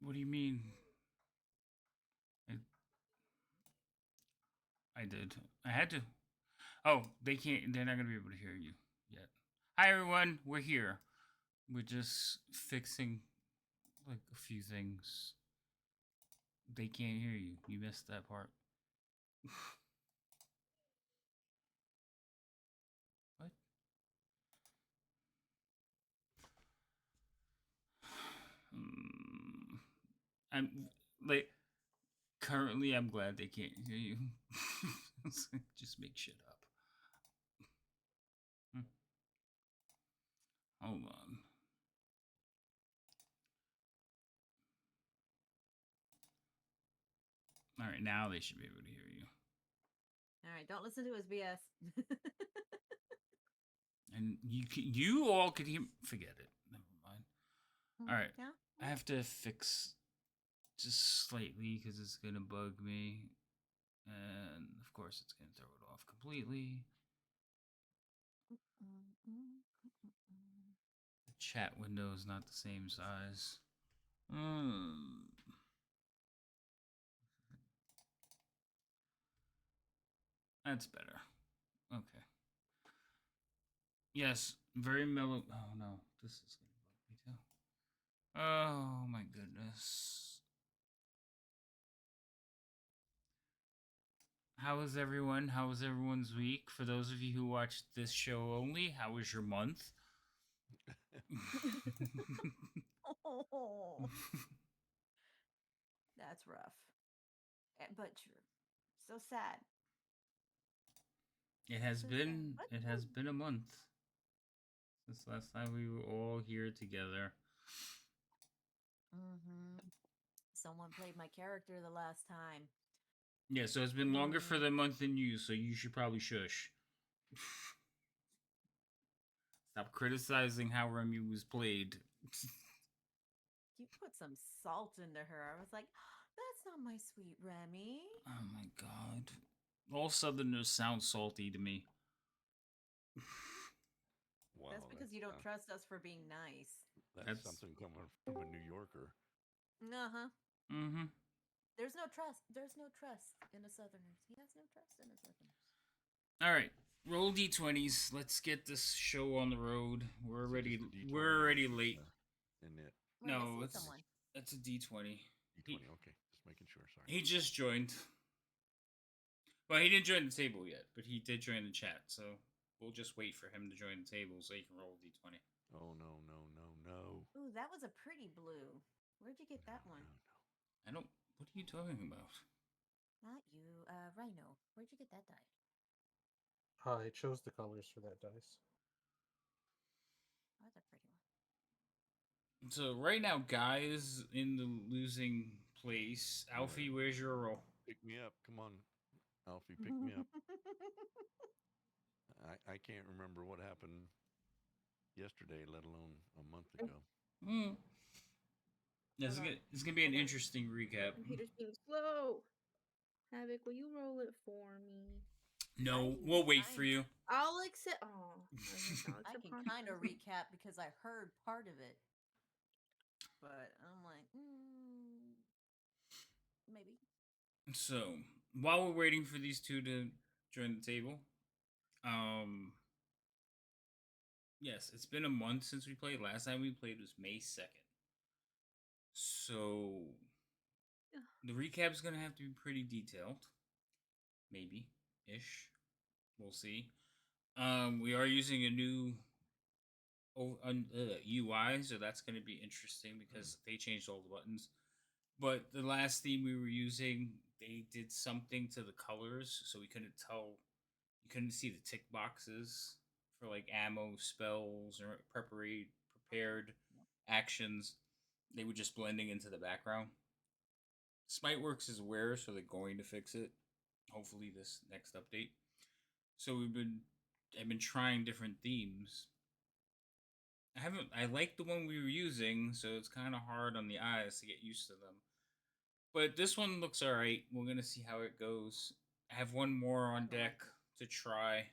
What do you mean? I, I did. I had to. Oh, they can't. They're not gonna be able to hear you yet. Hi everyone. We're here. We're just fixing like a few things. They can't hear you. You missed that part. What? Hmm. I'm like currently. I'm glad they can't hear you. Just make shit up. Hmm. Hold on. All right, now they should be able to hear you. All right, don't listen to his BS. And you all could hear. Forget it. Never mind. All right, Yeah. I have to fix just slightly because it's gonna bug me, and of course it's gonna throw it off completely. The chat window is not the same size. That's better. Okay. Yes, very mellow. Oh no, this is gonna bug me too. Oh my goodness. How is everyone? How was everyone's week? For those of you who watched this show only, how was your month? Oh, that's rough. But true. So sad. It has So sad. been What? it has been a month since last time we were all here together. Someone played my character the last time. Yeah, so it's been longer for the month than you, so you should probably shush. Stop criticizing how Remy was played. You put some salt into her. I was like, that's not my sweet Remy. Oh my god. All Southerners sound salty to me. Wow, That's because you don't trust us for being nice. that's something coming from a New Yorker. Uh huh. Mm-hmm. There's no trust. There's no trust in the Southerners. He has no trust in the Southerners. Alright. Roll D20s. Let's get this show on the road. We're Is it already just a D20 we're already late. in it? Wait, I No, see it's someone. it's a D20. D20, okay. Just making sure. Sorry. He just joined. Well, he didn't join the table yet, but he did join the chat. So we'll just wait for him to join the table so he can roll D20. Oh, no, no, no, no. Ooh, that was a pretty blue. Where'd you get that one? No. I don't. What are you talking about? Not you, Rhino. Where'd you get that die? I chose the colors for that dice. Oh, that's a pretty one. So right now, guys in the losing place. Alfie, where's your roll? Pick me up. Come on, Alfie, pick me up. I can't remember what happened yesterday, let alone a month ago. Mm. It's gonna be an interesting recap. Computer's being slow. Havoc, will you roll it for me? No, we'll wait for you. I'll accept. Oh, I can kind of recap because I heard part of it, but I'm like, maybe. So while we're waiting for these two to join the table, yes, it's been a month since we played. Last time we played was May 2nd. So the recap is gonna have to be pretty detailed, maybe ish. We'll see. We are using a new UI, so that's going to be interesting because they changed all the buttons. But the last theme we were using, they did something to the colors, so we couldn't tell. You couldn't see the tick boxes for like ammo, spells, or prepared actions. They were just blending into the background. Smiteworks is aware, so they're going to fix it. Hopefully, this next update. So I've been trying different themes. I like the one we were using, so it's kind of hard on the eyes to get used to them. But this one looks alright. We're gonna see how it goes. I have one more on deck to try,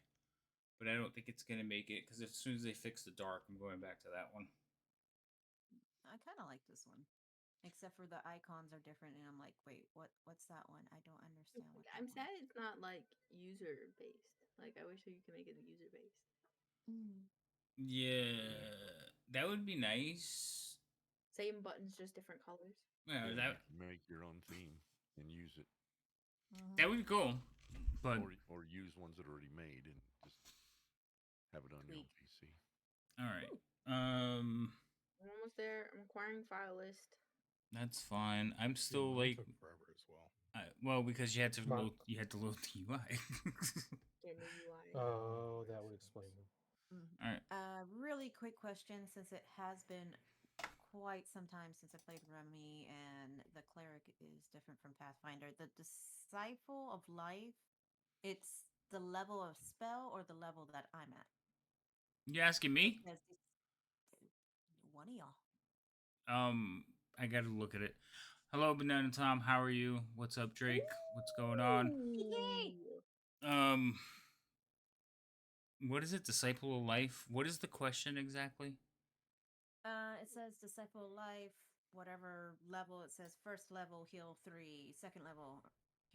but I don't think it's gonna make it because as soon as they fix the dark, I'm going back to that one. I kind of like this one. except for the icons are different, and I'm like, wait, what's that one? I don't understand what that I'm one. sad it's not like user based. Like I wish you could make it user based. Mm. Yeah, that would be nice. Same buttons, just different colors. Yeah, Yeah, that make your own theme and use it, that would be cool. But or use ones that are already made and just have it on your own Tweak. PC. all right, Ooh. I'm almost there. I'm acquiring file list. that's fine. I'm Yeah, still mine like, took forever as well. well, because you had to My- load, you had to load the UI. Get new UI. Oh, that would explain it. All right. Really quick question, since it has been quite some time since I played Remy, and the cleric is different from Pathfinder. The Disciple of Life, it's the level of spell or the level that I'm at. You asking It me? says one of y'all. I gotta look at it. Hello, Banana Tom. How are you? What's up, Drake? What's going on? Yay! Um, what is it? Disciple of Life. What is the question exactly? It says Disciple of Life, whatever level. It says first level heal 3, second level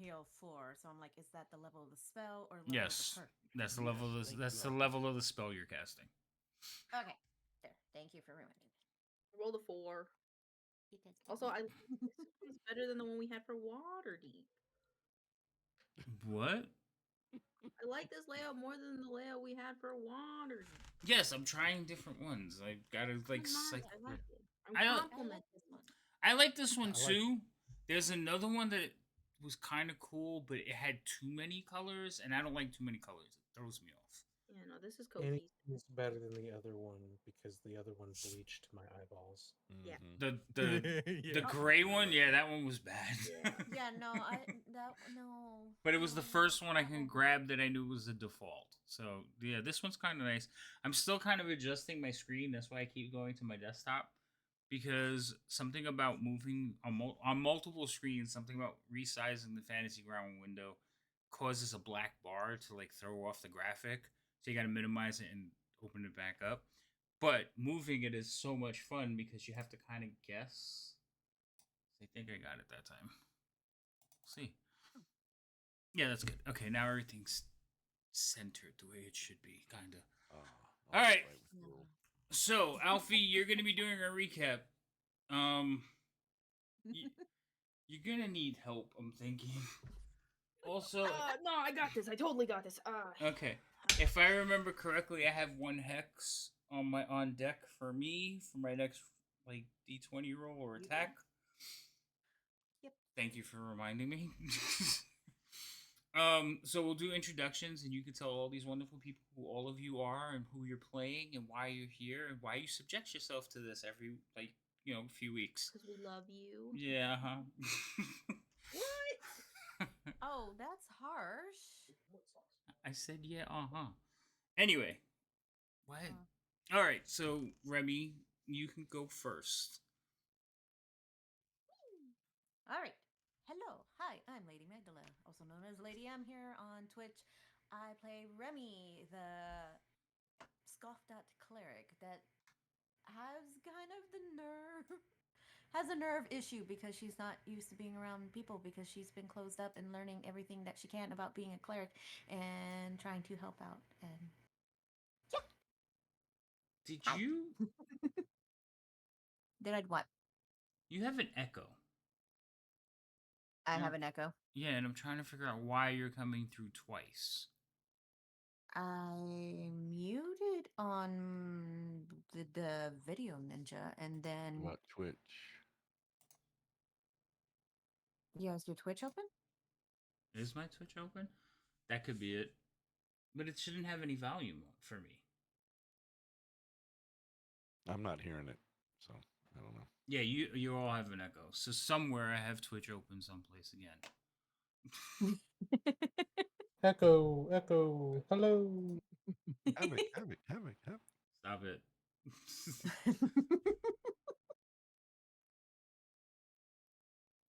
heal 4. So I'm like, is that the level of the spell or level Yes, of the perk? that's the level. Yes, Of the, thank that's you, the Alfie. level of the spell you're casting. Okay, there. Thank you for reminding me. Roll the 4. Also, this one's better than the one we had for Waterdeep. What? I like this layout more than the layout we had for Waterdeep. Yes, I'm trying different ones. I gotta like. Nice, Like I like it. I'm I don't- I like complimenting this you. one. I like this one I like- too. There's another one that was kind of cool, but it had too many colors, and I don't like too many colors. It throws me off. Yeah, no, this is And cohesive. it's better than the other one because the other one bleached my eyeballs. Yeah. Mhm. The Yeah. gray one, yeah, that one was bad. Yeah. Yeah, no, no. But it was the no, first one I that can one- grab that I knew was the default. So yeah, this one's kind of nice. I'm still kind of adjusting my screen. That's why I keep going to my desktop, because something about moving on multiple screens, something about resizing the fantasy ground window causes a black bar to like throw off the graphic. So you got to minimize it and open it back up. But moving it is so much fun because you have to kind of guess. I think I got it that time. See. Yeah, that's good. Okay, now everything's centered the way it should be, kind of. All right. With the world. So, Alfie, you're going to be doing a recap. You're going to need help, I'm thinking. Also, No, I got this. I totally got this. okay. If I remember correctly, I have one hex on deck for me for my next like D20 roll or You do. attack. Yep. Thank you for reminding me. So we'll do introductions, and you can tell all these wonderful people who all of you are, and who you're playing, and why you're here, and why you subject yourself to this every few weeks. Because we love you. Yeah. Huh. What? Oh, that's harsh. I said yeah. Anyway, what? Uh. All right. So Remy, you can go first. All right. Hello. Hi, I'm Lady Magdala, also known as Lady M here on Twitch. I play Remy, the scoffed at cleric that has kind of the nerve has a nerve issue because she's not used to being around people because she's been closed up and learning everything that she can about being a cleric and trying to help out. And Did Hi. you? did I what? You have an echo. I Yeah. have an echo. Yeah, and I'm trying to figure out why you're coming through twice. I muted on the video ninja, and then What about Twitch? yeah, is your Twitch open? Is my Twitch open? That could be it. But it shouldn't have any volume for me. I'm not hearing it, so I don't know. Yeah, you all have an echo. So somewhere I have Twitch open someplace again. Echo, echo, hello. Havoc. Stop it.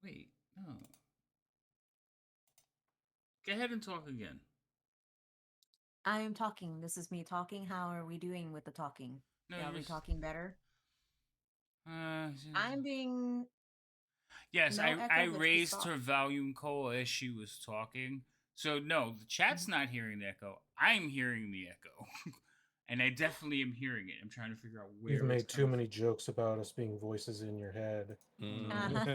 Wait, no. Go ahead and talk again. I am talking. This is me talking. How are we doing with the talking? No, Are we you're talking better? Uh, I'm being Yes, No I echo, but she's raised soft. her volume, Cole, as she was talking. So no, the chat's not hearing the echo. I'm hearing the echo. And I definitely am hearing it. I'm trying to figure out where You've it's made too coming many jokes about us being voices in your head. Uh-huh.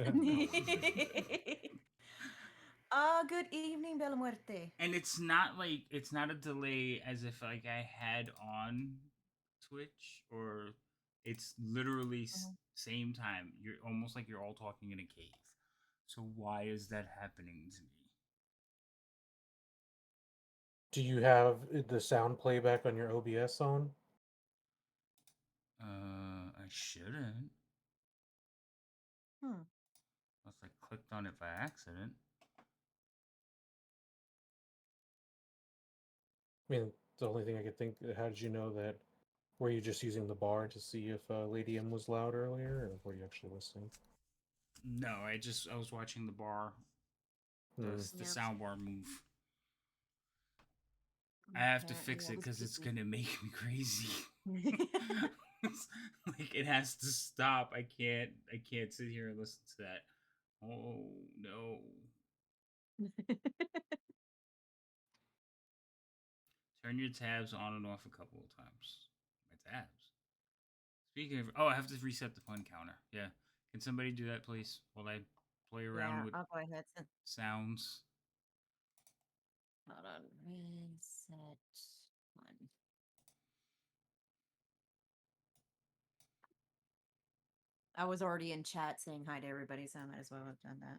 Mm. Good evening, Bella Muerte. and it's not like it's not a delay as if like I had on Twitch or it's literally Mhm. same time. You're almost like you're all talking in a cave. So why is that happening to me? Do you have the sound playback on your OBS on? I shouldn't. Hmm. Unless I clicked on it by accident. I mean, the only thing I could think, how did you know that? Were you just using the bar to see if Lady M was loud earlier, or were you actually listening? No, I was watching the bar, the Yep. sound bar move. I have to Apparently fix that it was because it's busy. gonna make me crazy. Like it has to stop. I can't sit here and listen to that. Oh no. Turn your tabs on and off a couple of times. My tabs. Speaking of, oh, I have to reset the pun counter. Yeah, can somebody do that, please? While I play around Yeah, with I'll go ahead. sounds. Hold on. Reset one. I was already in chat saying hi to everybody, so I might as well have done that.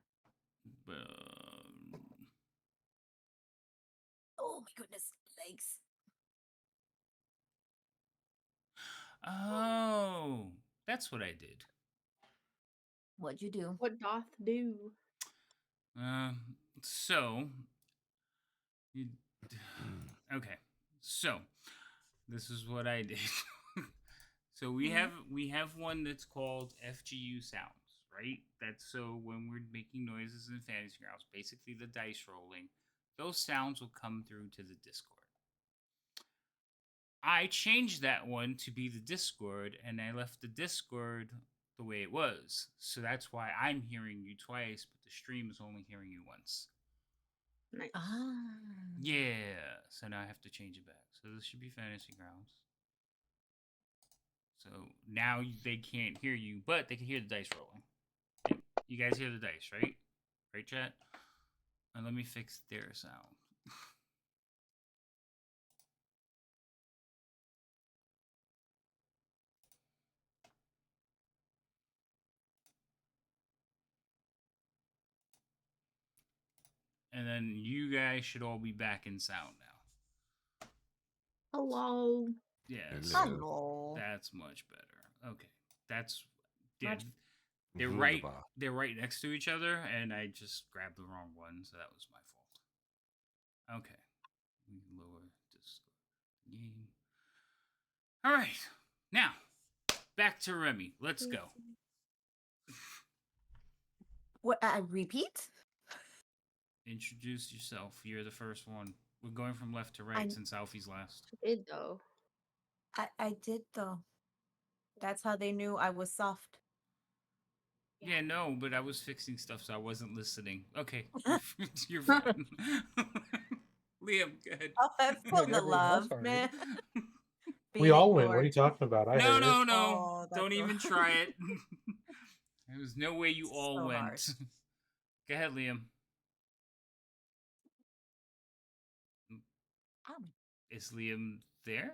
Oh my goodness, legs. Oh, that's what I did. What'd you do? What doth do? Um, so, you, okay, so this is what I did. So we have one that's called FGU sounds, right? That's so when we're making noises in fantasy grounds, basically the dice rolling, those sounds will come through to the Discord. I changed that one to be the Discord, and I left the Discord the way it was. So that's why I'm hearing you twice, but the stream is only hearing you once. Nice. Ah. Yeah. So now I have to change it back. So this should be fantasy grounds. So now they can't hear you, but they can hear the dice rolling. You guys hear the dice, right? Right, chat? And let me fix their sound. And then you guys should all be back in sound now. Hello. Yes. Hello. That's much better. Okay. That's yeah. Much- They're right. Wunderbar. They're right next to each other, and I just grabbed the wrong one, so that was my fault. Okay. We lower this game. All right. Now back to Remy. Let's go. What? I repeat? Introduce yourself. You're the first one. We're going from left to right I'm- since Alfie's last. Did though. I did though. That's how they knew I was soft. Yeah, no, but I was fixing stuff, so I wasn't listening. Okay, you're fine. Liam, go ahead. Oh, that's for the everyone else love, heard. man. We Being all win. What are ignored. you talking about? I No, heard no, it. no. Oh, that's Don't so- even try it. There was no way you all So went. harsh. Go ahead, Liam. Um, Is Liam there?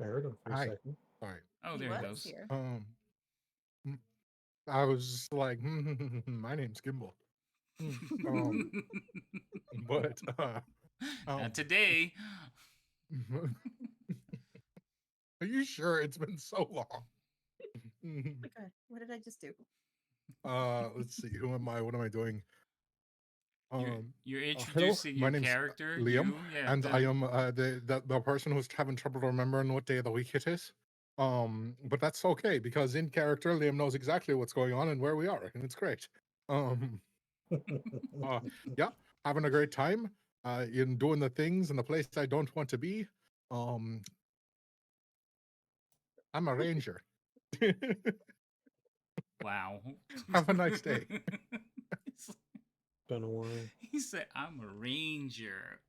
I heard him for a Hi. second. Sorry. Oh, he there he was goes. here. I was just like, my name's Gimbal. But Not today. are you sure it's been so long? Oh my god, what did I just do? Let's see. Who am I? What am I doing? You're hello, introducing my your name's character. Liam, You, yeah, and I am the person who's having trouble remembering what day of the week it is. But that's okay because in character, Liam knows exactly what's going on and where we are, and it's great. Yeah, having a great time. In doing the things in the place I don't want to be. I'm a ranger. Wow. Have a nice day. Been a while. He said, "I'm a ranger."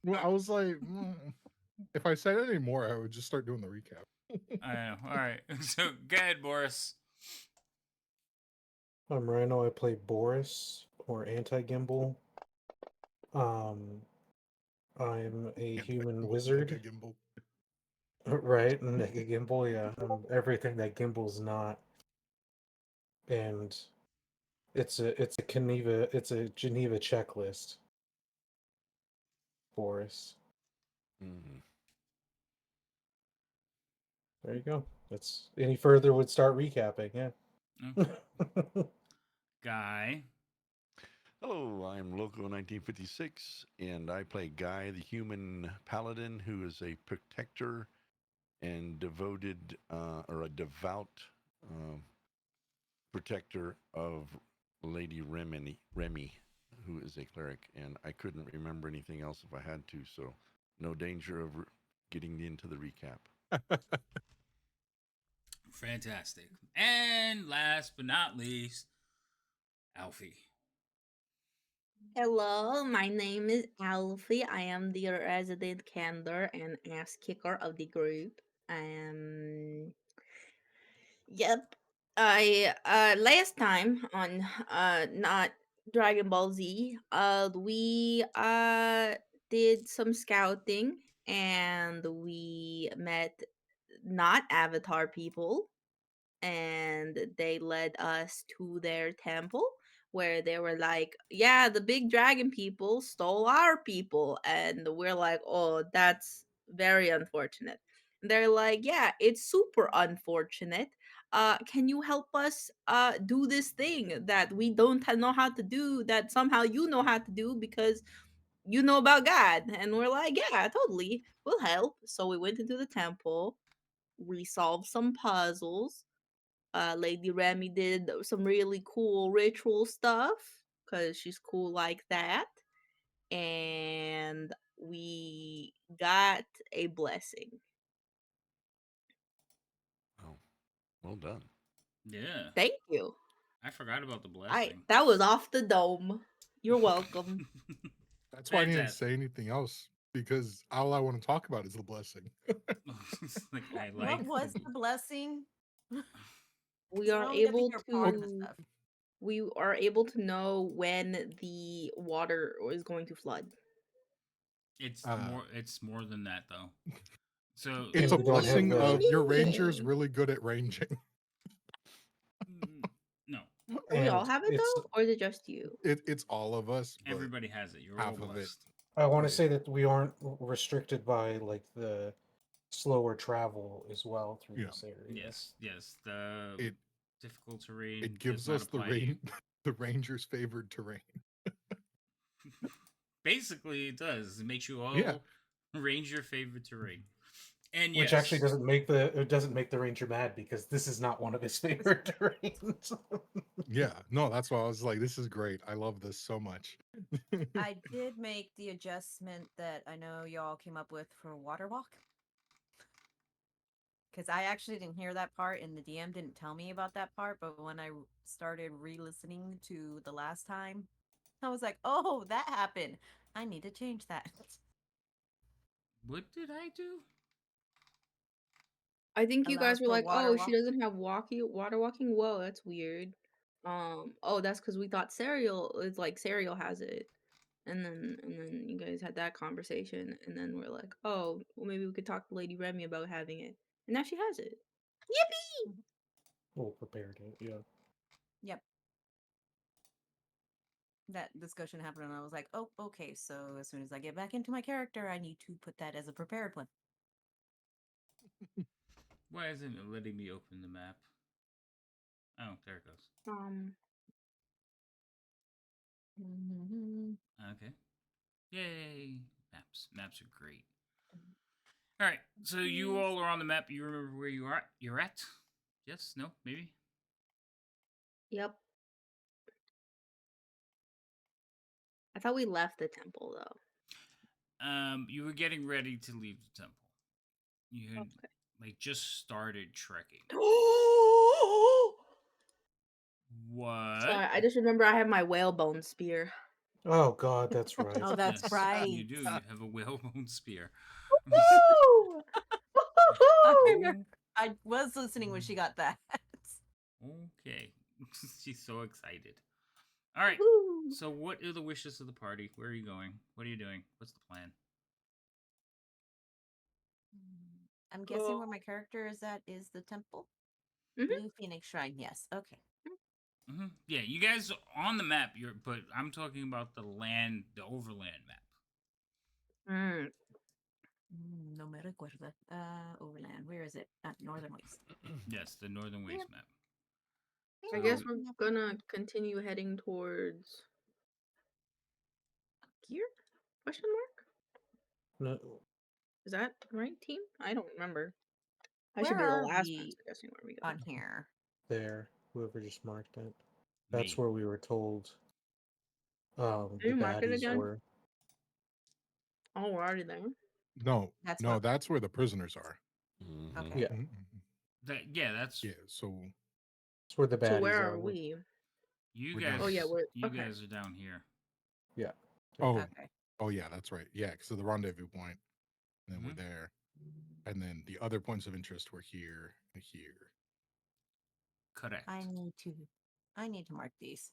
Well, I was like, if I said any more, I would just start doing the recap. I know. All right. So, go ahead, Boris. I'm Rhino. I play Boris, or Anti-Gimbal. Um, I'm a human wizard. Mega gimbal. Right, Nega Gimbal, yeah. Everything that Gimbal's not. And it's a Geneva checklist, Boris. Mhm. There you go. That's any further would start recapping, yeah. Okay. Guy. Hello, I'm Loco 1956, and I play Guy, the human paladin, who is a protector and devoted, or a devout protector of Lady Remy, who is a cleric. And I couldn't remember anything else if I had to, so no danger of getting into the recap. Fantastic. And last but not least, Alfie. Hello, my name is Alfie. I am the resident candor and ass kicker of the group. Yep. I last time on not Dragon Ball Z, we did some scouting and we met not Avatar people, and they led us to their temple where they were like, yeah, the big dragon people stole our people. And we're like, oh, that's very unfortunate. And they're like, yeah, it's super unfortunate. Can you help us do this thing that we don't know how to do, that somehow you know how to do because you know about God? And we're like, yeah, totally, we'll help. So we went into the temple, we solved some puzzles. Lady Remy did some really cool ritual stuff because she's cool like that. And we got a blessing. Oh, well done. Yeah. Thank you. I forgot about the I blessing. that was off the dome. You're welcome. That's why I didn't Fantastic. say anything else because all I want to talk about is the blessing. Like, I What like was the blessing? We 'Cause are only got to able hear part of the to stuff. we are able to know when the water is going to flood. it's Uh, more it's more than that though. So It's And a we don't have blessing of your ranger's Mm. really good at ranging. no, We all and have it it's though, or is it just you? It's all of us, but everybody has it. You're all half of it. blessed. I want to Yeah. say that we aren't restricted by like the slower travel as well through Yeah. this area. Yes. The It difficult terrain it does gives not us the apply to you. the ranger's favored terrain. Basically, it does. It makes you all Yeah. range your favorite terrain. And Which yes, actually doesn't make the ranger mad because this is not one of his favorite terrains. Yeah. No, that's why I was like, this is great. I love this so much. I did make the adjustment that I know y'all came up with for Water Walk. Because I actually didn't hear that part, and the DM didn't tell me about that part. But when I started re-listening to the last time, I was like, "Oh, that happened. I need to change that." what did I do? I think you Allows guys were for like, water "Oh, she walk. doesn't have water walking. Whoa, that's weird." Oh, that's because we thought cereal is like cereal has it, and then you guys had that conversation, and then we're like, "Oh, well, maybe we could talk to Lady Remy about having it," and now she has it. Yippee! Well prepared, yeah. Yep. That discussion happened, and I was like, "Oh, okay. So as soon as I get back into my character, I need to put that as a prepared one." Why isn't it letting me open the map? Oh, there it goes. Okay. Yay! Maps are great. All right. So you all are on the map. You remember where you are? You're at? Yes? No? Maybe? Yep. I thought we left the temple though. You were getting ready to leave the temple. You had Okay. like just started trekking. What? Sorry, I just remember I have my whalebone spear. Oh God, that's right. Oh, that's Yes, right. You do. You have a whalebone spear. Woo! I Woo-hoo-hoo! remember. I was listening when she got that. Okay. She's so excited. All right. Woo! So, what are the wishes of the party? Where are you going? What are you doing? What's the plan? I'm guessing where my character is at is the temple. Mhm. Blue Phoenix Shrine. Yes. Okay. Yeah, you guys are on the map. But I'm talking about the overland map. Mm. No me recuerda. Overland. Where is it? Northern Waste. Yes, the Northern Waste Yeah. map. I So- guess we're gonna continue heading towards here? Question mark? No, Is that the right team? I don't remember. I Where should be the are last we one guessing where we go. on here? there. Whoever just marked it. That's Me. where we were told. The Did you mark it baddies again? were. Oh, we're already there. No, That's no, what. that's where the prisoners are. Mhm. Okay. Yeah, Mhm. That's Yeah. So that's where the baddies So where are. are we? you We're guys. down Oh yeah, here. we're You okay. guys are down here. Yeah. oh Okay. oh yeah, that's right. Yeah, because of the rendezvous point, and then we're Mhm. there, and then the other points of interest were here and here. Correct. I need to mark these.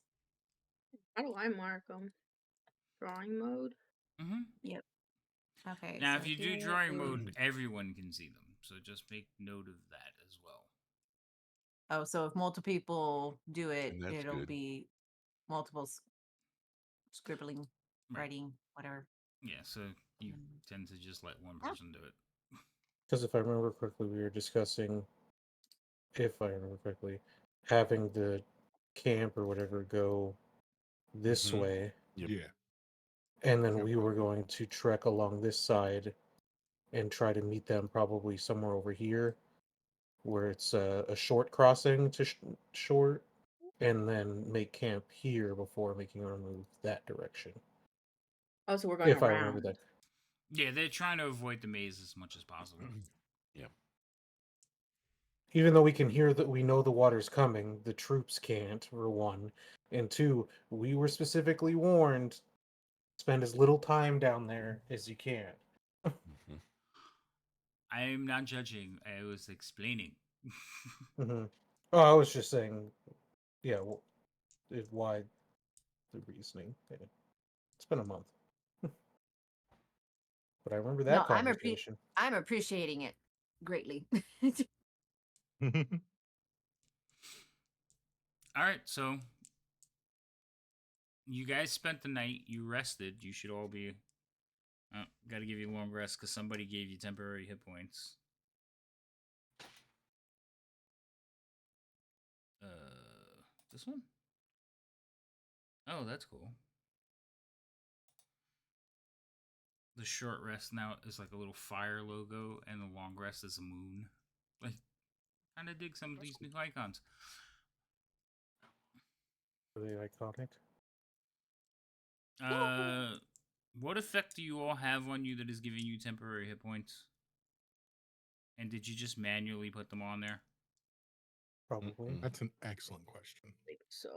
How do I mark them? Drawing mode? Mm-hmm. Yep. Okay. Now, so if you do here drawing is- mode, everyone can see them. So just make note of that as well. Oh, so if multiple people do it, And that's it'll good. be multiple scribbling, Right. writing, whatever. Yeah, so you Mm. tend to just let one Oh. person do it. Because if I remember correctly, we were discussing, if I remember correctly, having the camp or whatever go this Mhm. way, Yep. Yeah. and then Yep. we were going to trek along this side and try to meet them probably somewhere over here, where it's a short crossing to short, and then make camp here before making our move that direction. Oh, so we're going If I around. remember that. Yeah, they're trying to avoid the maze as much as possible. Yeah. Even though we can hear that, we know the water's coming, the troops can't, for one. And two, we were specifically warned, spend as little time down there as you can. Mhm. I'm not judging. I was explaining. Mm-hmm. Oh, I was just saying, yeah, why the reasoning. Yeah. It's been a month. But I remember that No, conversation. I'm appreciating it greatly. All right, so you guys spent the night. You rested. You should all be. Got to give you a long rest because somebody gave you temporary hit points. This one? Oh, that's cool. The short rest now is like a little fire logo, and the long rest is a moon. Like, kind of dig some of these new icons. Are they iconic? What effect do you all have on you that is giving you temporary hit points? And did you just manually put them on there? Probably. That's an excellent question. So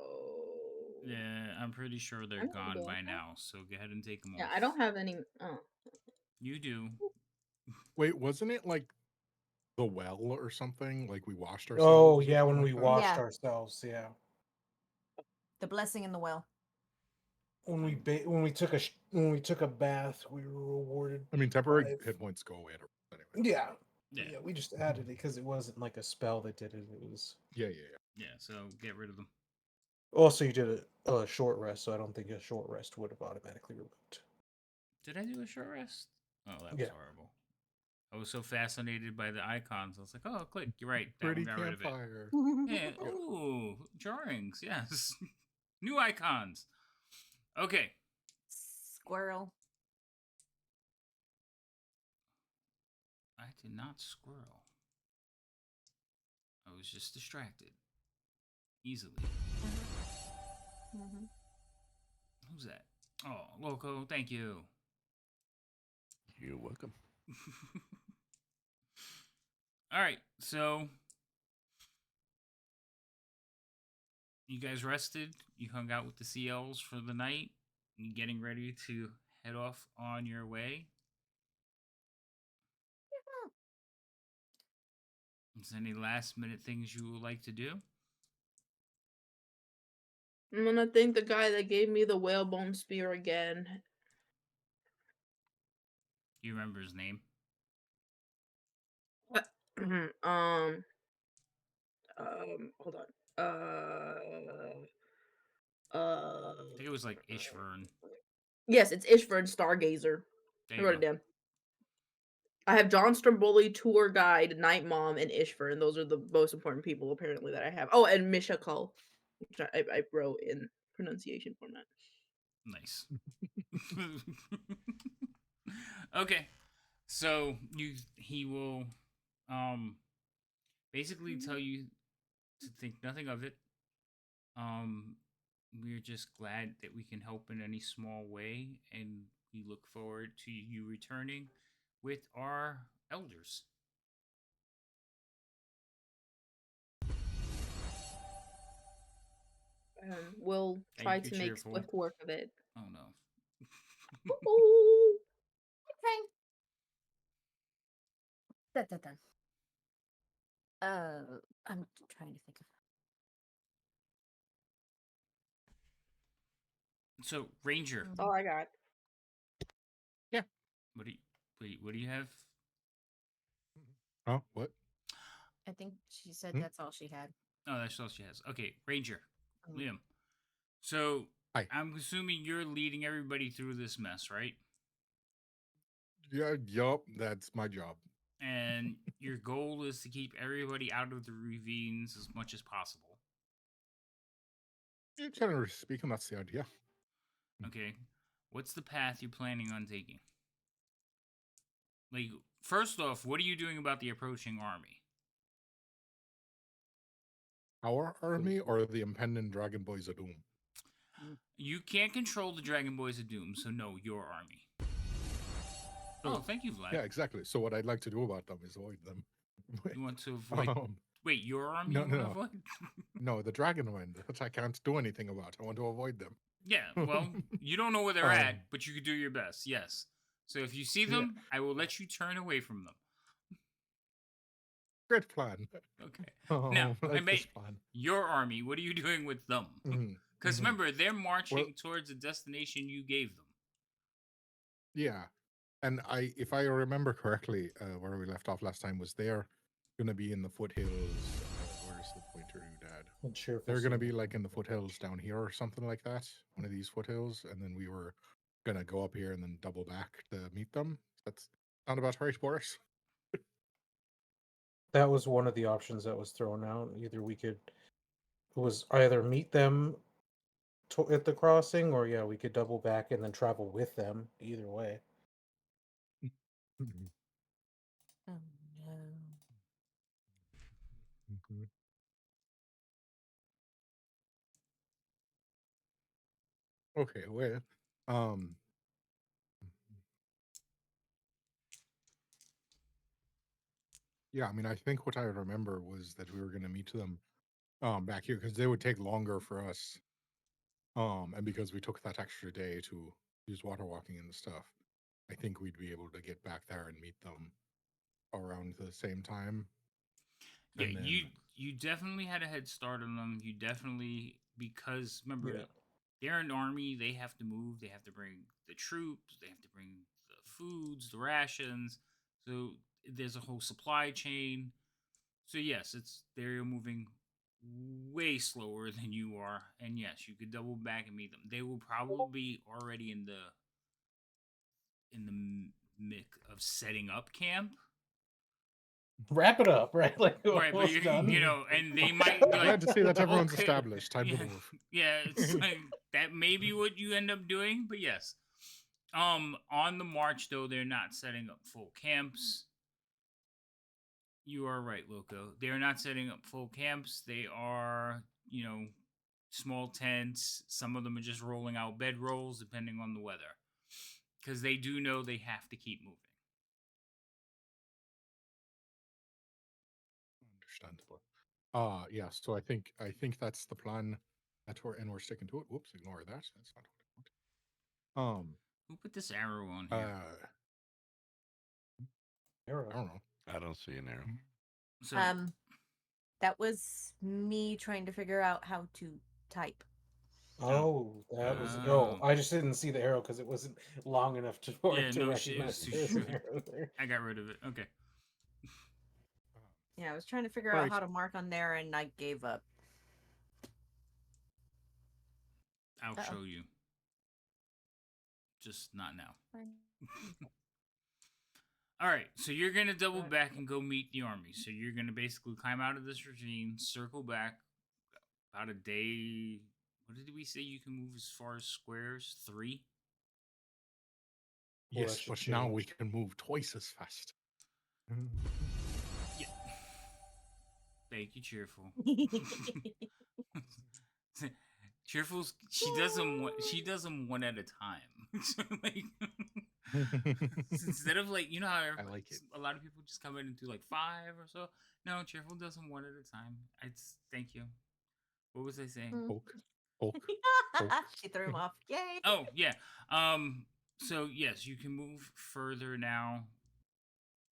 Yeah, I'm pretty sure they're I'm not gone doing by that. now. So go ahead and take them yeah, off. I don't have any. Oh, You do. Wait, wasn't it like the well or something? Like we washed Oh, ourselves? or yeah, something when like we that? washed Yeah. ourselves, yeah. The blessing in the well. When we took a bath, we were rewarded. I mean, temporary 5. hit points go away anyway. Yeah. Yeah. Yeah, we just added it because it wasn't like a spell that did it. It was Yeah. Yeah, so get rid of them. also you did a short rest, so I don't think a short rest would have automatically removed. Did I do a short rest? Oh, that was Yeah. horrible. I was so fascinated by the icons. I was like, oh, click. You're right. That Pretty one got rid of it. campfire. Yeah. Ooh, drawings. Yes. New icons. Okay. Squirrel. I did not squirrel. I was just distracted. Easily. Mm-hmm. Who's that? Oh, Loco. Thank you. You're welcome. All right. So You guys rested. You hung out with the CLs for the night. You getting ready to head off on your way. Is there any last minute things you would like to do? I'm gonna thank the guy that gave me the whalebone spear again. Do you remember his name? um, hold on. I think it was like Ishvern. Yes, it's Ishvern Stargazer. There I you wrote go. it down. I have John Stromboli, tour guide, Night Mom, and Ishvern. Those are the most important people apparently that I have. Oh, and Misha Kull, which I wrote in pronunciation format. Nice. Okay. So he will basically tell you to think nothing of it. Um we're just glad that we can help in any small way, and we look forward to you returning with our elders. We'll try Thank you, to make cheerful. swift work of it. Oh no. Ooh. Okay. Dun. I'm trying to think of. So Ranger, That's all I got. Yeah. what do you what do you have? Oh, what? I think she said Hmm? that's all she had. Oh, that's all she has. Okay, Ranger, Um, Liam. So Hi. I'm assuming you're leading everybody through this mess, right? Yeah, yup, that's my job. And your goal is to keep everybody out of the ravines as much as possible. Yeah, generally speaking, that's the idea. Okay. What's the path you're planning on taking? Like, first off, what are you doing about the approaching army? Our army or the impending Dragon Boys of Doom? You can't control the Dragon Boys of Doom, so no, your army. Oh, thank you, Vlad. Yeah, exactly. So what I'd like to do about them is avoid them. You want to avoid. Wait, your army no, you no, want to no. avoid? No, the Dragon Wind, which I can't do anything about. I want to avoid them. Yeah, well, you don't know where they're at, but you could do your best, yes. So if you see them, I will let you turn away from them. Great plan. Okay. Oh, Now, I like this made plan. your army. What are you doing with them? Because Mhm. remember, they're marching Well- towards the destination you gave them. Yeah, and if I remember correctly, where we left off last time was they're going to be in the foothills. Where's the pointer, you dad? And cheerful They're going to soul. be like in the foothills down here or something like that. One of these foothills, and then we were going to go up here and then double back to meet them. That's sound about right, Boris? That was one of the options that was thrown out. Either we could, it was either meet them at the crossing, or yeah, we could double back and then travel with them. Either way. Mhm. Oh no. Mhm. Okay, well, um, yeah, I mean, I think what I remember was that we were going to meet them back here because they would take longer for us. And because we took that extra day to use water walking and stuff, I think we'd be able to get back there and meet them around the same time. Yeah, And then you definitely had a head start on them. You definitely, because remember, Yeah. they're an army. They have to move. They have to bring the troops. They have to bring the foods, the rations. So there's a whole supply chain. So yes, they're moving way slower than you are, and yes, you could double back and meet them. They will probably be already in the mick of setting up camp. Wrap it up, right? Like Right, but almost done. you know, and they might be like, glad to see that everyone's okay, established. Time yeah, to move. yeah, it's like that may be what you end up doing, but yes. On the march though, they're not setting up full camps. You are right, Loco. They are not setting up full camps. They are, small tents. Some of them are just rolling out bedrolls depending on the weather. Because they do know they have to keep moving. Understandable. Yeah, so I think that's the plan. and we're sticking to it. Whoops, ignore that. That's not what I want. Who put this arrow on here? Arrow. I don't know. I don't see an arrow. So That was me trying to figure out how to type. Oh, that was. Oh. I just didn't see the arrow because it wasn't long enough for Yeah, it to no, it recognize was too there's an short. arrow there. I got rid of it. Okay. Yeah, I was trying to figure out Right. how to mark on there, and I gave up. I'll Uh-oh. show you. Just not now. All right, so you're gonna double back and go meet the army. So you're gonna basically climb out of this ravine, circle back about a day. What did we say you can move as far as squares? 3. Well, that Yes, should but now we change. can move twice as fast. Yeah. Thank you, cheerful. Cheerful's she does them one at a time. So, like, instead of like how I like it. a lot of people just come in and do like 5 or so. No, cheerful does them one at a time. Thank you. What was I saying? Poke. Poke. She threw him off. Yay! Oh yeah. So yes, you can move further now.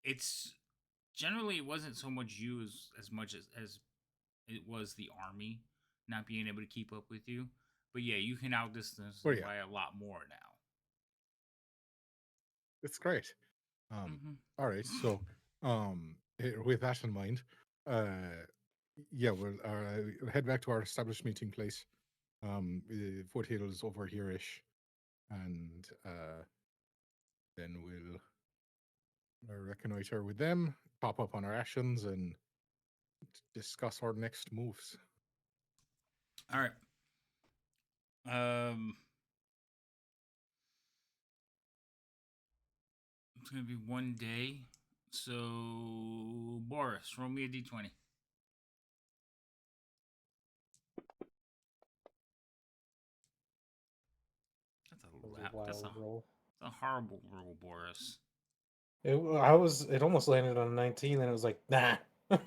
It's generally it wasn't so much you as much as it was the army not being able to keep up with you. But yeah, you can outdistance them by a lot more now. It's great. Mhm. All right, so with that in mind, yeah, we'll head back to our established meeting place. The foothills over here-ish, and then we'll reconnoiter with them, pop up on our actions, and discuss our next moves. All right. It's gonna be one day. So Boris, roll me a d20. That was a wild roll. That's a horrible roll, Boris. It almost landed on 19, and it was like, nah. Oh.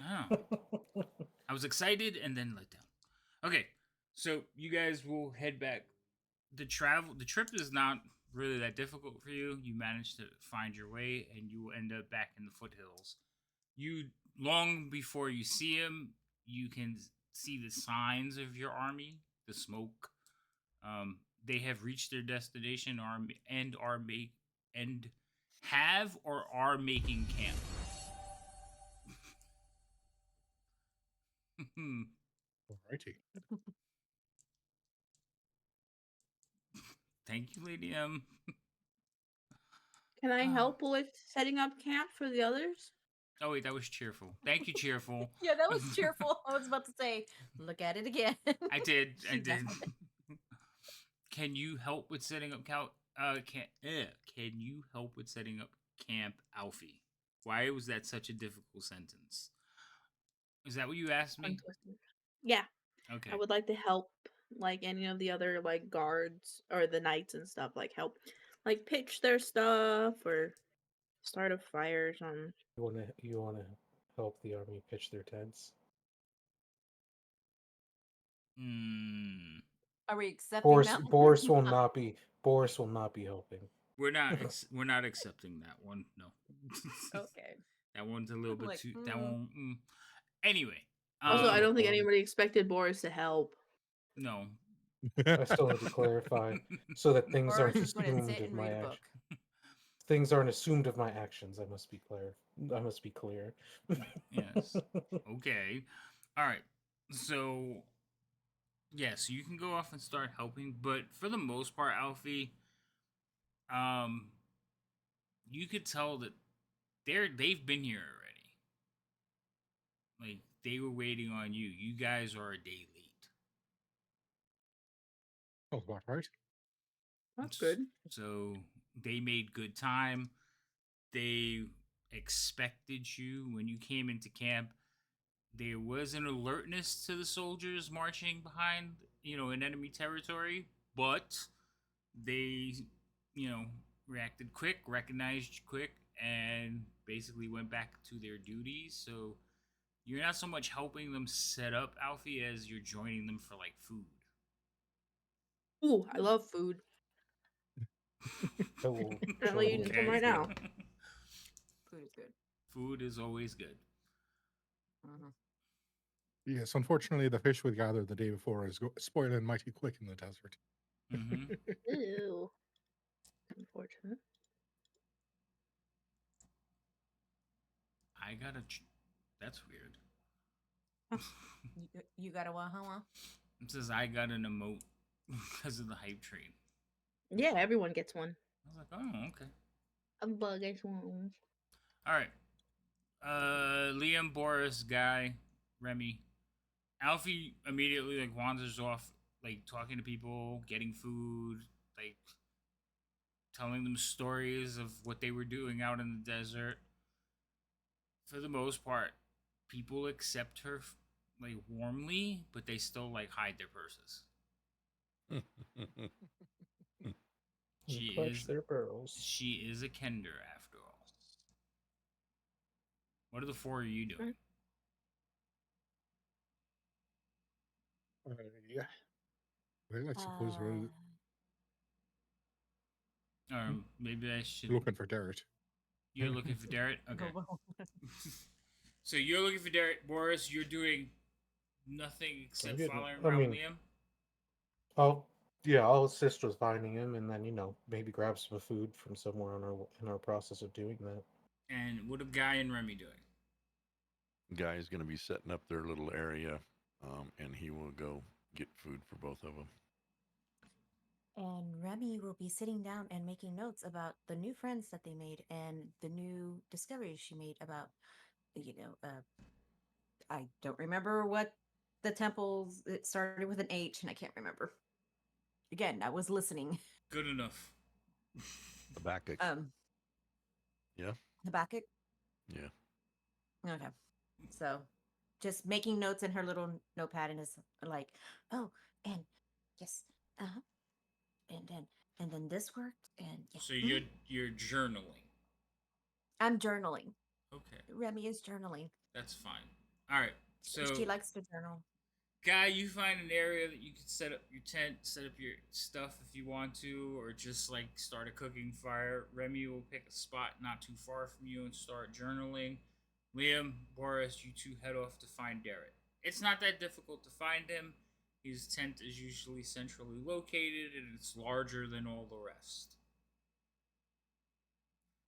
I was excited and then let down. Okay, so you guys will head back. The trip is not really that difficult for you. You manage to find your way, and you will end up back in the foothills. You long before you see him, you can see the signs of your army, the smoke. They have reached their destination, and have or are making camp. Alrighty. Thank you, Lady M. Can I help with setting up camp for the others? Oh wait, that was cheerful. Thank you, cheerful. Yeah, that was cheerful. I was about to say, look at it again. I did. She got it. Can you help with setting up Can you help with setting up Camp Alfie? Why was that such a difficult sentence? Is that what you asked me? Yeah. Okay. I would like to help, like any of the other like guards or the knights and stuff. Like help, like pitch their stuff or start a fire or something. You wanna help the army pitch their tents? Hmm. Are we accepting that one? Boris will not be helping. We're not accepting that one. No. Okay. That one's a little bit Like, too. That one. Anyway. Also, I don't think anybody expected Boris to help. No. I still need to clarify so that things aren't Boris is going to assumed sit of and my read a actions. book. Things aren't assumed of my actions. I must be clear. Yes. Okay. All right. So, yes, you can go off and start helping, but for the most part, Alfie, you could tell that they've been here already. Like they were waiting on you. You guys are a day late. Oh, about right. That's good. So they made good time. They expected you when you came into camp. There was an alertness to the soldiers marching behind, in enemy territory, but they, reacted quick, recognized quick, and basically went back to their duties. So you're not so much helping them set up, Alfie, as you're joining them for like food. Ooh, I love food. I will Currently totally eating some Okay. right now. Food is good. Food is always good. Mhm. Yes, unfortunately, the fish we gathered the day before is spoiling mighty quick in the desert. Hmm. Ew. Unfortunate. I got a. That's weird. You got a wahawa? It says I got an emote because of the hype train. Yeah, everyone gets one. I was like, oh, okay. A bug gets one. All right. Liam, Boris, Guy, Remy. Alfie immediately like wanders off, like talking to people, getting food, like telling them stories of what they were doing out in the desert. For the most part, people accept her like warmly, but they still like hide their purses. and She clutch is their pearls. she is a Kender after all. What are the four of you doing? Yeah. Well, I suppose we're Maybe I should. looking for Derek. You're looking for Derek. Okay. Go well. So you're looking for Derek. Boris, you're doing nothing except good. following I around mean- Liam. I'll assist with finding him, and then maybe grab some food from somewhere in our process of doing that. And what are Guy and Remy doing? Guy's going to be setting up their little area, and he will go get food for both of them. And Remy will be sitting down and making notes about the new friends that they made and the new discoveries she made about, I don't remember what the temples, it started with an H and I can't remember. Again, I was listening. Good enough. Habakkuk. Yeah. Habakkuk? Yeah. Okay. So just making notes in her little notepad and is like, oh, and yes, uh-huh. And then this worked and yeah. So you're journaling. I'm journaling. Okay, Remy is journaling. that's fine. All right. So She likes to journal. Guy, you find an area that you can set up your tent, set up your stuff if you want to, or just like start a cooking fire. Remy will pick a spot not too far from you and start journaling. Liam, Boris, you two head off to find Derek. It's not that difficult to find him. His tent is usually centrally located and it's larger than all the rest.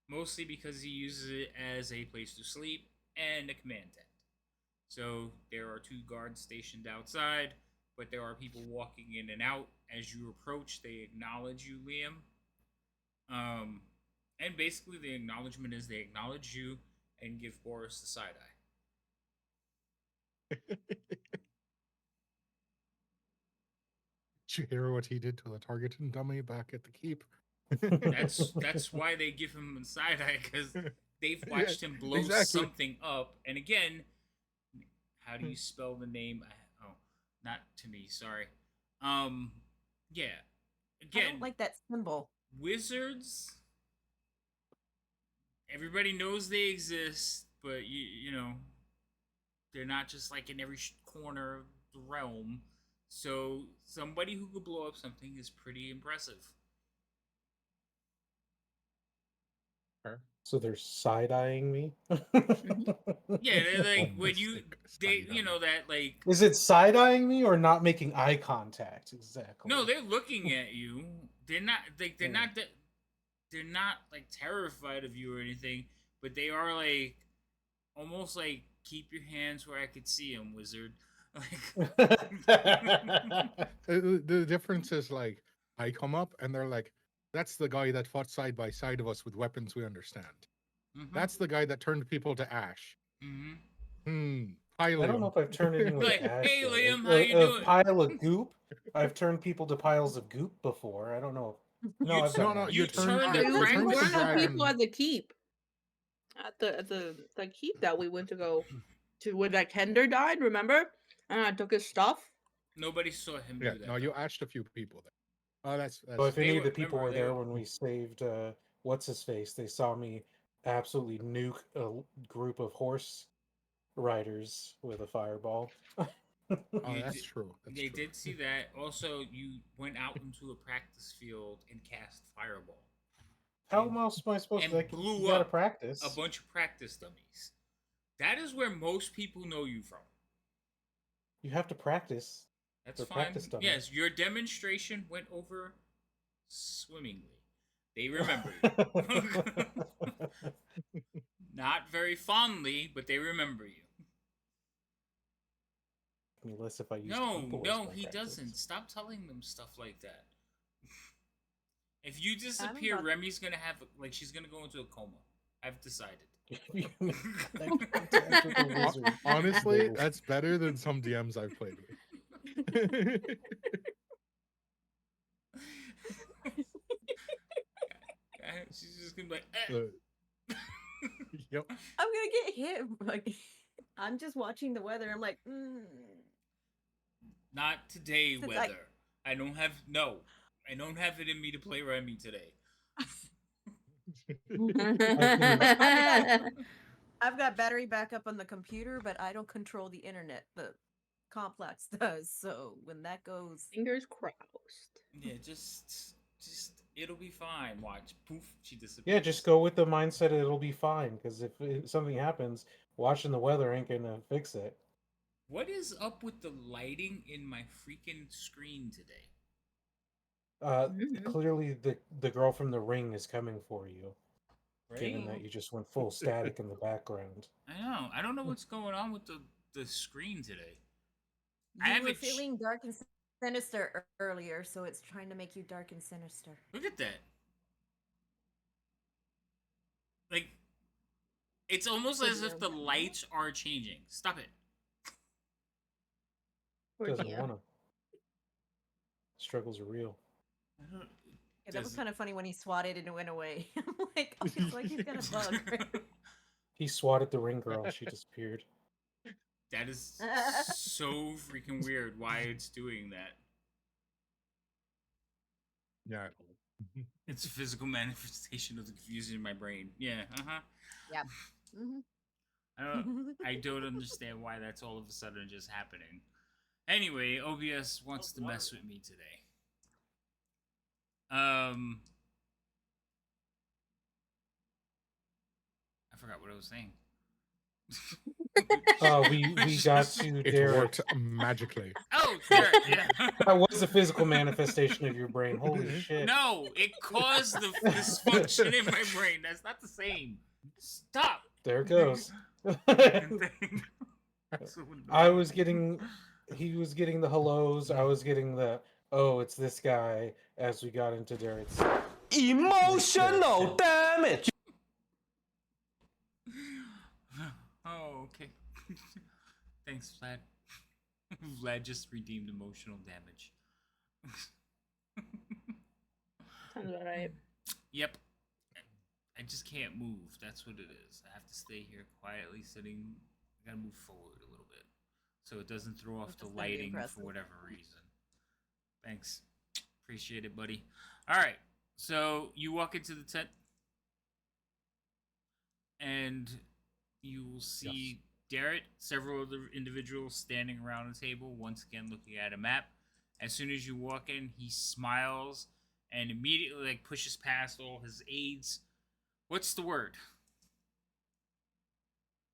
Mostly because he uses it as a place to sleep and a command tent. So there are two guards stationed outside, but there are people walking in and out. As you approach, they acknowledge you, Liam. And basically the acknowledgement is they acknowledge you and give Boris the side eye. Did you hear what he did to the targeting dummy back at the keep? That's why they give him the side eye, because they've watched him blow exactly. something up. And again, how do you spell the name? Oh, not to me. Sorry. Yeah. I Again, don't like that symbol. wizards. Everybody knows they exist, but you know, they're not just like in every corner of the realm. So somebody who could blow up something is pretty impressive. So they're side eyeing me. Yeah, they're like when you Mystic they you know that like Is it side eyeing me or not making eye contact? Exactly. no, they're looking at you. They're not like they're not that they're not like terrified of you or anything, but they are like almost like keep your hands where I could see them, wizard. Like The difference is like I come up and they're like, "That's the guy that fought side by side of us with weapons we understand. That's the guy that turned people to ash." I don't know if I've turned anyone Like, to ash. hey, yet. Liam, how A you doing? pile of goop. I've turned people to piles of goop before. I don't know. No, You I've t- done no, that. you you turned turned the- the you crank turned There the were no dragon. people at the keep. At the keep that we went to go to when that Kender died, remember? And I took his stuff. Nobody saw him Yeah, do that. no, you though. ashed a few people there. Oh, that's So if any They of the were- people remember, were they there were- when we saved what's his face, they saw me absolutely nuke a group of horse riders with a fireball. Oh, You that's did, true. That's they true. did see that. Also, you went out into a practice field and cast fireball How and else am I supposed to? and Like, you blew gotta up a practice. bunch of practice dummies. That is where most people know you from. You have to practice. That's They're fine. practice dummies. Yes, your demonstration went over swimmingly. They remember you. Not very fondly, but they remember you. Unless if I used No, people as no, my he doesn't. practice. Stop telling them stuff like that. If you I'm disappear, about Remy's gonna have like she's gonna go into a coma. I've decided. You make contact with the wizard. and they Honestly, will- that's better than some DMs I've played with. She's just gonna be like, Yep. I'm gonna get hit. Like, I'm just watching the weather. I'm like, not today, Since weather. I don't have it in me to play Remy today. I've got battery backup on the computer, but I don't control the internet. The complex does. So when that goes, Fingers crossed. Yeah, just it'll be fine. Watch, poof, she disappears. Yeah, just go with the mindset it'll be fine. Because if something happens, watching the weather ain't gonna fix it. What is up with the lighting in my freaking screen today? Clearly the girl from the ring is coming for you. Right? Given that you just went full static in the background. I know. I don't know what's going on with the screen today. you have were it feeling dark and sinister earlier, so it's trying to make you dark and sinister. Look at that. Like, it's almost as if the lights are changing. Stop it. Poor Doesn't DM. wanna. Struggles are real. Yeah, that was kind of funny when he swatted and it went away. I'm like, oh, it's like he's got a bug. He swatted the ring girl. She disappeared. That is so freaking weird why it's doing that. Yeah. It's a physical manifestation of the confusion in my brain. Yeah, uh-huh. Yeah. Mhm. I don't understand why that's all of a sudden just happening. Anyway, OBS wants to mess with me today. I forgot what I was saying. We got to It Derek. worked magically. Oh, Derek, yeah. That was a physical manifestation of your brain. Holy shit. No, it caused the dysfunction in my brain. That's not the same. Stop. There it goes. I was getting, he was getting the hellos. I was getting the, oh, it's this guy as we got into Derek's emotional damage. Oh, okay. Thanks, Vlad. Vlad just redeemed emotional damage. Sounds about right. Yep. I just can't move. That's what it is. I have to stay here quietly sitting. I gotta move forward a little bit so it doesn't throw off the That's gonna be lighting for impressive. whatever reason. Thanks. Appreciate it, buddy. All right. So you walk into the tent and you will see Garrett, several other individuals standing around the table, once again looking at a map. As soon as you walk in, he smiles and immediately pushes past all his aides. What's the word?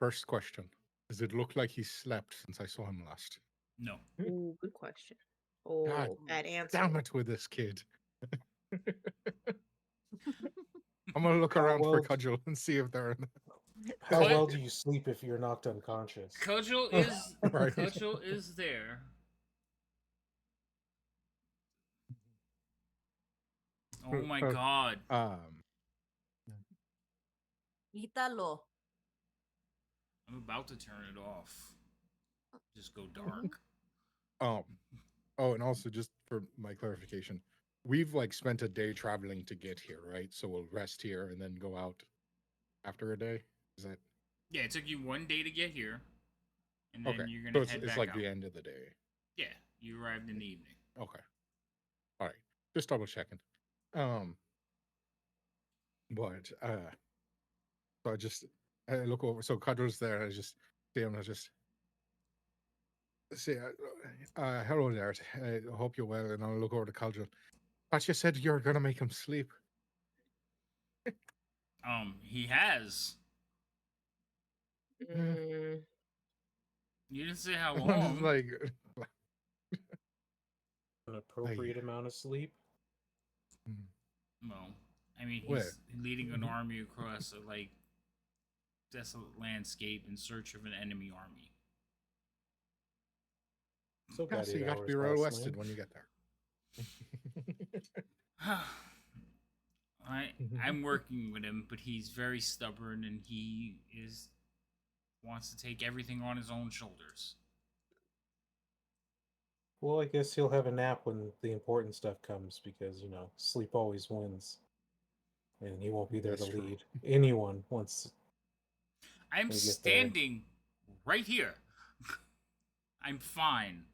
First question. Does it look like he slept since I saw him last? No. Ooh, good question. Oh, God bad answer. Damn it with this kid. I'm gonna look How around for well- Cudgel and see if they're in. How What? well do you sleep if you're knocked unconscious? Cudgel is Right. Cudgel is there. Oh my god. Quítalo. I'm about to turn it off. Just go dark. Oh, and also just for my clarification, we've like spent a day traveling to get here, right? So we'll rest here and then go out after a day. Is that Yeah, it took you one day to get here. And then okay? you're So gonna it's, head it's back like out. the end of the day. Yeah, you arrived in the evening. Okay. All right. Just double checking. But so I look over. So Cudgel's there. I just see him. I just say, hello there. I hope you're well, and I'll look over to Caldwell. But you said you're gonna make him sleep. He has. Mm. Mm, You didn't say how I'm just long. like, An appropriate amount of sleep. mm, Well, I mean, well, he's leading an mhm. army across a like desolate landscape in search of an enemy army. So Yeah, got so 8 you got to be hours real last rested night. when you get there. I'm working with him, but he's very stubborn and he is wants to take everything on his own shoulders. Well, I guess he'll have a nap when the important stuff comes because, you know, sleep always wins. And he won't be there to That's true. lead anyone once I'm they get there. standing right here. I'm fine.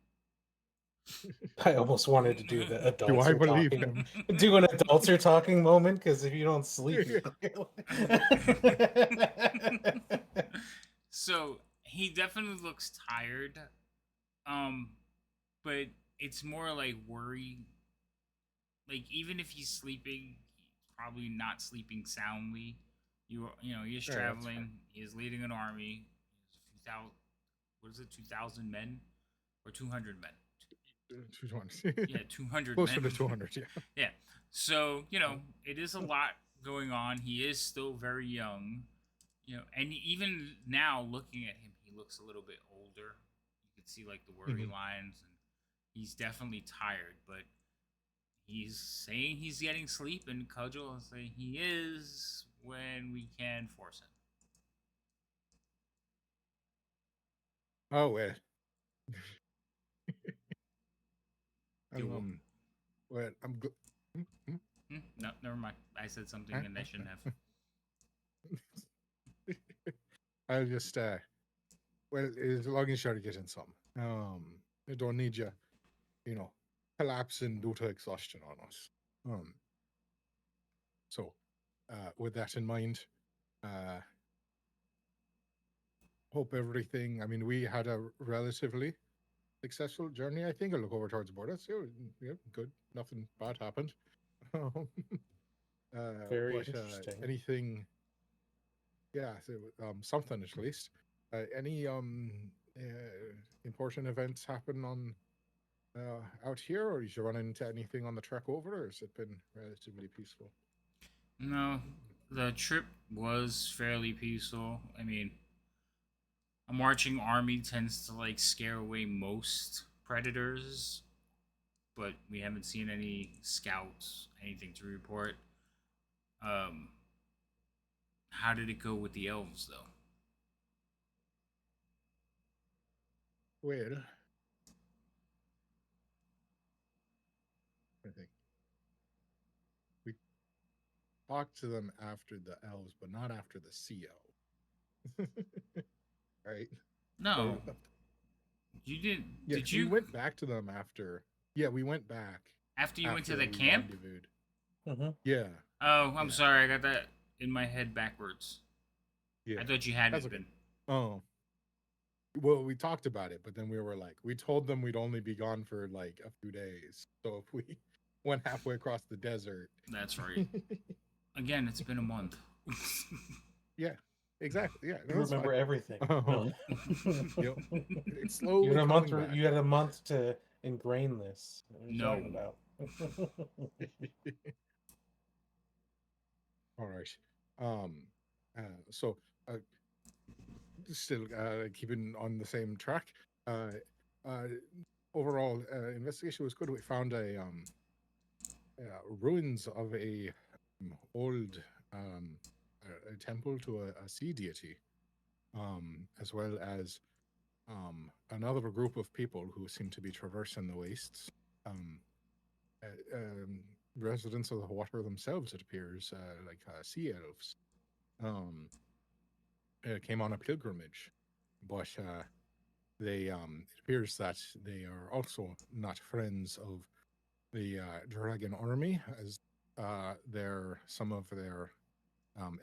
I almost wanted to do the Do adults I are believe talking. him? Do an adults are talking moment because if you don't sleep, So he definitely looks tired. Um, but it's more like worry. Like even if he's sleeping, he's probably not sleeping soundly. You know, he's Yeah, that's fair. traveling. He's leading an army. He's a few thousand. What is it? 2,000 men or 200 men? 200. Yeah, 200 Closer men. to 200, yeah. Yeah. So, you know, it is a lot going on. He is still very young. You know, and even now looking at him, he looks a little bit older. You can see like the worry Mhm. lines and he's definitely tired, but he's saying he's getting sleep and Cudgel is saying he is when we can force him. Oh, well. Do what? Well, I'm good. No, never mind. I said something and I shouldn't have. I'll just, well, as long as you're getting some. I don't need you, you know, collapsing due to exhaustion on us. Um, so, with that in mind, uh, hope everything. I mean, we had a relatively successful journey. I think. I look over towards the border. So, yeah, good. Nothing bad happened. very But interesting. anything, yeah, so, something at least. Any important events happen on out here, or did you run into anything on the trek over, or has it been relatively peaceful? No, the trip was fairly peaceful. I mean, a marching army tends to like scare away most predators, but we haven't seen any scouts, anything to report. Um, how did it go with the elves, though? Well, I think we talked to them after the elves, but not after the CO. Right? No, So, you didn't. yeah, Did because we you? went back to them after. Yeah, we went back After you went to after the we camp? rendezvoused. Mm-hmm. Yeah, Oh, I'm yeah, sorry. I got that in my head backwards. yeah. I thought you That's hadn't okay. been. Oh, well, we talked about it, but then we were like, we told them we'd only be gone for like a few days. So if we went halfway across the desert, That's right. Again, it's been a month. yeah, exactly. Yeah, You no, that's remember fine. everything. Um, No. yep, it's You slowly had a month. coming back. You had a month to ingrain this. What are you No. talking about? All right. Um, so uh, still keeping on the same track. Uh, uh, overall investigation was good. We found ruins of a old a temple to a sea deity, as well as another group of people who seem to be traversing the wastes. Um, Residents of the water themselves, it appears, like sea elves, um, came on a pilgrimage, but it appears that they are also not friends of the dragon army, as some of their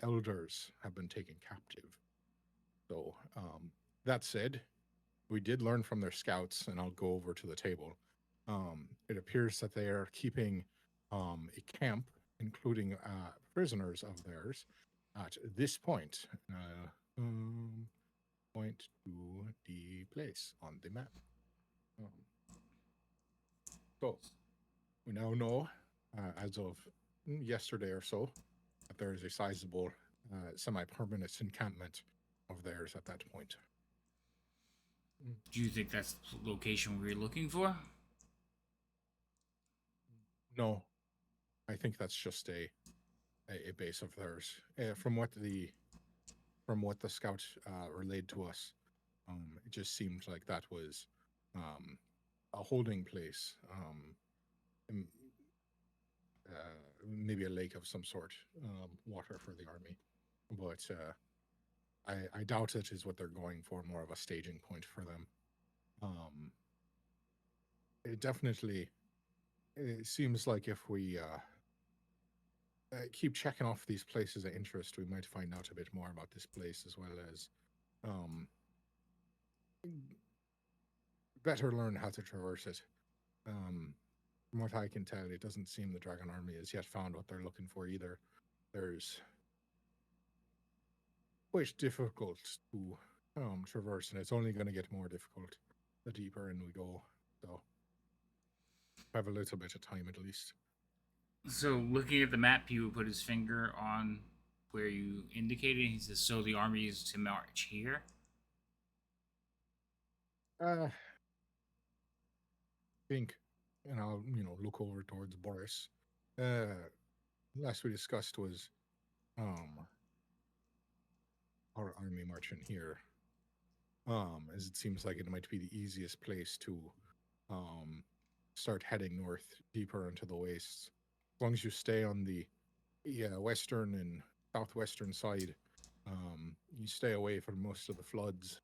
elders have been taken captive. So that said, we did learn from their scouts, and I'll go over to the table. It appears that they are keeping a camp, including prisoners of theirs, at this point. Point to the place on the map. So we now know, as of yesterday or so, that there is a sizable semi-permanent encampment of theirs at that point. Do you think that's the location we were looking for? No, I think that's just a base of theirs. From what the scout relayed to us, it just seemed like that was a holding place, maybe a lake of some sort, water for the army. But I doubt it is what they're going for, more of a staging point for them. It definitely, it seems like if we keep checking off these places of interest, we might find out a bit more about this place, as well as better learn how to traverse it. From what I can tell, it doesn't seem the Dragon Army has yet found what they're looking for either. There's quite difficult to traverse, and it's only going to get more difficult the deeper in we go. So have a little bit of time at least. So, looking at the map, he would put his finger on where you indicated. He says, "So the army is to march here." Think, and I'll look over towards Boris. Last we discussed was our army marching here, as it seems like it might be the easiest place to start heading north deeper into the wastes. As long as you stay on the western and southwestern side, you stay away from most of the floods,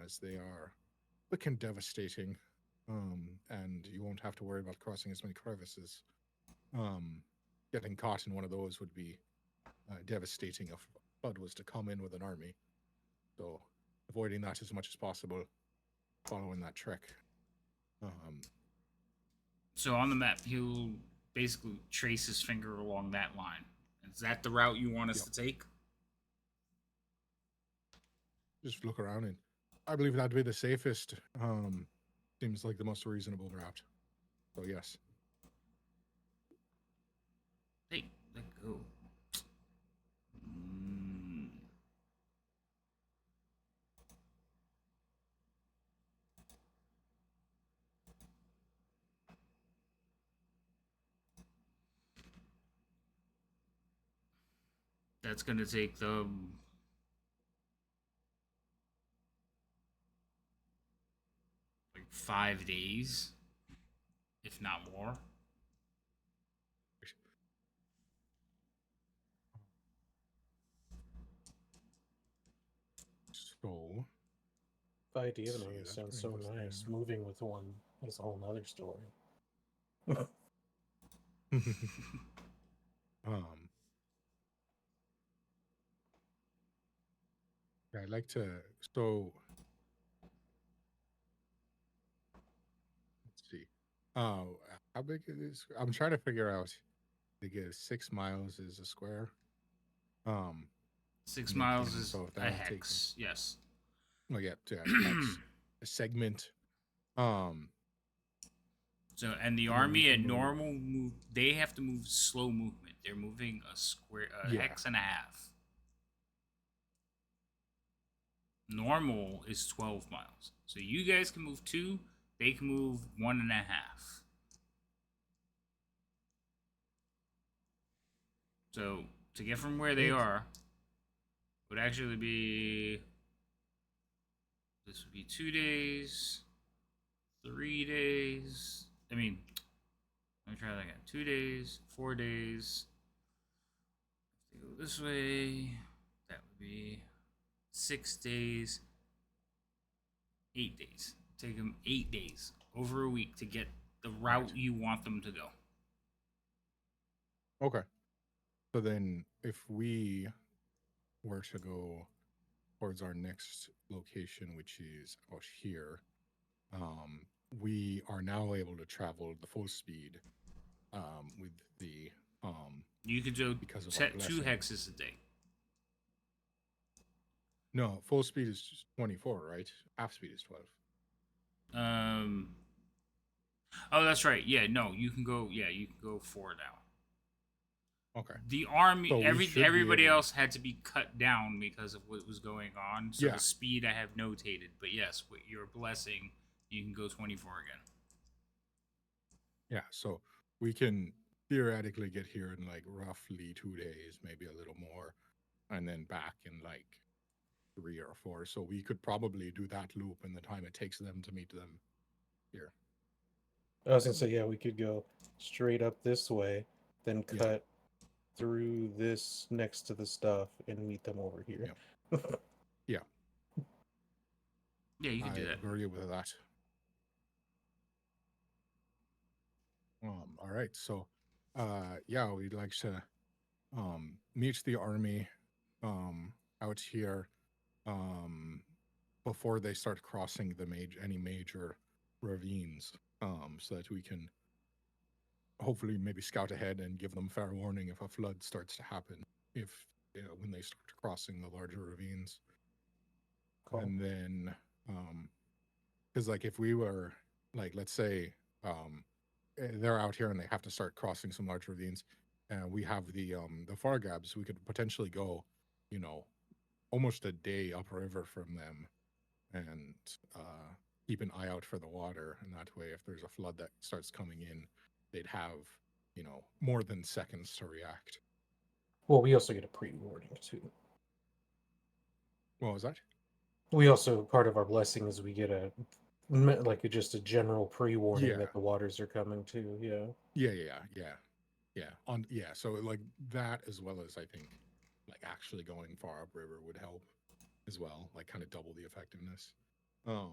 as they are quick and devastating, and you won't have to worry about crossing as many crevices. Getting caught in one of those would be devastating if flood was to come in with an army. So avoiding that as much as possible, following that trek. So on the map, he'll basically trace his finger along that line. Is that the route you want us to take? Just look around, and I believe that'd be the safest. Seems like the most reasonable route. So yes. Hey, let go. That's gonna take them like 5 days, if not more. So The idea of see, it that sounds so brings us nice. there. Moving with one is a whole nother story. I'd like to. So let's see. How big it is? I'm trying to figure out. I guess 6 miles is a square. 6 making, miles is so a that'll take hex. Yes. Oh yeah, hex, a segment. So, and the And then we army can at move. normal move, they have to move slow movement. They're moving a square, a Yeah. hex and a half. Normal is 12 miles. So you guys can move 2, they can move 1.5. So to get from where they are would actually be, this would be 2 days, 3 days. I mean, let me try that again. 2 days, 4 days. If they go this way, that would be 6 days, 8 days. Take them 8 days, over a week, to get the route you want them to go. Okay. So then, if we were to go towards our next location, which is out here, we are now able to travel the full speed with the You could do because of our set 2 blessing. hexes a day. No, full speed is just 24, right? Half speed is 12. Oh, that's right. Yeah, no, you can go. Yeah, you can go 4 now. Okay. The army, So we should be everybody able- else had to be cut down because of what was going on. So Yeah. the speed I have notated, but yes, with your blessing, you can go 24 again. Yeah, so we can theoretically get here in like roughly 2 days, maybe a little more, and then back in like 3 or 4. So we could probably do that loop in the time it takes them to meet them here. I was gonna say, yeah, we could go straight up this way, then Yeah. cut through this next to the stuff and meet them over here. Yeah, Yeah, you can I do that. agree with that. All right, so yeah, we'd like to meet the army out here before they start crossing the any major ravines, so that we can hopefully maybe scout ahead and give them fair warning if a flood starts to happen, if when they start crossing the larger ravines. Cool. And then because like if we were like, let's say they're out here and they have to start crossing some large ravines, and we have the Fargabs, we could potentially go, almost a day upriver from them, and keep an eye out for the water, and that way if there's a flood that starts coming in, they'd have more than seconds to react. Well, we also get a pre-warning too. What was that? We also, part of our blessing is we get just a general pre-warning Yeah. that the waters are coming too. Yeah. Yeah. So like that, as well as I think like actually going far upriver would help as well, like kind of double the effectiveness. So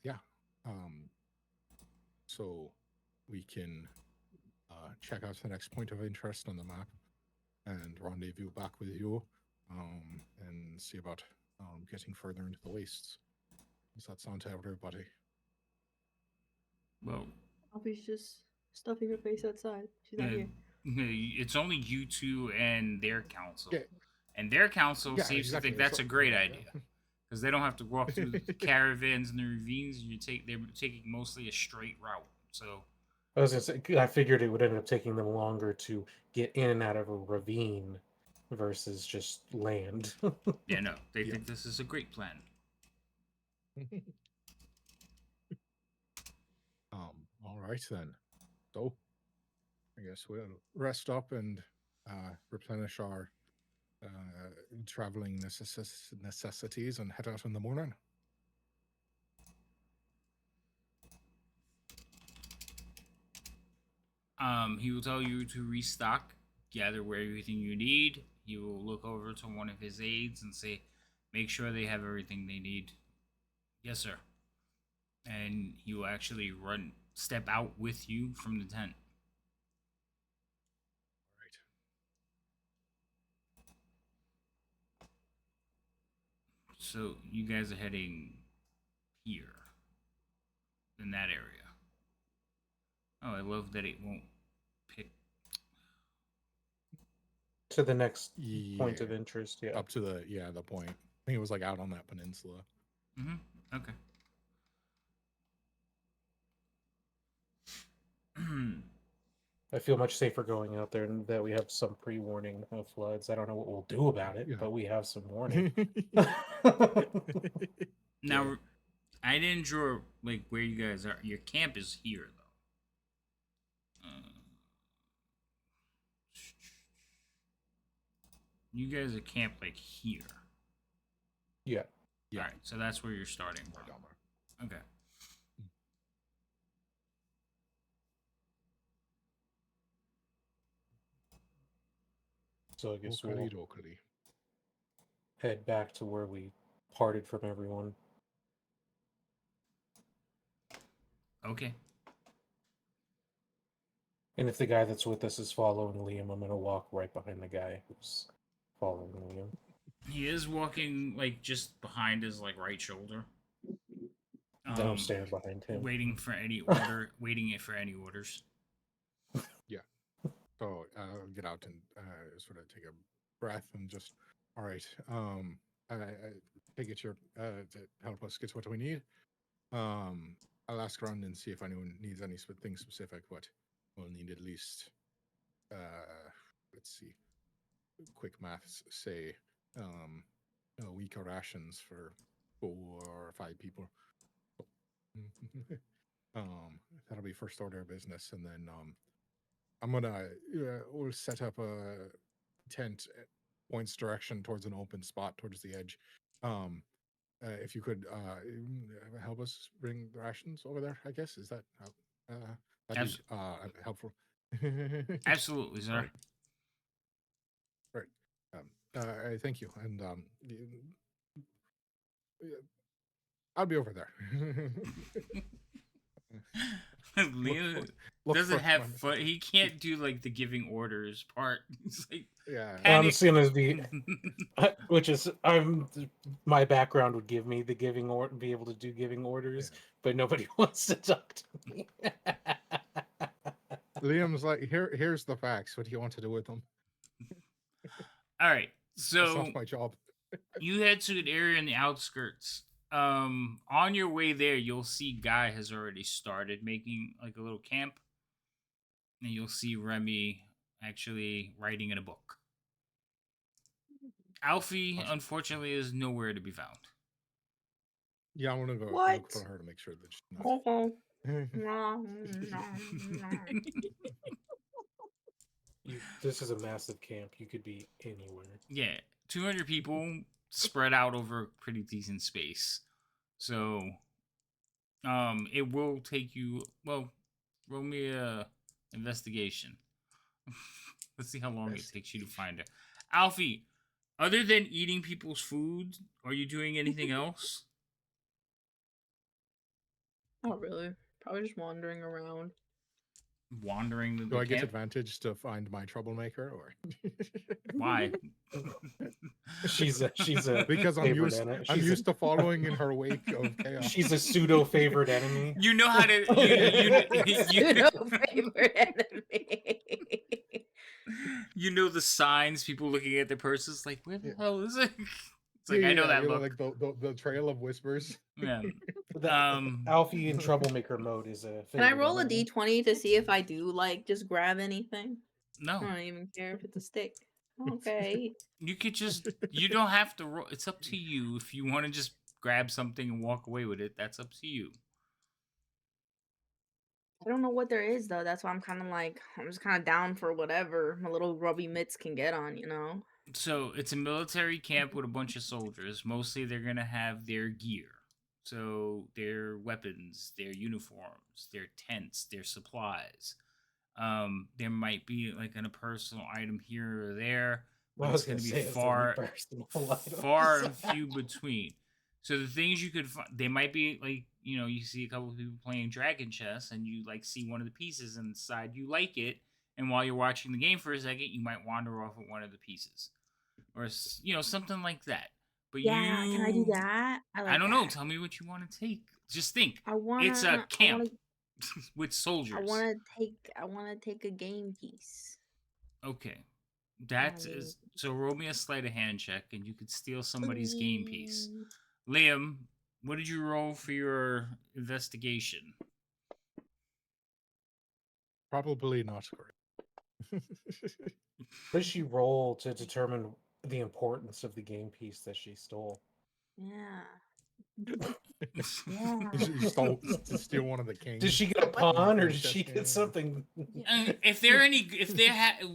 yeah. So we can check out the next point of interest on the map and rendezvous back with you, and see about getting further into the wastes. Does that sound to everybody? Well, Poppy's just stuffing her face outside. She's not uh, here. it's only you two and their council. Yeah. And their council Yeah, seems exactly. to think that's So- a great idea. Because they don't have to walk through the caravans and the ravines, and they're taking mostly a straight route. So I was gonna say, I figured it would end up taking them longer to get in and out of a ravine versus just land. yeah, no, they Yeah. think this is a great plan. All right then. So I guess we'll rest up and replenish our traveling necessities and head out in the morning. He will tell you to restock, gather everything you need. He will look over to one of his aides and say, make sure they have everything they need. Yes, sir. And he will actually step out with you from the tent. All right. So you guys are heading here, in that area. Oh, I love that it won't pick. To the next point of Yeah. interest, yeah. Up to the point. I think it was like out on that peninsula. Mm-hmm. Okay. I feel much safer going out there and that we have some pre-warning of floods. I don't know what we'll do about it, Yeah. but we have some warning. Now, I didn't draw like where you guys are. Your camp is here, though. You guys are camped like here. Yeah. Yeah. All right, so that's where you're starting from. Okay. So I guess we'll Okey-dokey. head back to where we parted from everyone. Okay. And if the guy that's with us is following Liam, I'm gonna walk right behind the guy who's following Liam. He is walking like just behind his like right shoulder. Don't stand behind him. Waiting for any order. Waiting it for any orders. Yeah. So I'll get out and sort of take a breath and just, all right. I take it you're to help us get what we need. I'll ask around and see if anyone needs anything specific, but we'll need at least, let's see, quick maths say, a week of rations for 4 or 5 people. That'll be first order of business, and then I'm gonna we'll set up a tent points direction towards an open spot towards the edge. If you could help us bring the rations over there, I guess is that that'd be helpful. Absolutely, sir. Right. Thank you, and I'll be over there. Leo doesn't have fun. He can't do like the giving orders part. He's like, yeah. I'm gonna be, which is my background would give me the giving or be able to do giving orders, but nobody wants to talk to me. Liam's like, here's the facts. What do you want to do with them? All right, so that's not my job. You head to an area in the outskirts. On your way there, you'll see Guy has already started making like a little camp, and you'll see Remy actually writing in a book. Alfie, unfortunately, is nowhere to be found. Yeah, I want to go look for her to make sure that she's not. This is a massive camp. You could be anywhere. Yeah, 200 people spread out over a pretty decent space. So, it will take you. Well, roll me a investigation. Let's see how long it takes you to find her. Alfie, other than eating people's food, are you doing anything else? Not really. Probably just wandering around. Wandering the Do I get camp? advantage to find my troublemaker, or why? She's a because I'm used to following in her wake of chaos. She's a pseudo favorite enemy. You know how to Pseudo favorite enemy. You know the signs, people looking at their purses like, where the hell is it? It's like, I know that look. Like the trail of whispers. Yeah. Alfie in troublemaker mode is a. Can I roll a d20 to see if I do like just grab anything? No. I don't even care if it's a stick. Okay. You could just. You don't have to roll. It's up to you. If you want to just grab something and walk away with it, that's up to you. I don't know what there is though. That's why I'm just kind of down for whatever my little grubby mitts can get on, you know. So it's a military camp with a bunch of soldiers. Mostly they're gonna have their gear. So their weapons, their uniforms, their tents, their supplies. There might be like a personal item here or there, but it's going to be far and few between. So the things you could find, they might be like, you see a couple of people playing Dragon Chess, and you like see one of the pieces and decide you like it, and while you're watching the game for a second, you might wander off at one of the pieces, or something like that. But yeah, can I do that? I don't know. Tell me what you want to take. Just think. It's a camp with soldiers. I want to take a game piece. Okay, so. Roll me a sleight of hand check, and you could steal somebody's game piece. Liam, what did you roll for your investigation? Probably not correct. What does she roll to determine the importance of the game piece that she stole? Yeah. She stole to steal one of the kings. Did she get a pawn, or did she get something? If they're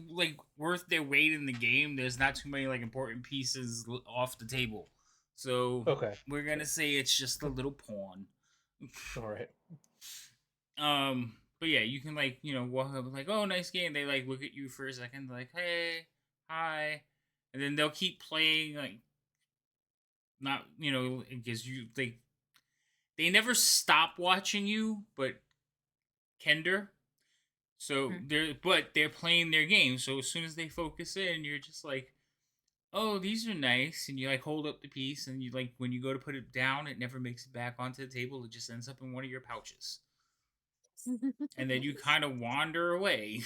like worth their weight in the game, there's not too many like important pieces off the table. So okay, we're gonna say it's just a little pawn. All right. But yeah, you can like walk up like, oh, nice game. They like look at you for a second, like, hey, hi, and then they'll keep playing like. Not because they never stop watching you, but Kender. So they're playing their game. So as soon as they focus in, you're just like, oh, these are nice, and you like hold up the piece, and you like when you go to put it down, it never makes it back onto the table. It just ends up in one of your pouches, and then you kind of wander away.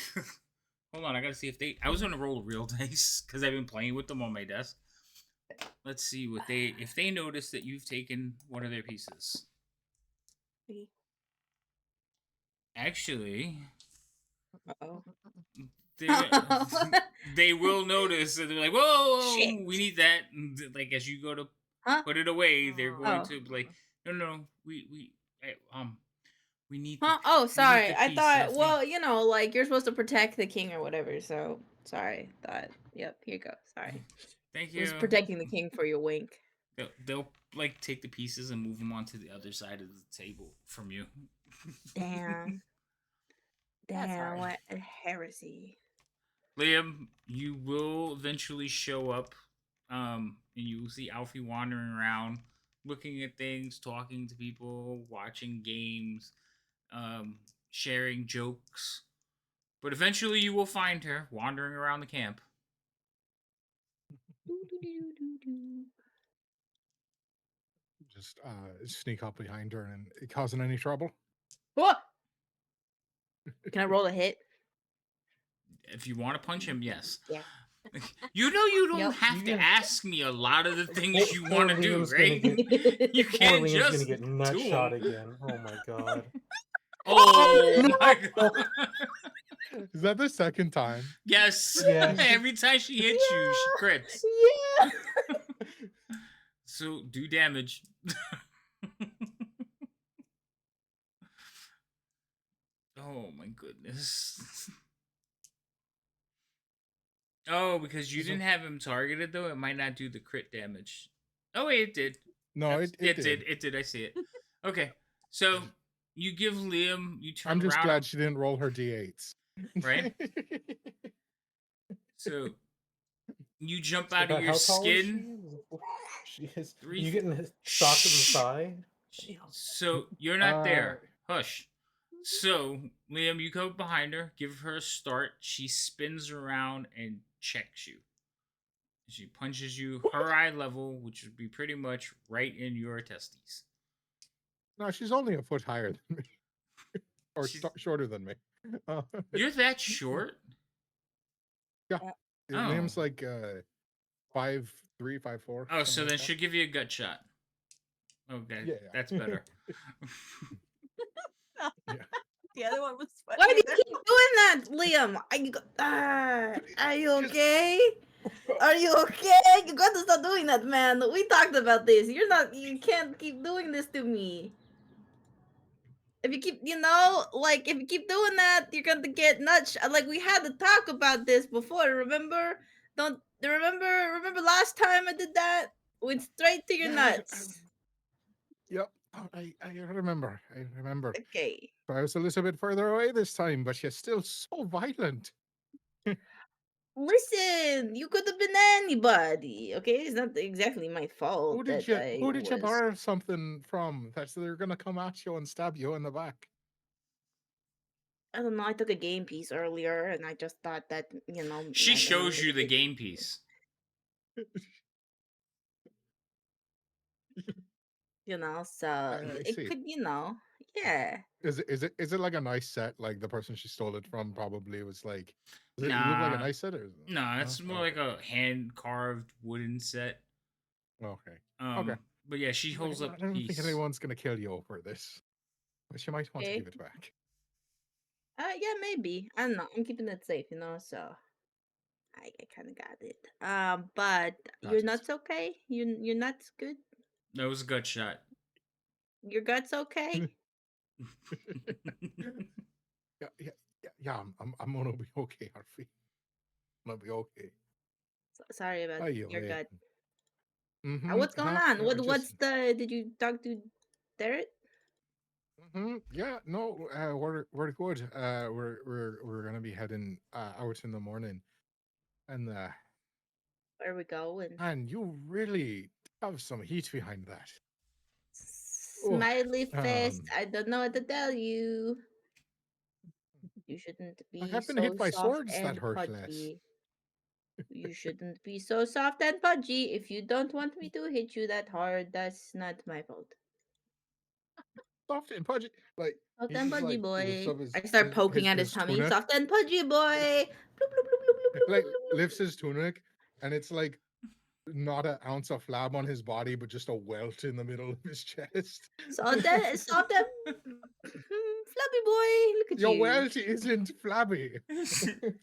Hold on, I gotta see if they. I was gonna roll a real dice because I've been playing with them on my desk. Let's see what they if they notice that you've taken one of their pieces. Actually, Uh-oh. they will notice and they're like, whoa, Shit. we need that. And like as you go to Huh? put it away, they're going Oh. to be like, no, we need. Huh? The, Oh, we need sorry. the I piece thought, of the-" well, you know, like you're supposed to protect the king or whatever. So sorry. Thought, yep, here you go. Sorry. Thank I was you. protecting the king for your wink. They'll like take the pieces and move them onto the other side of the table from you. Damn. That's Damn, hard. what a heresy. Liam, you will eventually show up, and you will see Alfie wandering around, looking at things, talking to people, watching games, sharing jokes. But eventually, you will find her wandering around the camp. Just sneak up behind her and causing any trouble. What? Can I roll a hit? If you want to punch him, yes. Yeah. You know you don't Yep. have to You're gonna- ask me a lot of the things you Poor want to do, Liam's gonna right? get- You Poor can't Liam's just gonna get nut do shot 'em. again. Oh my god. Oh my No! god! Is that the second time? Yes. Yes. Every time she hits you, she crits. Yeah. So do damage. Oh my goodness. Oh, because you didn't have him targeted though, it might not do the crit damage. Oh wait, it did. No, it did. It did. I see it. Okay, so you give Liam. You turn I'm just around. glad she didn't roll her d8s. Right. So you jump So out of about your how tall is skin. she? She is. Three You feet. getting socked in the side? So you're not there. Hush. So Liam, you come behind her, give her a start. She spins around and checks you. She punches you her eye level, which would be pretty much right in your testes. No, she's only a foot higher than me, or She's- shorter than me. You're that short? Yeah, Oh. Liam's like 5'3", 5'4". Oh, so something then like that. she'll give you a gut shot. Okay, Yeah. that's better. The other one was funny. Why do you keep doing that, Liam? Are you okay? Are you okay? You got to stop doing that, man. We talked about this. You can't keep doing this to me. If you keep, if you keep doing that, you're gonna get nuts. Like, we had to talk about this before, remember? Remember last time I did that? Went straight to your nuts. Yep, I remember. I remember. Okay. I was a little bit further away this time, but she's still so violent. Listen, you could have been anybody. Okay, it's not exactly my fault. Who did you borrow something from that they're gonna come at you and stab you in the back? I don't know. I took a game piece earlier, and I just thought that She I don't know, shows you the game piece. So I it see. could, yeah. Is it like a nice set? Like the person she stole it from probably was like. Does it look like a Nah. nice set? Or No, it's more Okay. like a hand carved wooden set. Okay. Okay. Okay. But yeah, she holds up I the don't piece. think anyone's gonna kill you over this, but she might want to Okay. give it back. Yeah, maybe. I don't know. I'm keeping it safe, so I kind of got it. But your Gotcha. nuts okay? Your nuts good? That was a gut shot. Your guts okay? Yeah. I'm gonna be okay, Harvey. I'm gonna be okay. Sorry about Aye, your aye. gut. Mhm, What's going no, on? no, What's the? Did you talk to Derek? Yeah, no, we're good. We're gonna be heading out in the morning, and Where we going? and you really have some heat behind that. Oh, Smiley face. um, I don't know what to tell you. You shouldn't I be have been so hit by soft swords that and hurt less. pudgy. You shouldn't be so soft and pudgy. If you don't want me to hit you that hard, that's not my fault. Soft and pudgy. Like Soft he and just pudgy like lifts boy. up I start poking at his his tummy. tunic, Soft and pudgy boy. Bloop, bloop, bloop, bloop, bloop, bloop, like bloop, bloop, bloop. lifts his tunic, and it's like not an ounce of flab on his body, but just a welt in the middle of his chest. Soft and fluffy boy. Look at Your you. welt isn't flabby.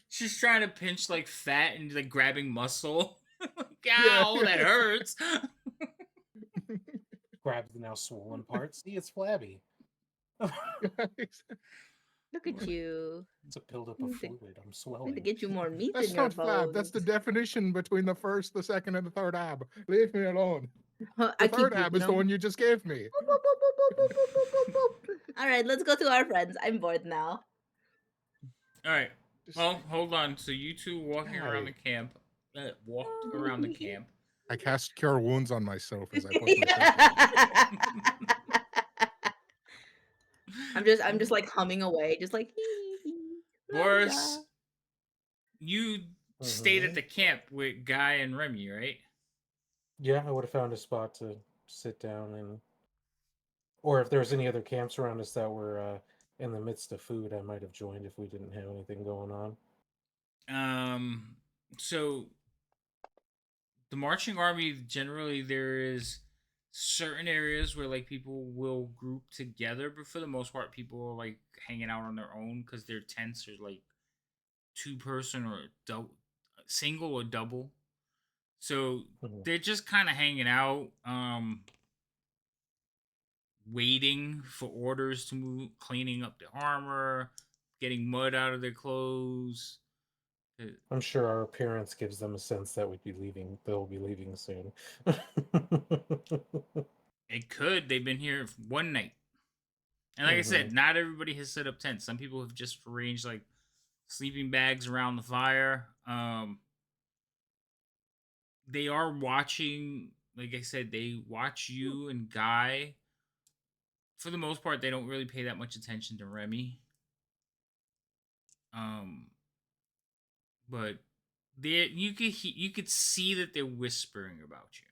She's trying to pinch like fat and like grabbing muscle. Yeah, Ow, that hurts. Grab the now swollen part. See, it's flabby. Look at you. It's a buildup Need of to- fluid. I'm Need to swelling. get you more meat That's in your not flab. That's the bones. definition between the first, the second, and the third ab. Leave me alone. Huh, The I keep third ab puking is the them. one you just gave me. Boop, boop, boop, boop, boop, boop, boop, boop, boop. All right, let's go to our friends. I'm bored now. All right. Well, hold on. So you two walking around the camp, walked around the camp. I cast Cure Wounds on myself as I put myself. I'm just like humming away, just like. Boris, you stayed Mhm. at the camp with Guy and Remy, right? Yeah, I would have found a spot to sit down and, or if there was any other camps around us that were in the midst of food, I might have joined if we didn't have anything going on. So the marching army, generally there is certain areas where like people will group together, but for the most part people are like hanging out on their own because their tents are like 2-person or single or double. So Mhm. they're just kind of hanging out, waiting for orders to move, cleaning up their armor, getting mud out of their clothes. I'm sure our appearance gives them a sense that we'd be leaving. They'll be leaving soon. It could. They've been here one night. And like I said, not everybody has set up tents. Some people have just arranged like sleeping bags around the fire. They are watching, like I said, they watch you and Guy. For the most part, they don't really pay that much attention to Remy. But they you could see that they're whispering about you.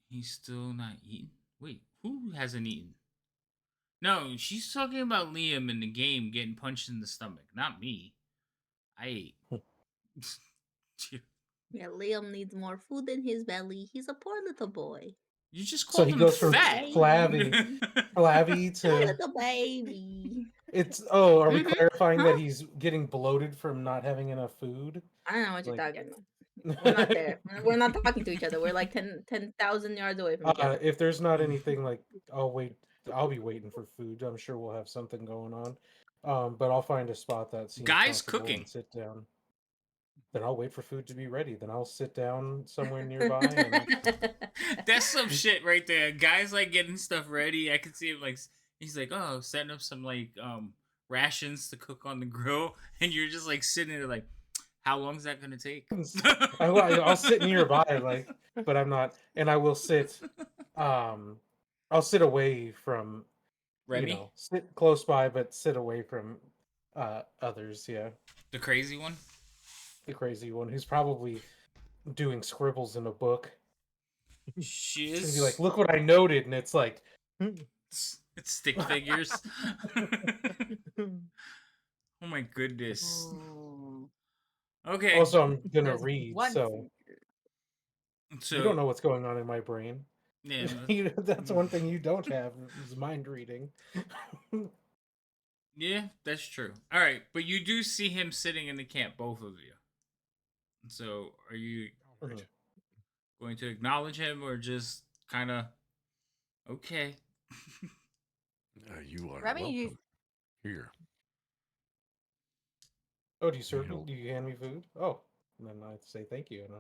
He's still not eating. Wait, who hasn't eaten? No, she's talking about Liam in the game getting punched in the stomach, not me. I ate. Yeah, Liam needs more food in his belly. He's a poor little boy. You just So called he him goes from fat. flabby Poor to little baby. it's. Oh, are we Mhm, clarifying huh? that he's getting bloated from not having enough food? I don't know what you're Like- talking about. We're not there. We're not talking to each other. We're like 10,000 yards away from each other. If there's not anything, like, I'll wait. I'll be waiting for food. I'm sure we'll have something going on. But I'll find a spot that seems Guy's comfortable cooking. and sit down. Then I'll wait for food to be ready. Then I'll sit down somewhere nearby. And That's some shit right there. Guys like getting stuff ready. I can see him like he's like, oh, setting up some like rations to cook on the grill, and you're just like sitting there like, how long is that gonna take? I'll sit nearby, like, but I'm not. And I will sit. I'll sit away from. Remy, Sit close by, but sit away from others. Yeah, the crazy one. the crazy one who's probably doing scribbles in a book. She She's gonna is. be like, "Look what I noted," and it's like, It's stick figures. Oh my goodness. Ooh. Okay. also I'm gonna There's read, one so figure. So you don't know what's going on in my brain. yeah. That's one thing you don't have is mind reading. Yeah, that's true. All right, but you do see him sitting in the camp, both of you. So, are you Mhm. going to acknowledge him or just kind of okay? You are Remy, you welcome here. Oh, do you serve me? help. Do you hand me food? Oh, and then I say thank you, and I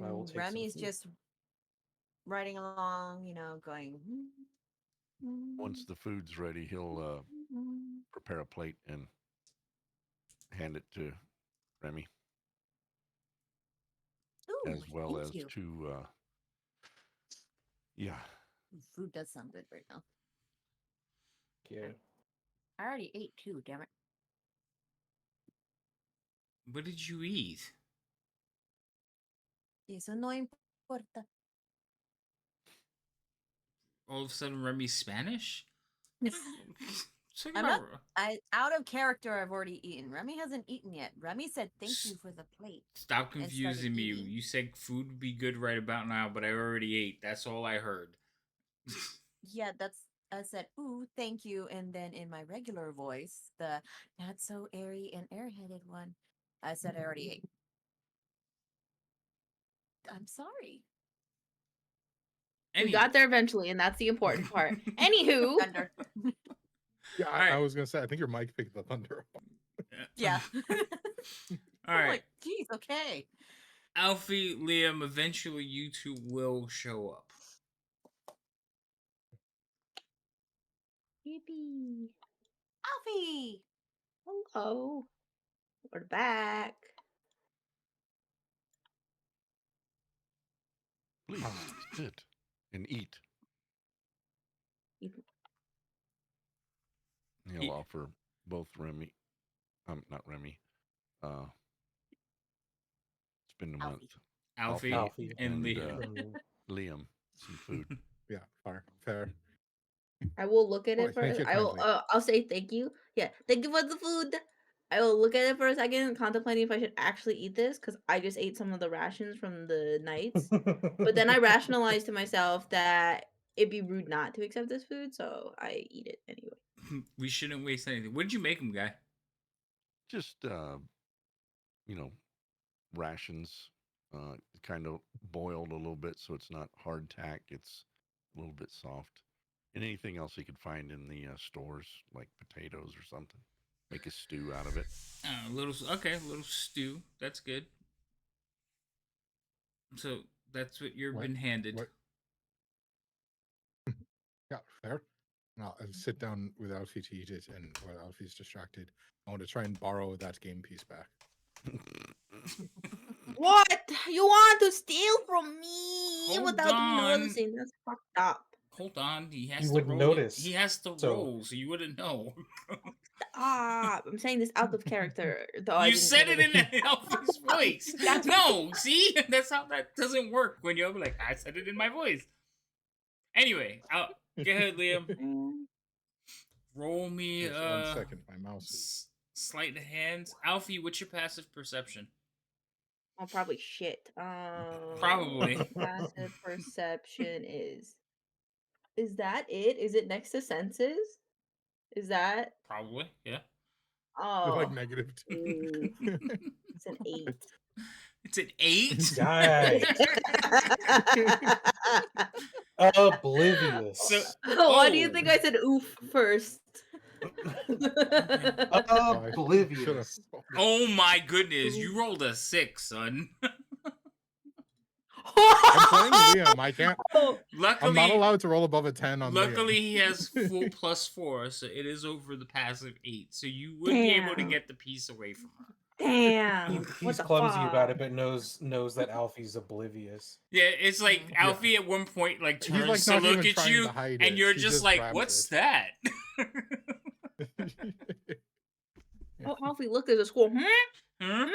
will and take some Remy's food. just riding along, going. Once the food's ready, he'll prepare a plate and hand it to Remy, Ooh, as well thank as you. to yeah. Food does sound good right now. Yeah. I already ate too. Damn it. What did you eat? Eso no importa. All of a sudden, Remy's Spanish? Talking I'm about not. Out of character. I've already eaten. Remy hasn't eaten yet. Remy said thank you for the plate. Stop and started confusing me. eating. You said food would be good right about now, but I already ate. That's all I heard. Yeah, I said, ooh, thank you. And then in my regular voice, the not so airy and airheaded one, I said I already ate. I'm sorry. We Anyway. got there eventually, and that's the important part. Anywho, Thunder. Yeah, All right. I was gonna say, I think your mic picked the thunder up. Yeah. All I'm right. like, geez, okay. Alfie, Liam, eventually you two will show up. yippee! Alfie! Hello, we're back. Please sit and eat. He'll offer both Remy, not Remy. It's been a month. Alfie, Alfie. and and Liam. Liam some food. Yeah, fair. I will look at Oh, it thank first. you I will. kindly. I'll say thank you. Yeah, thank you for the food. I will look at it for a second, contemplating if I should actually eat this because I just ate some of the rations from the nights. But then I rationalized to myself that it'd be rude not to accept this food, so I eat it anyway. We shouldn't waste anything. What did you make him, guy? Just rations. Kind of boiled a little bit so it's not hardtack. It's a little bit soft. And anything else you could find in the stores, like potatoes or something. Make a stew out of it. A little stew. That's good. So that's what you've been handed. What? Yeah, fair. I'll sit down with Alfie to eat it, and while Alfie's distracted, I want to try and borrow that game piece back. What? You want to steal from me Hold without me on. noticing? That's fucked up. Hold on, he has You to wouldn't roll. notice, He has to so- roll, so you wouldn't know. I'm saying this out of character. Though I You didn't said think it of in Alfie's voice. That's- No, see, that's how that doesn't work. When you're like, I said it in my voice. Anyway, go ahead, Liam. Roll me. Just 1 second, my mouse is. Sleight of hand. Alfie, what's your passive perception? Oh, probably shit. Probably. Passive perception is. Is that it? Is it next to senses? Is that? Probably, yeah. Oh, Like negative 2. ooh, it's an 8. It's an 8. Guys, oblivious. So- Why do you think I said oof first? Oblivious. Oh my goodness, you rolled a 6, son. I'm playing Liam. I can't. Luckily, I'm not allowed to roll above a 10 on luckily, Liam. he has full +4, so it is over the passive 8. So you would be able to Damn. get the piece away from her. Damn. What He's the clumsy about fuck? it, but knows that Alfie's oblivious. Yeah, it's like Alfie at one point like He's, turns like, to not look even at trying you, to hide and it. you're He just just like, grabs "What's it." that?" Oh, Alfie, look, there's a squirrel. Huh?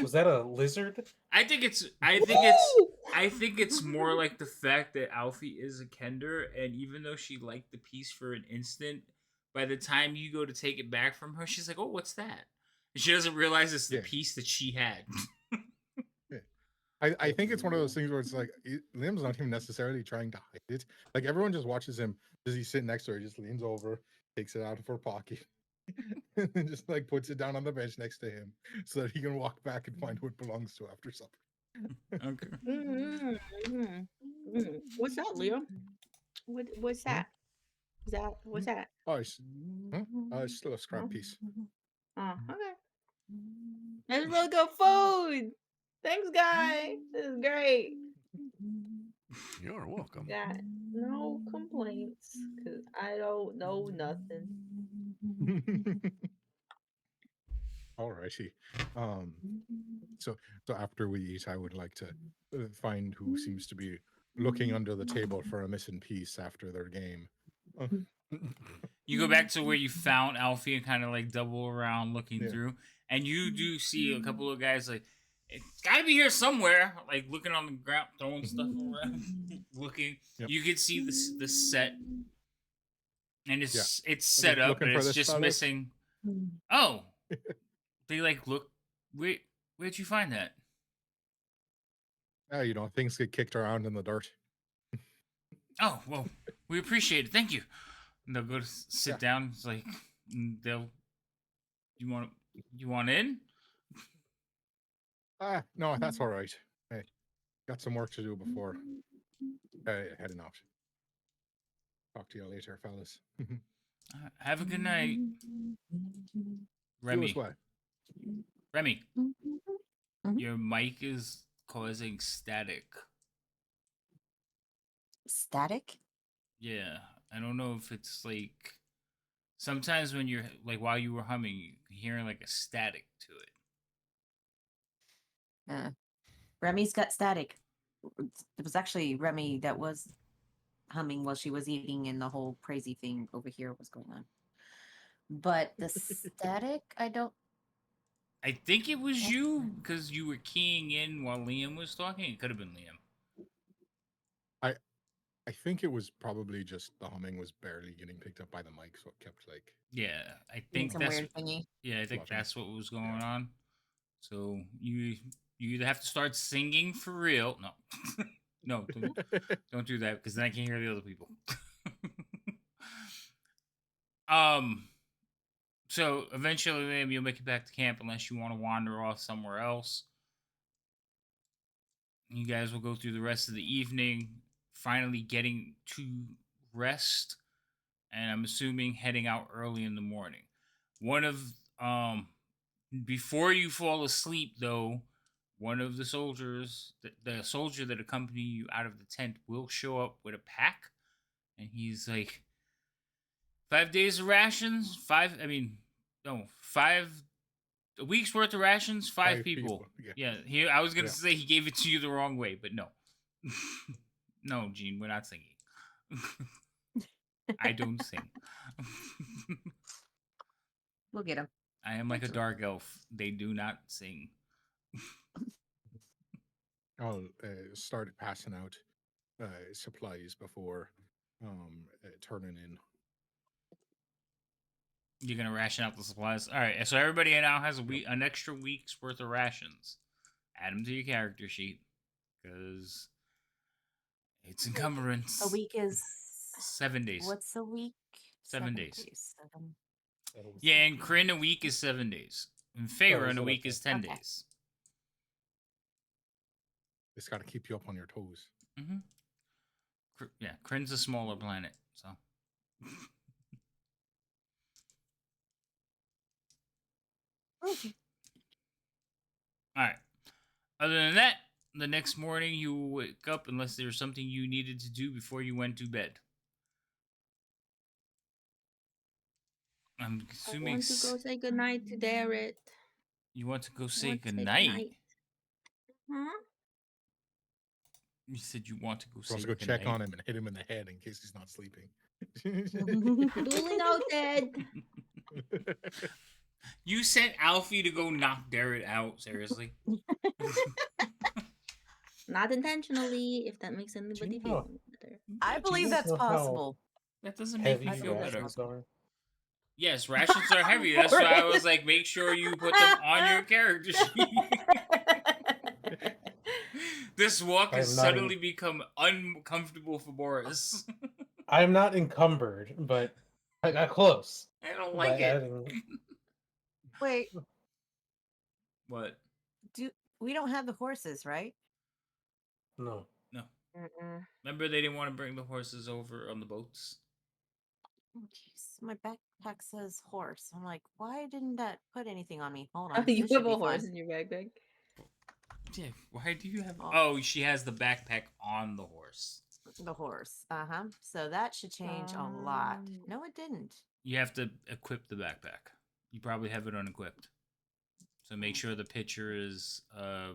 Was that a lizard? I think it's more like the fact that Alfie is a Kender, and even though she liked the piece for an instant, by the time you go to take it back from her, she's like, "Oh, what's that?" And she doesn't realize it's the Yeah. piece that she had. I think it's one of those things where it's like Liam's not even necessarily trying to hide it. Like everyone just watches him. Does he sit next to her? He just leans over, takes it out of her pocket, and then just like puts it down on the bench next to him, so that he can walk back and find who it belongs to after supper. Okay. What's that, Leo? What's that? Is that what's that? Oh, it's still a scrap piece. Oh, okay. There's real good food. Thanks, guy. This is great. You're welcome. Got no complaints because I don't know nothing. Alrighty. So after we eat, I would like to find who seems to be looking under the table for a missing piece after their game. You go back to where you found Alfie and kind of like double around looking Yeah. through, and you do see a couple of guys like, it's got to be here somewhere, like looking on the ground, throwing stuff around, looking. Yep. You can see the set, and it's set they up, looking but for it's this just fellas? missing. Oh, they like look. Where'd you find that? Yeah, things get kicked around in the dirt. Oh, well, we appreciate it. Thank you. And they'll go to sit Yeah. down. It's like they'll. You want in? No, that's all right. Hey, got some work to do before heading out. Talk to you later, fellas. You Have a good night, as Remy. well. Remy, Mhm. your mic is causing static. Static? Yeah, I don't know if it's like sometimes when you're like while you were humming, you hearing like a static to it. Remy's got static. It was actually Remy that was humming while she was eating, and the whole crazy thing over here was going on. But the static, I don't. I think it was you because you were keying in while Liam was talking. It could have been Liam. I think it was probably just the humming was barely getting picked up by the mic, so it kept like. Yeah, I Doing think some that's weird thingy. yeah, I think Fluffing. that's what was going on. So you either have to start singing for real. No, no, don't do that because then I can't hear the other people. So eventually, maybe you'll make it back to camp unless you want to wander off somewhere else. You guys will go through the rest of the evening, finally getting to rest, and I'm assuming heading out early in the morning. One of before you fall asleep, though, one of the soldiers, the soldier that accompanied you out of the tent, will show up with a pack, and he's like, 5 days of rations, 5 a week's worth of rations, five people. Yeah. I was gonna say he gave it to you the wrong way, but no. No, Gene, we're not singing. I don't sing. We'll get him. I am like a dark elf. They do not sing. I'll start passing out supplies before turning in. You're gonna ration out the supplies. All right, so everybody now has an extra week's worth of rations. Add them to your character sheet because it's encumbrance. A week is 7 days. What's a week? 7 days. 7. Yeah, in Kryn, a week is 7 days. In Faerun, a week is 10 Okay. days. It's got to keep you up on your toes. Mm-hmm. Yeah, Kryn's a smaller planet, so. Okay. All right. Other than that, the next morning you wake up unless there was something you needed to do before you went to bed. I'm I assuming want to go say goodnight to Darrett. you want to go say want to say goodnight. goodnight. Huh? You said you want to go So say let's go goodnight. check on him and hit him in the head in case he's not sleeping. Duly noted. You sent Alfie to go knock Darrett out, seriously? Not intentionally, if that makes anybody know- feel better. I believe guys that's know how possible. That doesn't make Heavy me feel better. rations are. Yes, rations are heavy. That's why I was like, make sure you put them on your character sheet. This walk has I'm not suddenly become uncomfortable for Boris. I'm not encumbered, but I got close. I don't by like it. adding- Wait, What? we don't have the horses, right? No. No. Mm-mm. Remember they didn't want to bring the horses over on the boats? Oh, jeez. My backpack says horse. I'm like, why didn't that put anything on me? Hold on. You this should have be a horse fine. in your backpack. Yeah, why do you have... Oh. Oh, she has the backpack on the horse. The horse. So that should change a lot. No, it didn't. You have to equip the backpack. You probably have it unequipped. So make sure the picture is a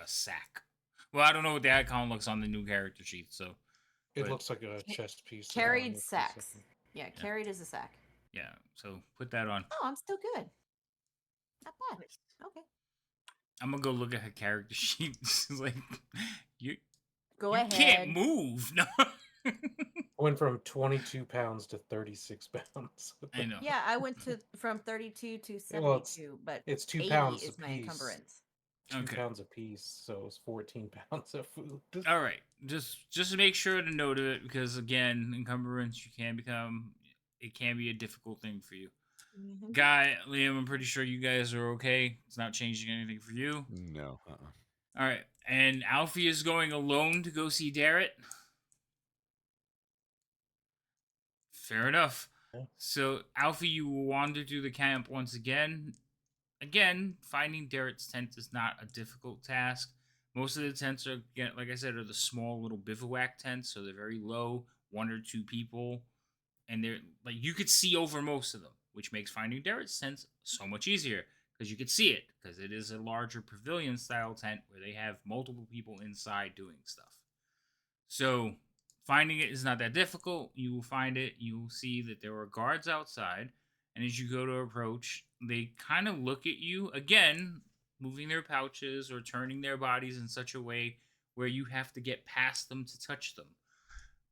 sack. Well, I don't know what the icon looks on the new character sheet, so... It But- looks like a chest piece. Carried sacks. Yeah, carried is a sack. Yeah, so put that on. Oh, I'm still good. Not bad. Nice. Okay. I'm gonna go look at her character sheet. She's like, you Go you can't ahead. move. No. Went from 22 pounds to 36 pounds. I know. Yeah, I went from 32 to Well, 72, but it's 2 80 pounds is my apiece. encumbrance. 2 Okay. pounds apiece, so it's 14 pounds of food. All right. Just make sure to note it because again, encumbrance it can be a difficult thing for you. Mhm. Guy, Liam, I'm pretty sure you guys are okay. It's not changing anything for you. No. All right. And Alfie is going alone to go see Darrett. Fair enough. Yeah. So, Alfie, you wander through the camp once again. Again, finding Darrett's tent is not a difficult task. Most of the tents are, like I said, are the small little bivouac tents, so they're very low, 1 or 2 people, and they're like you could see over most of them, which makes finding Darrett's tent so much easier because you could see it because it is a larger pavilion style tent where they have multiple people inside doing stuff. So finding it is not that difficult. You will find it. You will see that there are guards outside, and as you go to approach, they kind of look at you again, moving their pouches or turning their bodies in such a way where you have to get past them to touch them.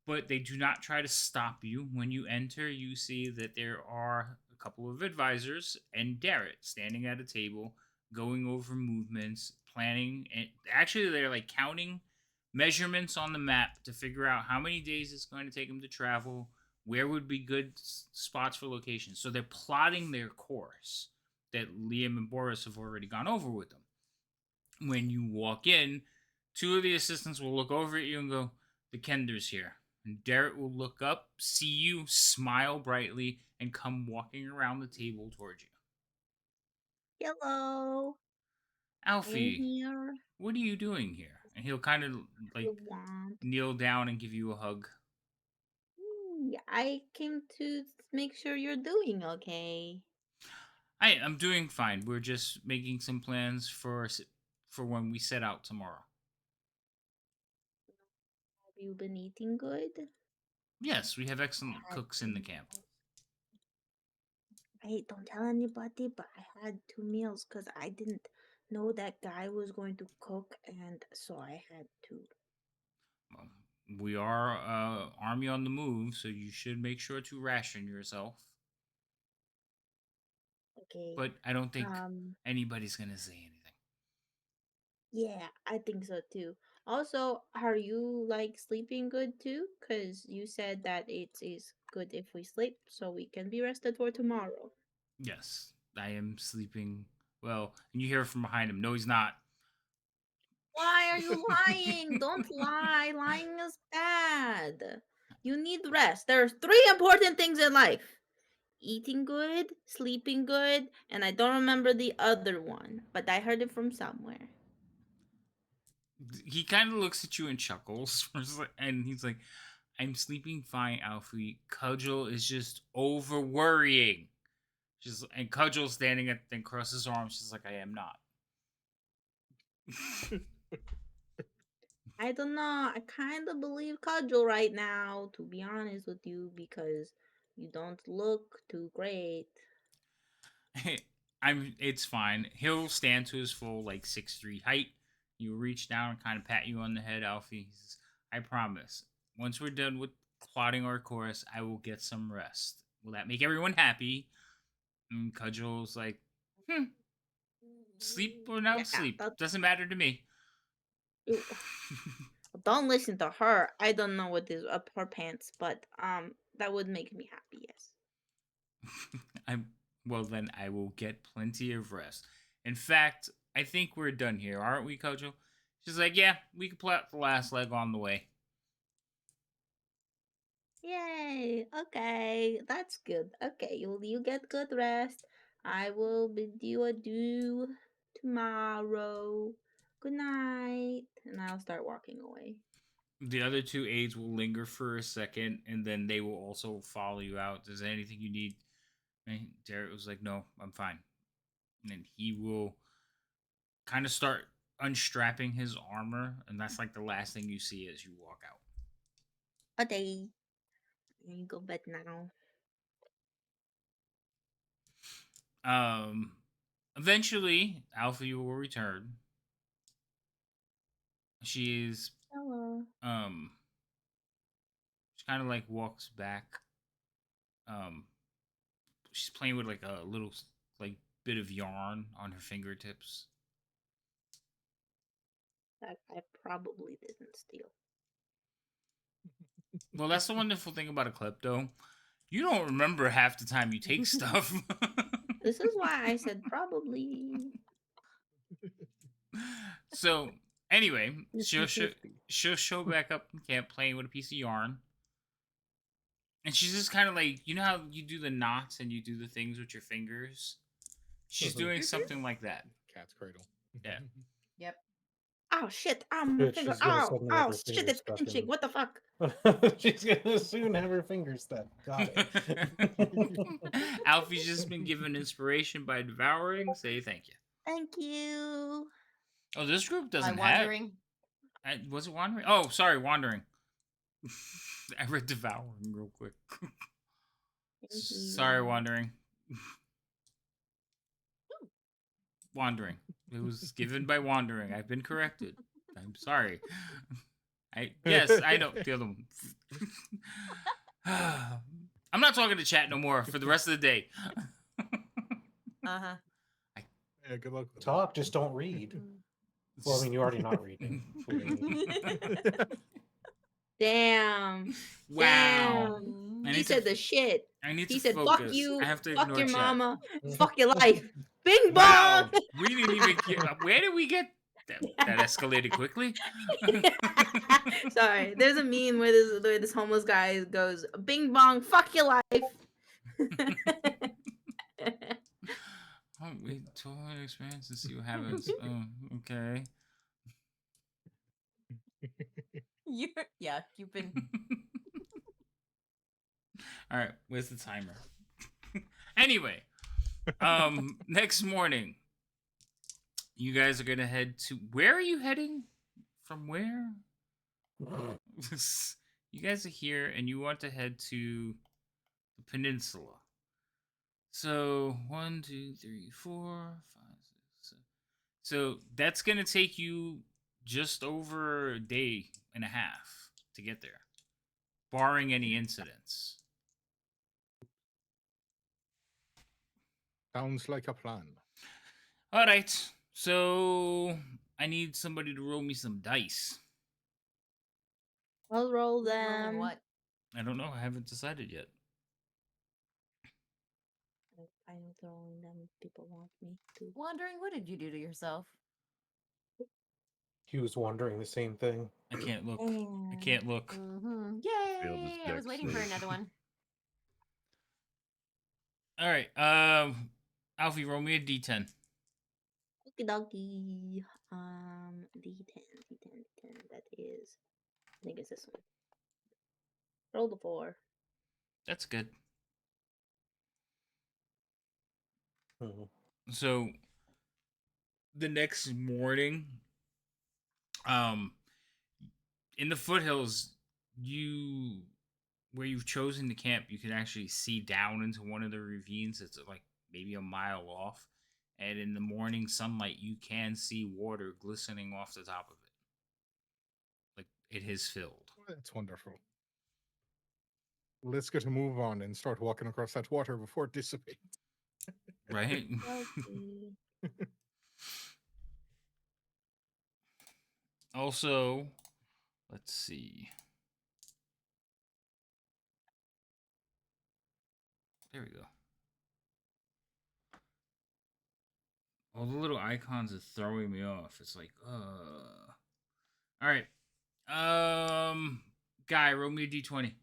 But they do not try to stop you. When you enter, you see that there are a couple of advisors and Darrett standing at a table, going over movements, planning, and actually they're like counting measurements on the map to figure out how many days it's going to take them to travel, where would be good spots for locations. So they're plotting their course that Liam and Boris have already gone over with them. When you walk in, 2 of the assistants will look over at you and go, "The Kender's here." And Darrett will look up, see you, smile brightly, and come walking around the table towards you. Hello. I'm Alfie, here. what are you doing here? And he'll kind of like You want? kneel down and give you a hug. I came to make sure you're doing okay. I'm doing fine. We're just making some plans for when we set out tomorrow. Have you been eating good? Yes, we have excellent Had cooks in the two camp. meals. Hey, don't tell anybody, but I had 2 meals because I didn't know that guy was going to cook, and so I had 2. Well, we are army on the move, so you should make sure to ration yourself. Okay. But I don't think Um, anybody's gonna say anything. yeah, I think so too. Also, are you like sleeping good too? Because you said that it is good if we sleep so we can be rested for tomorrow. Yes, I am sleeping well. And you hear from behind him. No, he's not. Why are you lying? Don't lie. Lying is bad. You need rest. There's 3 important things in life: eating good, sleeping good, and I don't remember the other one, but I heard it from somewhere. He kind of looks at you and chuckles, and he's like, "I'm sleeping fine, Alfie. Cudgel is just over worrying." And Cudgel's standing at and across his arms. She's like, "I am not." I don't know. I kind of believe Cudgel right now, to be honest with you, because you don't look too great. It's fine. He'll stand to his full like 6'3" height. You reach down and kind of pat you on the head, Alfie. He says, "I promise. Once we're done with plotting our course, I will get some rest. Will that make everyone happy?" And Cudgel's like, "Sleep or no Yeah, sleep. that, Doesn't matter to me." you, don't listen to her. I don't know what is up her pants, but that would make me happy. Yes. I'm well. Then I will get plenty of rest. In fact, I think we're done here, aren't we, Cudgel? She's like, "Yeah, we can plot the last leg on the way." Yay! Okay, that's good. Okay, you get good rest. I will bid you adieu tomorrow. Good night. And I'll start walking away. The other 2 aides will linger for a second, and then they will also follow you out. Is there anything you need? And Derek was like, "No, I'm fine." And then he will kind of start unstrapping his armor, and that's like the last thing you see as you walk out. Okay. You go bed now. Um, eventually, Alfie will return. She's Hello. she kind of like walks back. Um, she's playing with like a little like bit of yarn on her fingertips. That I probably didn't steal. Well, that's the wonderful thing about a klepto. You don't remember half the time you take stuff. This is why I said probably. So anyway, 50-50. she'll show back up in camp playing with a piece of yarn. And she's just kind of like, you know how you do the knots and you do the things with your fingers? She's doing something like that. Cat's cradle. Yeah. Yep. Oh shit! My Good, finger. she's gonna Oh, suddenly have oh her shit! fingers It's stuck pinching. in. What the fuck? She's gonna soon have her fingers stuck. Got it. Alfie's just been given inspiration by devouring. Say thank you. Thank you. Oh, this group By doesn't wandering. have. Was it wandering? Oh, sorry, wandering. I read devouring real quick. Thank Sorry, you. wandering. Wandering. It was given by wandering. I've been corrected. I'm sorry. Yes, I know the other one. I'm not talking to chat no more for the rest of the day. Uh-huh. Yeah, good luck with Talk, just don't read. Well, I mean, you're already not reading. Damn. Wow. Damn. I He need said to- the shit. I need He to said, focus. "Fuck you, I have to fuck ignore your chat. mama, fuck your life." Bing Wow. bong. We didn't even get. Where did we get that escalated quickly? Sorry, there's a meme where this homeless guy goes, "Bing bong, fuck your life." Oh, wait, tour experience and see what happens. Oh, okay. You've been. All right, where's the timer? Anyway, next morning, you guys are gonna head to. Where are you heading? From where? You guys are here, and you want to head to the peninsula. So 1, 2, 3, 4, 5, 6, 7. So that's gonna take you just over a day and a half to get there, barring any incidents. Sounds like a plan. All right. So I need somebody to roll me some dice. I'll roll Rolling them. what? I don't know. I haven't decided yet. I'm throwing them. People want me to. Wandering, what did you do to yourself? He was wondering the same thing. I can't look. I can't look. Mm-hmm. Failed his Yay! I was dex waiting for save. another one. All right. Alfie, roll me a d10. Okie dokie. D10. That is. I think it's this one. Roll the 4. That's good. Mhm. So the next morning, in the foothills, where you've chosen to camp, you can actually see down into one of the ravines. It's like maybe a mile off, and in the morning sunlight, you can see water glistening off the top of it, like it has filled. That's wonderful. Let's get a move on and start walking across that water before it dissipates. Right? Okay. Also, let's see. There we go. All the little icons are throwing me off. It's like, All right. Guy, roll me a d20.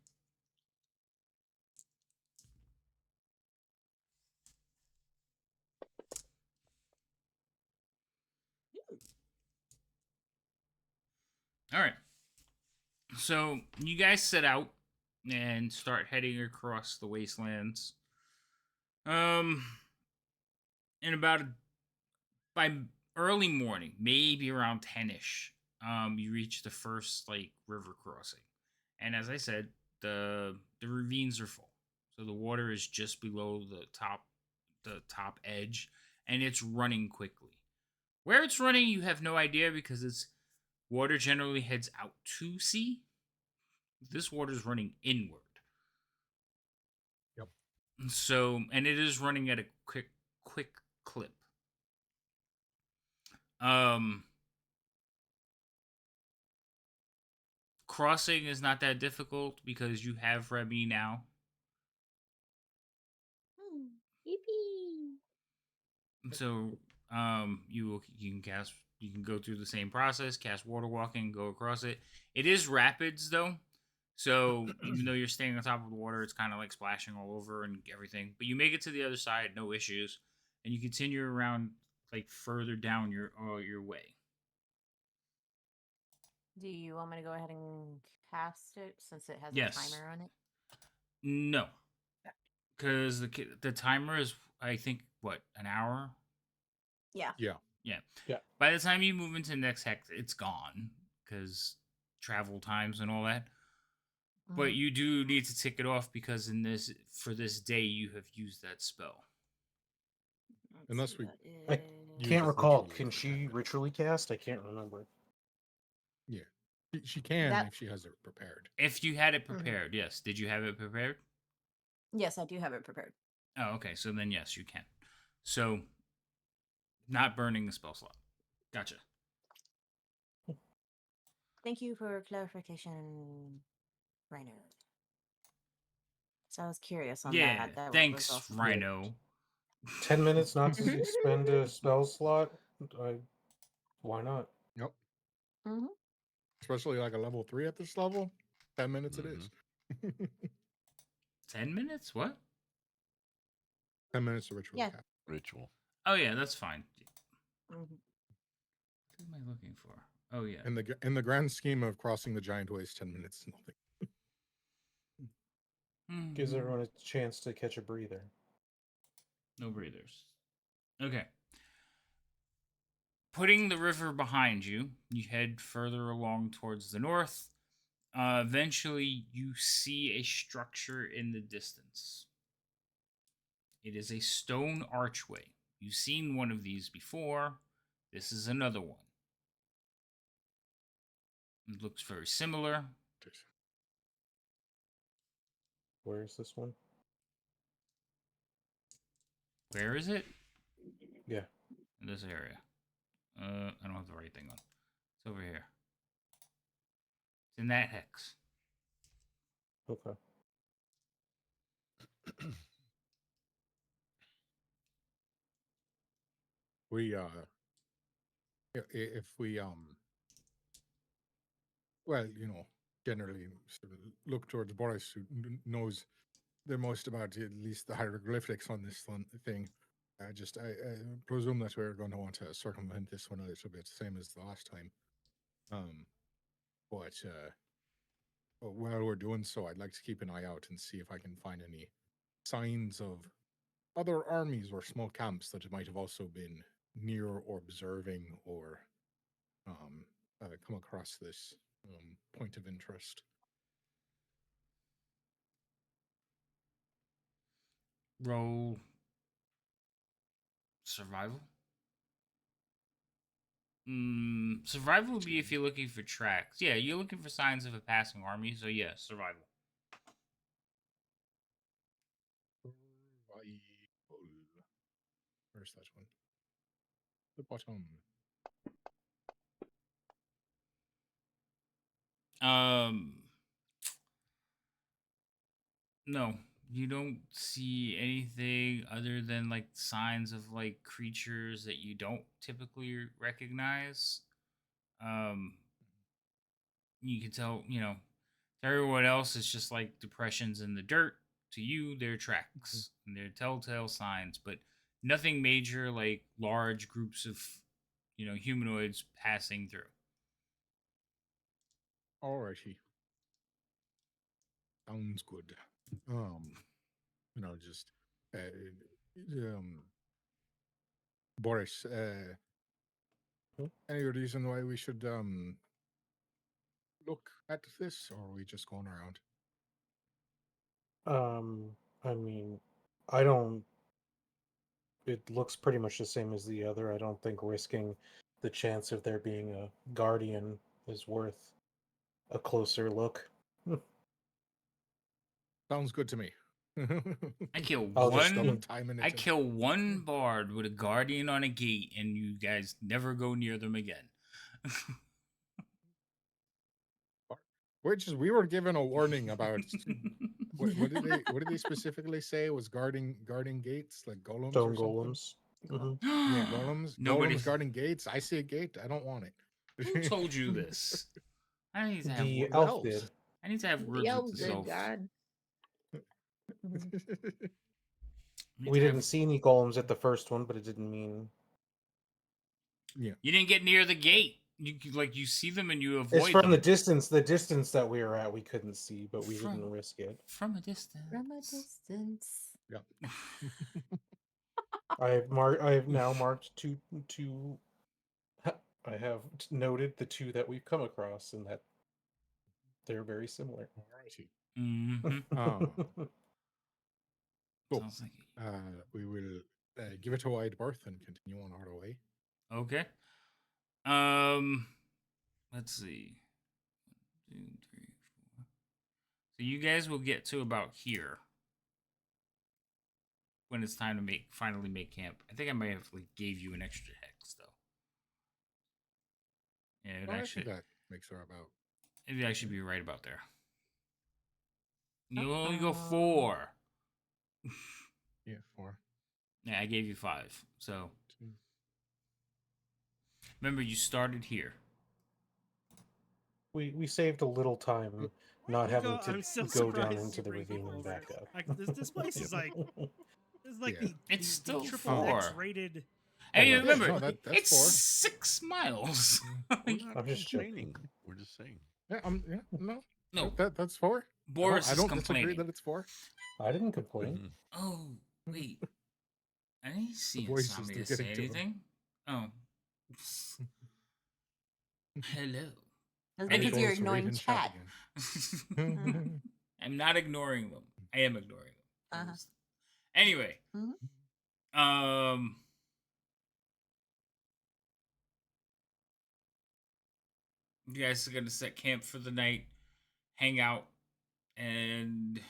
All right. So you guys set out and start heading across the wastelands. In about by early morning, maybe around 10ish, you reach the first like river crossing, and as I said, the ravines are full, so the water is just below the the top edge, and it's running quickly. Where it's running, you have no idea because it's water generally heads out to sea. This water is running inward. Yep. So, and it is running at a quick clip. Crossing is not that difficult because you have Remy now. Yippee! So, you can go through the same process, cast water walking, go across it. It is rapids though. So, even though you're staying on top of the water, it's kind of like splashing all over and everything. But you make it to the other side, no issues, and you continue around like further down your way. Do you want me to go ahead and cast it since it has Yes. a timer on it? No, because the timer is, I think, what, an hour? Yeah. Yeah. Yeah. By the time you move into the next hex, it's gone because travel times and all that. But you do need to tick it off because for this day you have used that spell. Unless we I use can't it recall. ritually Can for 10 she minutes. ritually cast? I can't remember. Yeah. She can That- if she has it prepared. If you had it prepared, yes. Did you have it prepared? Yes, I do have it prepared. Oh, okay. So then yes, you can. So not burning the spell slot. Gotcha. Thank you for clarification, Rhino. So I was curious on Yeah. that. That was Thanks, awesome. Rhino. 10 minutes not to spend a spell slot? Why not? Yep. Mm-hmm. Especially like a level 3 at this level. 10 minutes it is. 10 minutes? What? 10 minutes to ritual Yeah. cast. Ritual. Oh yeah, that's fine. Mm-hmm. What am I looking for? Oh yeah. In the grand scheme of crossing the giant waste, 10 minutes is nothing. Gives Mhm. everyone a chance to catch a breather. No breathers. Okay. Putting the river behind you, you head further along towards the north. Eventually, you see a structure in the distance. It is a stone archway. You've seen one of these before. This is another one. It looks very similar. Where is this one? Where is it? Yeah. In this area. I don't have the right thing on. It's over here. It's in that hex. Okay. We if we well, generally sort of look towards Boris, who knows the most about at least the hieroglyphics on this thing. I presume that we're going to want to circumvent this one a little bit, same as the last time. But while we're doing so, I'd like to keep an eye out and see if I can find any signs of other armies or small camps that might have also been near or observing or come across this point of interest. Roll survival. Survival would be if you're looking for tracks. Yeah, you're looking for signs of a passing army. So yeah, survival. Where's that one? The bottom. No, you don't see anything other than like signs of like creatures that you don't typically recognize. Um, you can tell, to everyone else, it's just like depressions in the dirt. To you, they're tracks and they're telltale signs, but nothing major like large groups of, humanoids passing through. Alrighty. Sounds good. Just Boris, any reason why we should look at this, or are we just going around? I mean, I don't it looks pretty much the same as the other. I don't think risking the chance of there being a guardian is worth a closer look. Sounds good to me. I kill I'll just Double one. time in I it. kill one bard with a guardian on a gate, and you guys never go near them again. Which is we were given a warning about. What did they specifically say? It was guarding gates like golems Stone or something? golems. Cool. Yeah, golems. Nobody. Golems guarding gates. I see a gate. I don't want it. Who told you this? I need to have. The The elf elves. did. I need to have The words with elves this did, elf. God. I need We to didn't have- see any golems at the first one, but it didn't mean. Yeah. You didn't get near the gate. You see them and you avoid It's from them the distance. The distance that we were at, we couldn't see, but we From- didn't risk it. from a distance. From a distance. Yeah. I have now marked two. I have noted the two that we've come across, and that they're very similar. Alrighty. Mhm. Cool. Sounds like We will give it a wide berth and continue on our way. okay. Let's see. 1, 2, 3, 4. So you guys will get to about here when it's time to finally make camp. I think I might have gave you an extra hex though. Yeah, I think that makes her about. it'd actually be right about there. You only go 4. Yeah, 4. Yeah, I gave you 5. So 2. remember, you started here. We saved a little time not having to I'm so go down surprised into you the bring ravine people and back over. up. This place is like it's like Yeah. the It's the still triple 4. X rated. I mean, Yeah, remember, no, that's it's 4. 6 miles. We're not I'm just complaining. We're just saying. Yeah, no. No, That's 4. Boris I is don't disagree complaining. that it's 4. I didn't complain. Mhm. Oh, wait. I didn't see voices, Insomnia they're say getting to him. anything. Oh. Hello. That's Any- because you're Goes to ignoring Raven chat. again. I'm not ignoring them. I am ignoring them. Uh-huh. Anyway. Mhm. You guys are gonna set camp for the night, hang out, and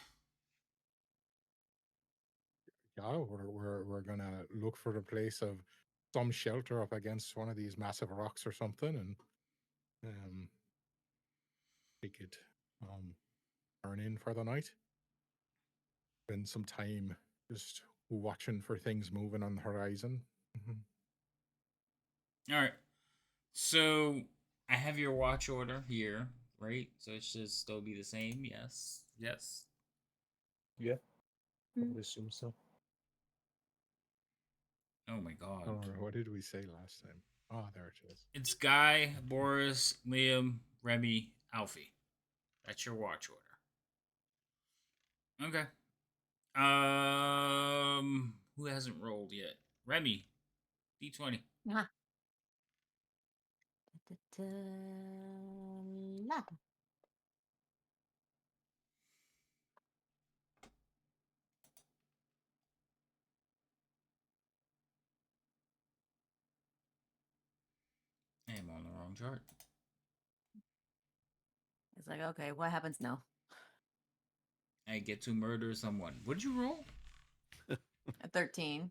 Yeah, we're gonna look for a place of some shelter up against one of these massive rocks or something, and take it turn in for the night. Spend some time just watching for things moving on the horizon. all right. So I have your watch order here, right? So it should still be the same. Yes. Yes. Yeah, I Mm. would assume so. Oh my god. Or what did we say last time? Oh, there it is. It's Guy, Boris, Liam, Remy, Alfie. That's your watch order. Okay. Who hasn't rolled yet? Remy, D20. Da-da-da. La. I am on the wrong chart. It's like, okay, what happens now? I get to murder someone. What'd you roll? A 13.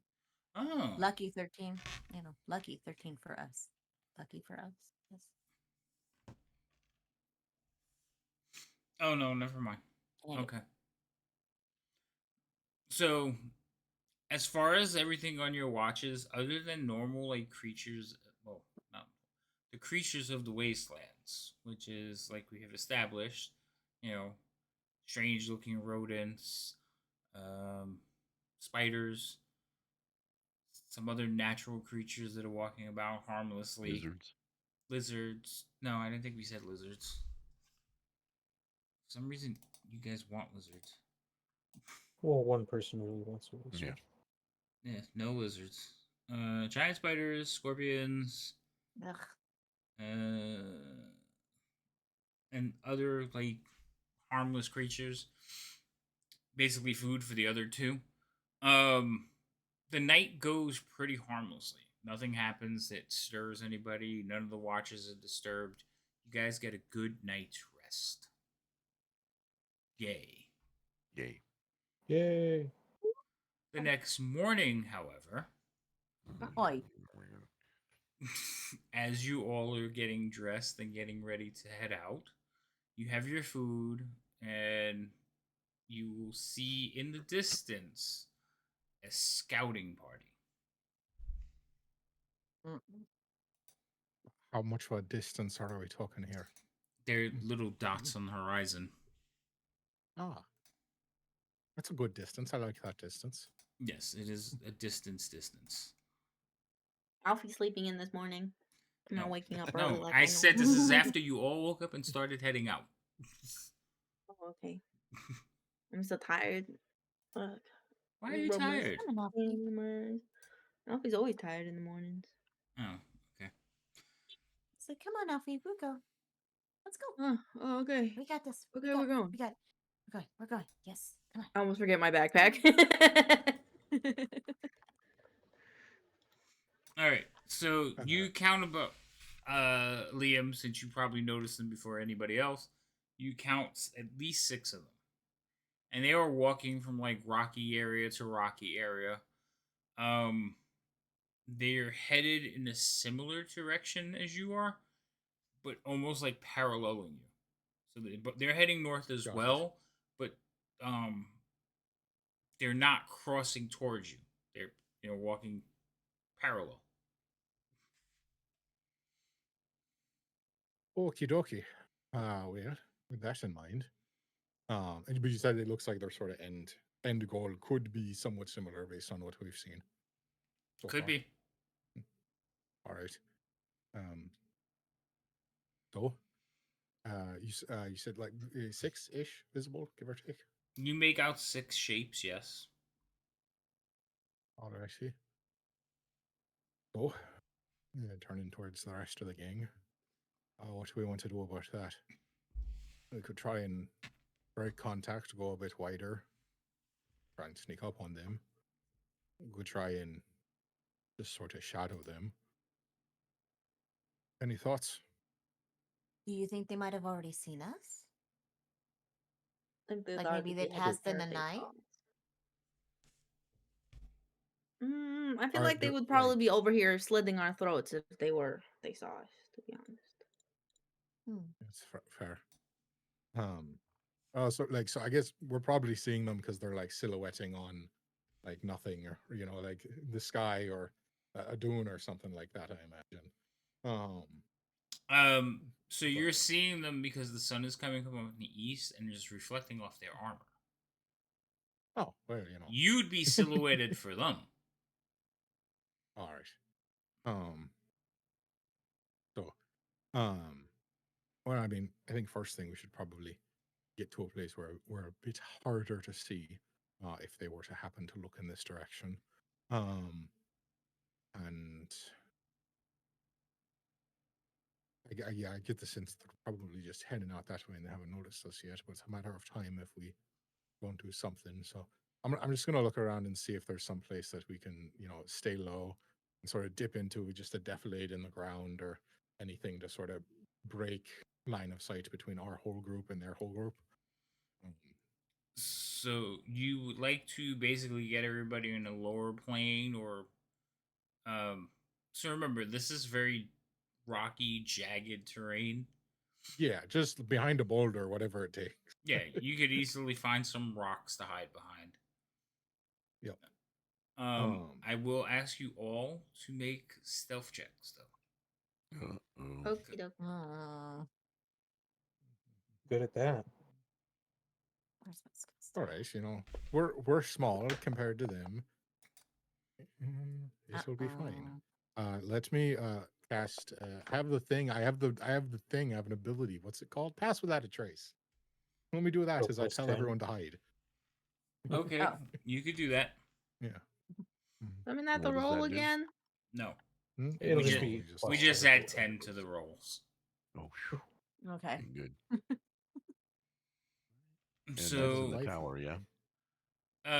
Oh. Lucky 13. You know, lucky 13 for us. Lucky for us. Yes. Oh no, never mind. Dang it. Okay. So, as far as everything on your watches, other than normal creatures, well, not the creatures of the wastelands, which is like we have established, strange looking rodents, spiders, some other natural creatures that are walking about harmlessly. Lizards. Lizards. No, I didn't think we said lizards. For some reason, you guys want lizards. Well, one person really wants to. Yeah. Yeah, no lizards. Giant spiders, scorpions, Ugh. and other harmless creatures. Basically, food for the other two. The night goes pretty harmlessly. Nothing happens that stirs anybody. None of the watches are disturbed. You guys get a good night's rest. Yay. Yay. Yay. The next morning, however, Oi. as you all are getting dressed and getting ready to head out, you have your food, and you will see in the distance a scouting party. How much of a distance are we talking here? They're little dots on the horizon. Ah, that's a good distance. I like that distance. Yes, it is a distance. Alfie's sleeping in this morning. I'm not No. waking up early. No, Like I I said this is normally after you all woke up and started heading out. Oh, okay. I'm so tired. Fuck. Why are you Rub my tired? Come on, Alfie. stomach. Alfie's always tired in the mornings. Oh, okay. So come on, Alfie. We'll go. Let's go. Oh, okay. We got this. Okay, we're going. We got it. We're going. Yes. Come I almost forget my backpack. on. All right. So you count about Liam, since you probably noticed them before anybody else. You count at least 6 of them, and they are walking from like rocky area to rocky area. They're headed in a similar direction as you are, but almost like paralleling you. So they're heading north as Got it. well, but they're not crossing towards you. They're walking parallel. Okie dokie. Well, with that in mind, but you said it looks like their sort of end goal could be somewhat similar based on what we've seen. So Could far. be. All right. So, you said like 6-ish visible, give or take. You make out 6 shapes, yes. All right, I see. So, turning towards the rest of the gang. What do we want to do about that? We could try and break contact, go a bit wider, try and sneak up on them. We could try and just sort of shadow them. Any thoughts? Do you think they might have already seen us? Like Like maybe they passed in the night? I feel Are like they there, would probably like- be over here slitting our throats if they saw us, to be honest. It's fair. So I guess we're probably seeing them because they're like silhouetting on like nothing, or like the sky or a dune or something like that, I imagine. So you're seeing them because the sun is coming from the east and just reflecting off their armor. Oh, well, You'd be silhouetted for them. All right. So, well, I mean, I think first thing we should probably get to a place where we're a bit harder to see, if they were to happen to look in this direction. And I get the sense they're probably just heading out that way and they haven't noticed us yet, but it's a matter of time if we go and do something. So I'm just gonna look around and see if there's some place that we can, stay low and sort of dip into just a defilade in the ground or anything to sort of break line of sight between our whole group and their whole group. So you would like to basically get everybody in a lower plane, or so remember, this is very rocky, jagged terrain. Yeah, just behind a boulder, whatever it takes. Yeah, you could easily find some rocks to hide behind. Yep. I will ask you all to make stealth checks, though. Okie doke. Good at that. Where's my skills? All right, we're small compared to them. This will be fine. Let me cast. Have the thing. I have the thing. I have an ability. What's it called? Pass without a trace. Let me do that Oh, as I plus tell 10. everyone to hide. Okay, Oh. you could do that. Yeah. I mean, at the What does roll that do? again. No, It'll We just ju- be. we plus just 10 add to 10 to whatever. the rolls. Oh, phew. Okay. Good. And that's So in the tower, yeah.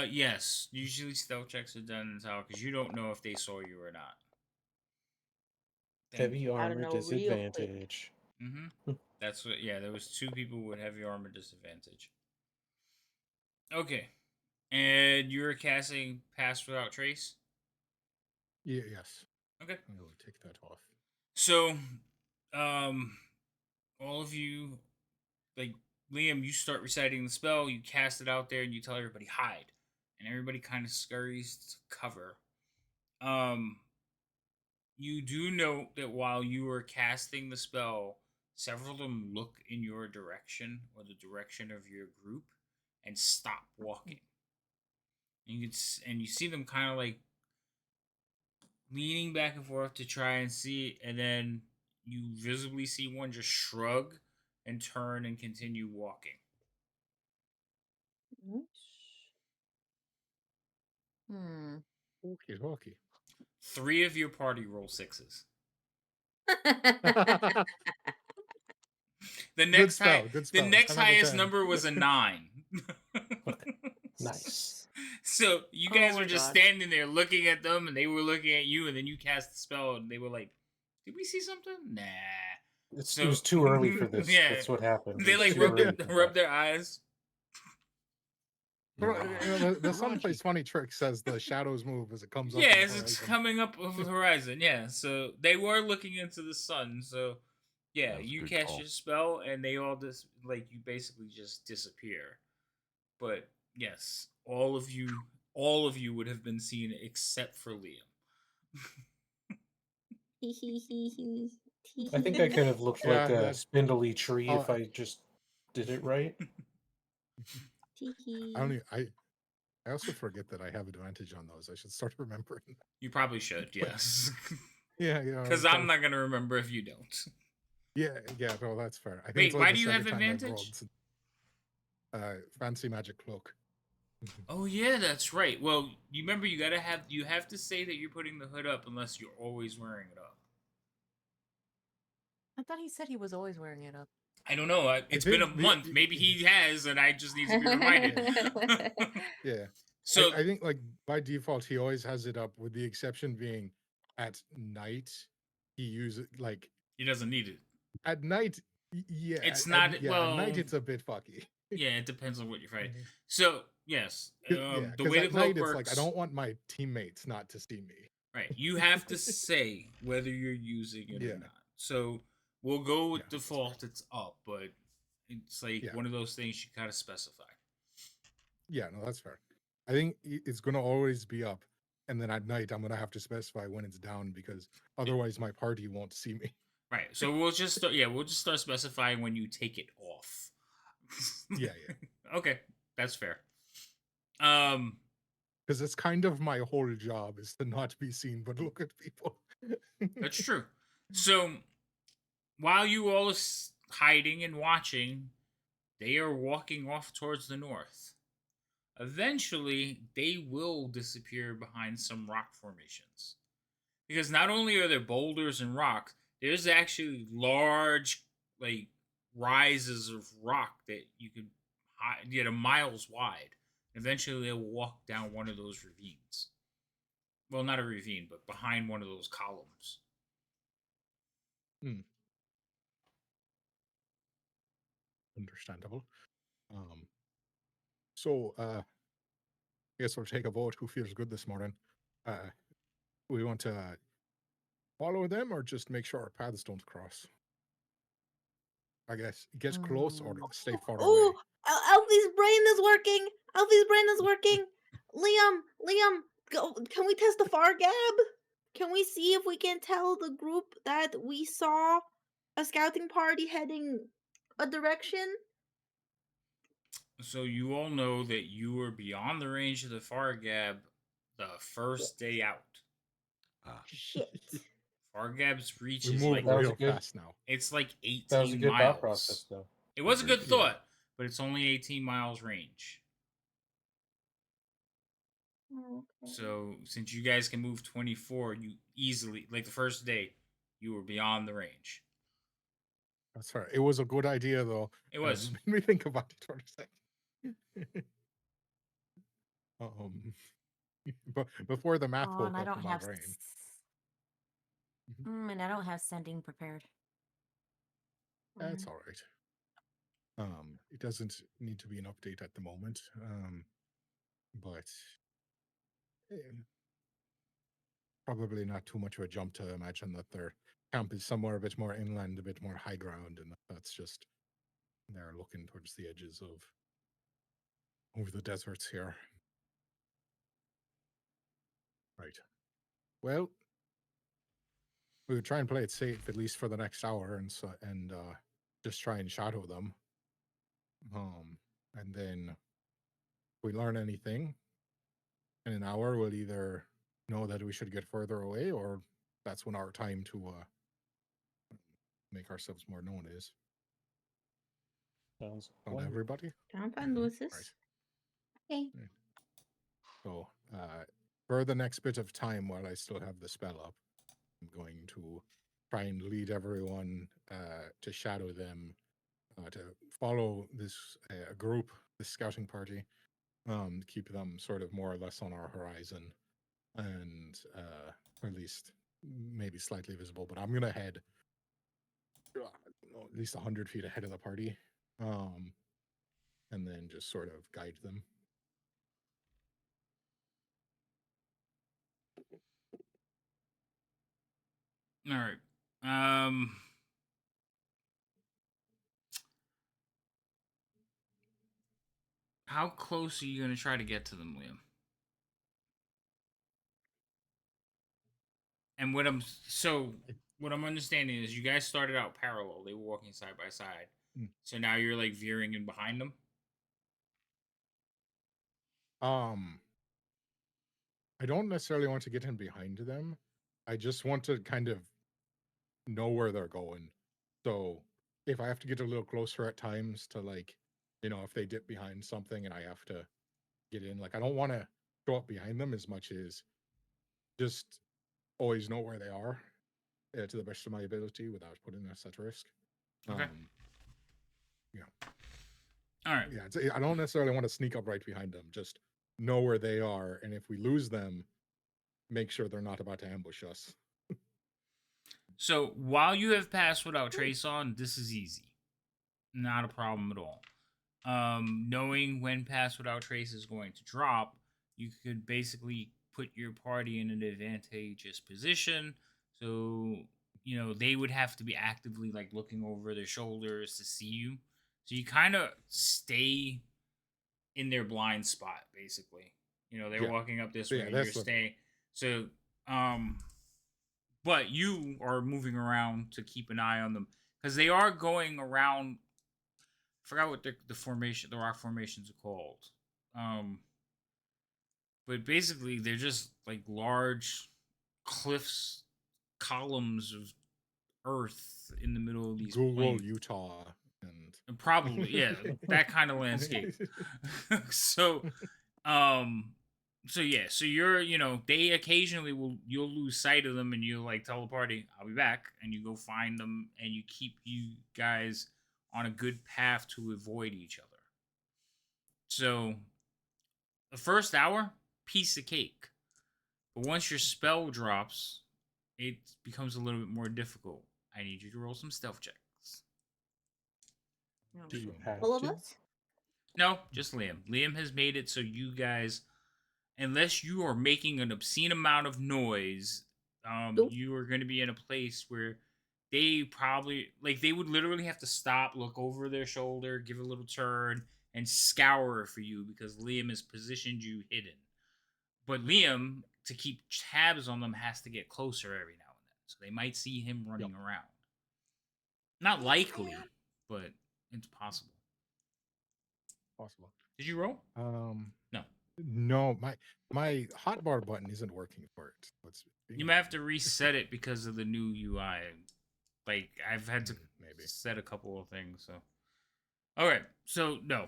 Yes. Usually stealth checks are done in the tower because you don't know if they saw you or not. Thank Heavy you. Gotta armor know real quick. disadvantage. Mm-hmm. That's what. Yeah, there was 2 people with heavy armor disadvantage. Okay, and you're casting Pass Without Trace. Yeah, yes. Okay, I will take that off. so, all of you, like Liam, you start reciting the spell. You cast it out there, and you tell everybody hide, and everybody kind of scurries to cover. You do note that while you were casting the spell, several of them look in your direction or the direction of your group and stop walking. And you see them kind of like leaning back and forth to try and see, and then you visibly see one just shrug and turn and continue walking. Hmm. Okay, okay. 3 of your party roll 6s. The Good next spell. high, Good the spell. next 10 out of highest 10. number was a 9. Nice. So you Oh guys my were just God. standing there looking at them, and they were looking at you, and then you cast the spell, and they were like, "Did we see something? Nah." It So was too early for this. yeah, That's what happened. they It was like too rubbed early for rub that. their eyes. But, the Rocky. someplace funny trick says the shadows move as it comes up. Yeah, on the as it's horizon. coming up over the horizon. Yeah, so they were looking into the sun. So yeah, That's a you good cast call. your spell, and they all just like you basically just disappear. But yes, all of you would have been seen except for Liam. I think I kind of looked Yeah, like a that- spindly tree I'll- if I just did it right. I also forget that I have advantage on those. I should start remembering. You probably should, yes. Yeah. Because I'm not gonna remember if you don't. Yeah. No, that's fair. I think Wait, it's only why the do you have second time I've advantage? rolled since, fancy magic cloak. Oh yeah, that's right. Well, you remember you have to say that you're putting the hood up unless you're always wearing it up. I thought he said he was always wearing it up. I don't know. It's been a think the- month. Maybe he has, and I just need to be reminded. Yeah. So I think like by default he always has it up, with the exception being at night. He uses like he doesn't need it. at night. Yeah, It's at- not At, yeah, well. at night it's a bit fucky. Yeah, it depends on what you're fighting. So yes, Yeah, the way the at cloak night works. it's like I don't want my teammates not to see me. Right, you have to say whether you're using it Yeah. or not. So we'll go with Yeah, that's default. It's up, but it's like Yeah. one of those things you gotta specify. Yeah, no, that's fair. I think it's gonna always be up, and then at night I'm gonna have to specify when it's down because otherwise my party won't see me. Right. So we'll just start specifying when you take it off. Yeah. Okay, that's fair. Because it's kind of my whole job is to not be seen but look at people. That's true. So while you all are hiding and watching, they are walking off towards the north. Eventually, they will disappear behind some rock formations. Because not only are there boulders and rocks, there's actually large, like, rises of rock that you could get a miles wide. Eventually, they'll walk down one of those ravines. Well, not a ravine, but behind one of those columns. Understandable. So I guess we'll take a vote. Who feels good this morning? We want to follow them or just make sure our paths don't cross? I guess get close or stay far away. Oh, Alfie's brain is working. Alfie's brain is working. Liam, go. Can we test the far gab? Can we see if we can tell the group that we saw a scouting party heading a direction? So you all know that you were beyond the range of the Fargab the first day out. Shit. Fargab's reach We is move like That was real a good- fast now. it's like 18 That was a good miles. thought process, though. It was a good Yeah. thought, but it's only 18 miles range. Okay. So since you guys can move 24, you easily, like the first day, you were beyond the range. That's fair. It was a good idea though. It was. Made me think about it for a second. but before the math Oh, and woke I up don't in my have. brain. And I don't have sending prepared. That's all right. It doesn't need to be an update at the moment. But probably not too much of a jump to imagine that their camp is somewhere a bit more inland, a bit more high ground, and that's just they're looking towards the edges of over the deserts here. Right. Well, we would try and play it safe at least for the next hour, and just try and shadow them. And then if we learn anything in an hour, we'll either know that we should get further away, or that's when our time to make ourselves more known is. Sounds Found wonderful. everybody? Sound fun, Lucis. Right. Okay. So, for the next bit of time while I still have the spell up, I'm going to try and lead everyone to shadow them, to follow this group, this scouting party, keep them sort of more or less on our horizon, and or at least maybe slightly visible. But I'm gonna head at least 100 feet ahead of the party, and then just sort of guide them. All right. How close are you going to try to get to them, Liam? And what I'm understanding is you guys started out parallel. They were walking side by side. So now you're like veering in behind them. I don't necessarily want to get in behind them. I just want to kind of know where they're going. So if I have to get a little closer at times to, like, if they dip behind something and I have to get in, like, I don't want to go up behind them as much as just always know where they are to the best of my ability without putting us at risk. Okay. Yeah. All right. Yeah, I don't necessarily want to sneak up right behind them. Just know where they are, and if we lose them, make sure they're not about to ambush us. So while you have passed without trace on, this is easy. Not a problem at all. Knowing when pass without trace is going to drop, you could basically put your party in an advantageous position. So, they would have to be actively like looking over their shoulders to see you. So you kind of stay in their blind spot, basically. They're walking up this way, and you're staying. So, but you are moving around to keep an eye on them because they are going around. I forgot what the rock formations are called. But basically they're just like large cliffs, columns of earth in the middle of these plains. Utah, and probably that kind of landscape. So you're they occasionally you'll lose sight of them, and you like tell the party I'll be back, and you go find them, and you keep you guys on a good path to avoid each other. So the first hour, piece of cake. But once your spell drops, it becomes a little bit more difficult. I need you to roll some stealth checks. Do you have All of to? us? No, just Liam. Liam has made it so you guys, unless you are making an obscene amount of noise, you are going to be in a place where they probably, like, they would literally have to stop, look over their shoulder, give a little turn, and scour for you because Liam has positioned you hidden. But Liam, to keep tabs on them, has to get closer every now and then. So they might see him running around. Not likely, but it's possible. Possible. Did you roll? No, my hotbar button isn't working for it. You might have to reset it because of the new UI. Like, I've had to set a couple of things. So, okay, so no,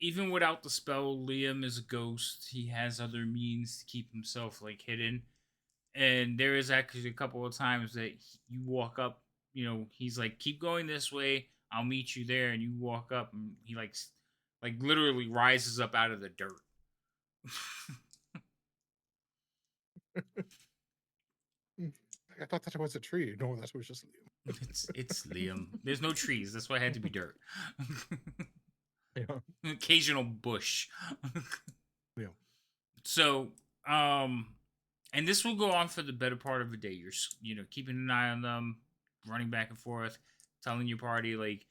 even without the spell, Liam is a ghost. He has other means to keep himself like hidden. And there is actually a couple of times that you walk up. He's like, "Keep going this way. I'll meet you there." And you walk up, and he like literally rises up out of the dirt. I thought that was a tree. No, that was just Liam. It's Liam. There's no trees. That's why it had to be dirt. Yeah. Occasional bush. Yeah. So, and this will go on for the better part of a day. You're keeping an eye on them, running back and forth, telling your party like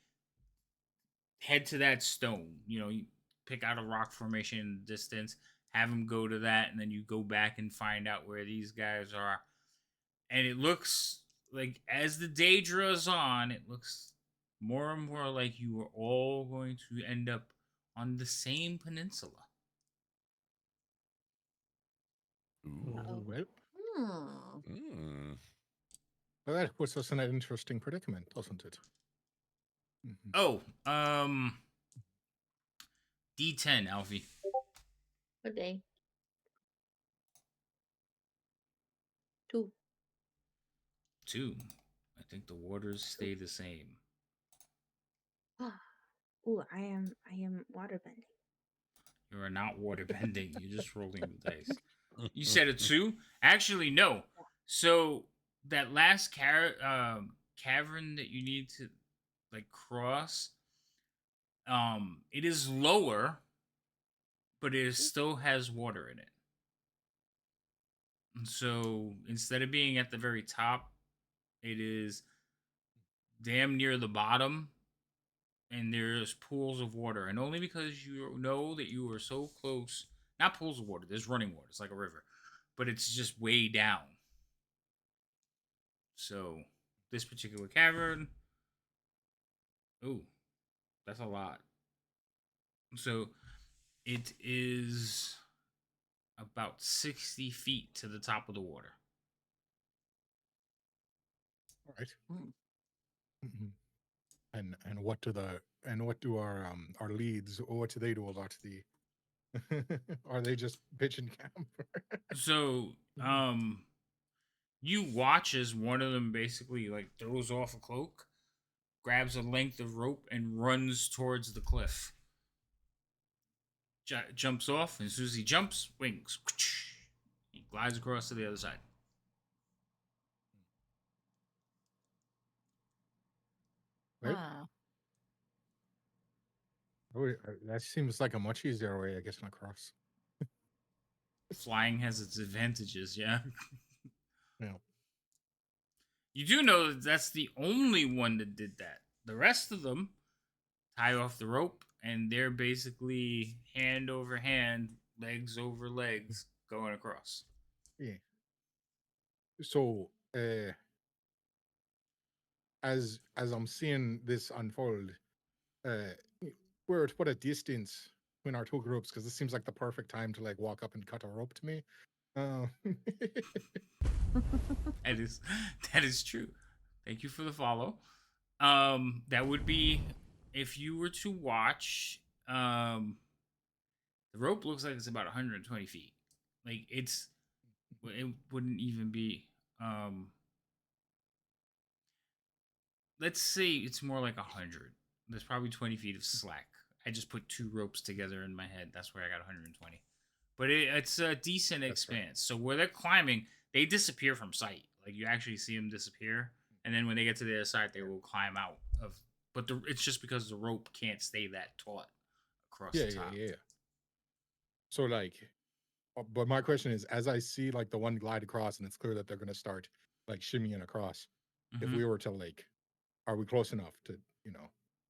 head to that stone. You pick out a rock formation in the distance, have them go to that, and then you go back and find out where these guys are. And it looks like as the day draws on, it looks more and more like you are all going to end up on the same peninsula. Ooh. Well, Mm. well, that puts us in an interesting predicament, doesn't it? Mhm. Oh, D10, Alfie. Okay. 2. 2. I think the waters stay the same. Ooh, I am waterbending. You are not water bending. You're just rolling the dice. You said a 2? Actually, no. So that last cavern that you need to like cross, it is lower, but it still has water in it. And so instead of being at the very top, it is damn near the bottom, and there's pools of water. And only because you know that you are so close, not pools of water, there's running water. It's like a river, but it's just way down. So this particular cavern, ooh, that's a lot. So it is about 60 feet to the top of the water. All right. Mhm. And what do our leads? What do they do about the? Are they just pitching camp? So you watch as one of them basically like throws off a cloak, grabs a length of rope, and runs towards the cliff. Jumps off, and as soon as he jumps, wings. He glides across to the other side. Well, Huh. that seems like a much easier way of getting across. Flying has its advantages, yeah. Yeah. You do know that that's the only one that did that. The rest of them tie off the rope, and they're basically hand over hand, legs over legs, going across. Yeah. So, as I'm seeing this unfold, uh, we're at what a distance between our two groups, because this seems like the perfect time to like walk up and cut a rope to me. Uh, That is true. Thank you for the follow. That would be if you were to watch. The rope looks like it's about 120 feet. Like it wouldn't even be. Let's say it's more like 100. There's probably 20 feet of slack. I just put 2 ropes together in my head. That's where I got 120. But it's a decent That's expanse. So where they're climbing, they disappear from sight. Like you actually see them disappear, and then when they get to the other side, they will climb out of. But it's just because the rope can't stay that taut across yeah, the top. yeah. So like, but my question is, as I see like the one glide across, and it's clear that they're going to start like shimmying across. If Mhm. we were to like, are we close enough to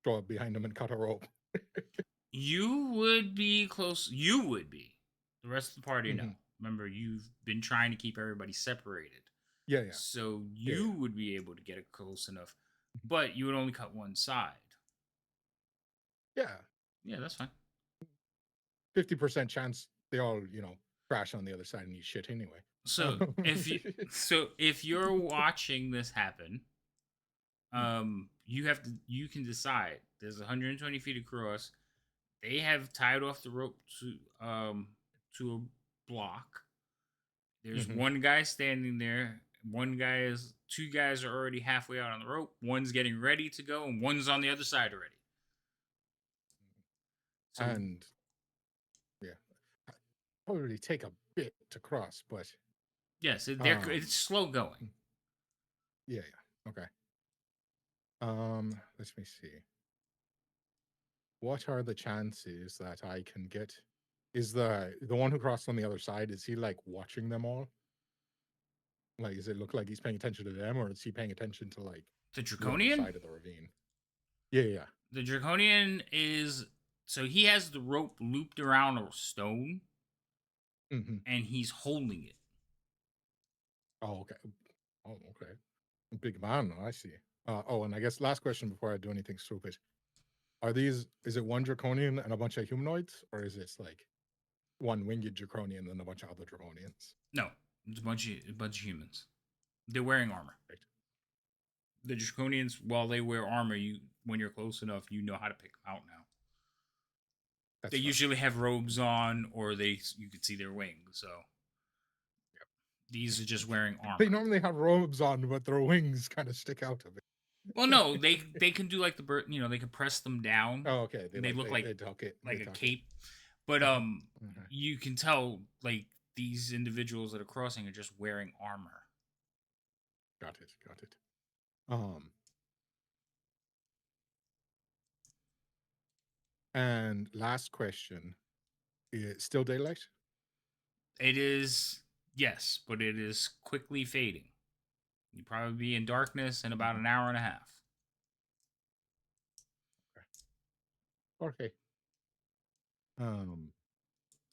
throw up behind them and cut a rope? You would be close. You would be. The rest of the party, no. Mhm. Remember, you've been trying to keep everybody separated. Yeah. So Yeah. you would be able to get it close enough, but you would only cut one side. Yeah. Yeah, that's fine. 50% chance they all crash on the other side and eat shit anyway. So if you're watching this happen, you can decide. There's 120 feet across. They have tied off the rope to a block. There's Mhm. one guy standing there. Two guys are already halfway out on the rope. One's getting ready to go, and one's on the other side already. So And yeah, probably take a bit to cross, but Yes, Um, it's slow going. yeah. Okay. Let me see. What are the chances that I can get? Is the one who crossed on the other side? Is he like watching them all? Like, does it look like he's paying attention to them, or is he paying attention to like The the other Draconian? side of the ravine? Yeah. The Draconian is so he has the rope looped around a stone Mm-hmm. and he's holding it. Oh, okay. Oh, okay. Big man. I see. And I guess last question before I do anything stupid. Is it one draconian and a bunch of humanoids, or is it like one winged draconian and a bunch of other draconians? No, it's a bunch of humans. They're wearing armor. Right. The Draconians, while they wear armor, when you're close enough, you know how to pick them out now. They usually have robes on, or you could see their wings. So these are just wearing armor. They normally have robes on, but their wings kind of stick out of it. Well, no, they can do like the bird. They can press them down. Oh, okay. They look like a cape. But you can tell like these individuals that are crossing are just wearing armor. Got it. And last question. Is it still daylight? It is, yes, but it is quickly fading. You'd probably be in darkness in about an hour and a half. Okay.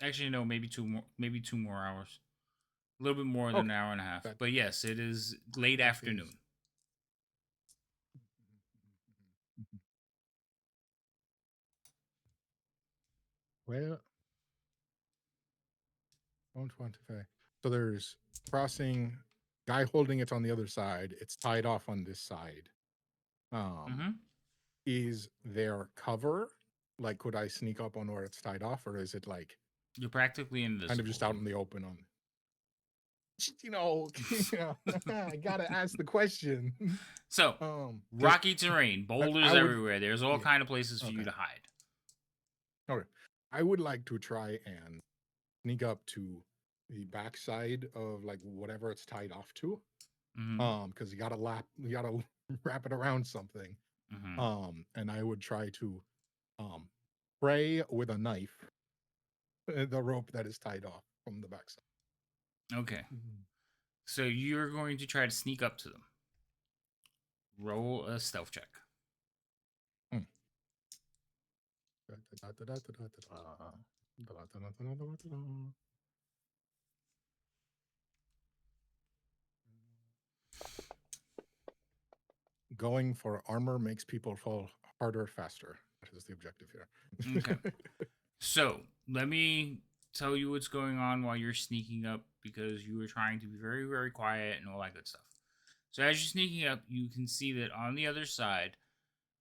Actually, no, maybe two more hours. A little bit more than an hour and a half. But yes, it is late afternoon. Well, 125. So there's crossing, guy holding it on the other side. It's tied off on this side. Is there cover? Like, could I sneak up on where it's tied off, or is it like you're practically invisible? Kind of just out in the open on. I gotta ask the question. So, rocky terrain, boulders everywhere. There's all kind of places for you to hide. Okay, I would like to try and sneak up to the backside of like whatever it's tied off to, because you gotta wrap it around something. And I would try to pray with a knife the rope that is tied off from the backside. Okay. So you're going to try to sneak up to them. Roll a stealth check. Going for armor makes people fall harder faster. That is the objective here. Okay. So let me tell you what's going on while you're sneaking up, because you were trying to be very, very quiet and all that good stuff. So as you're sneaking up, you can see that on the other side,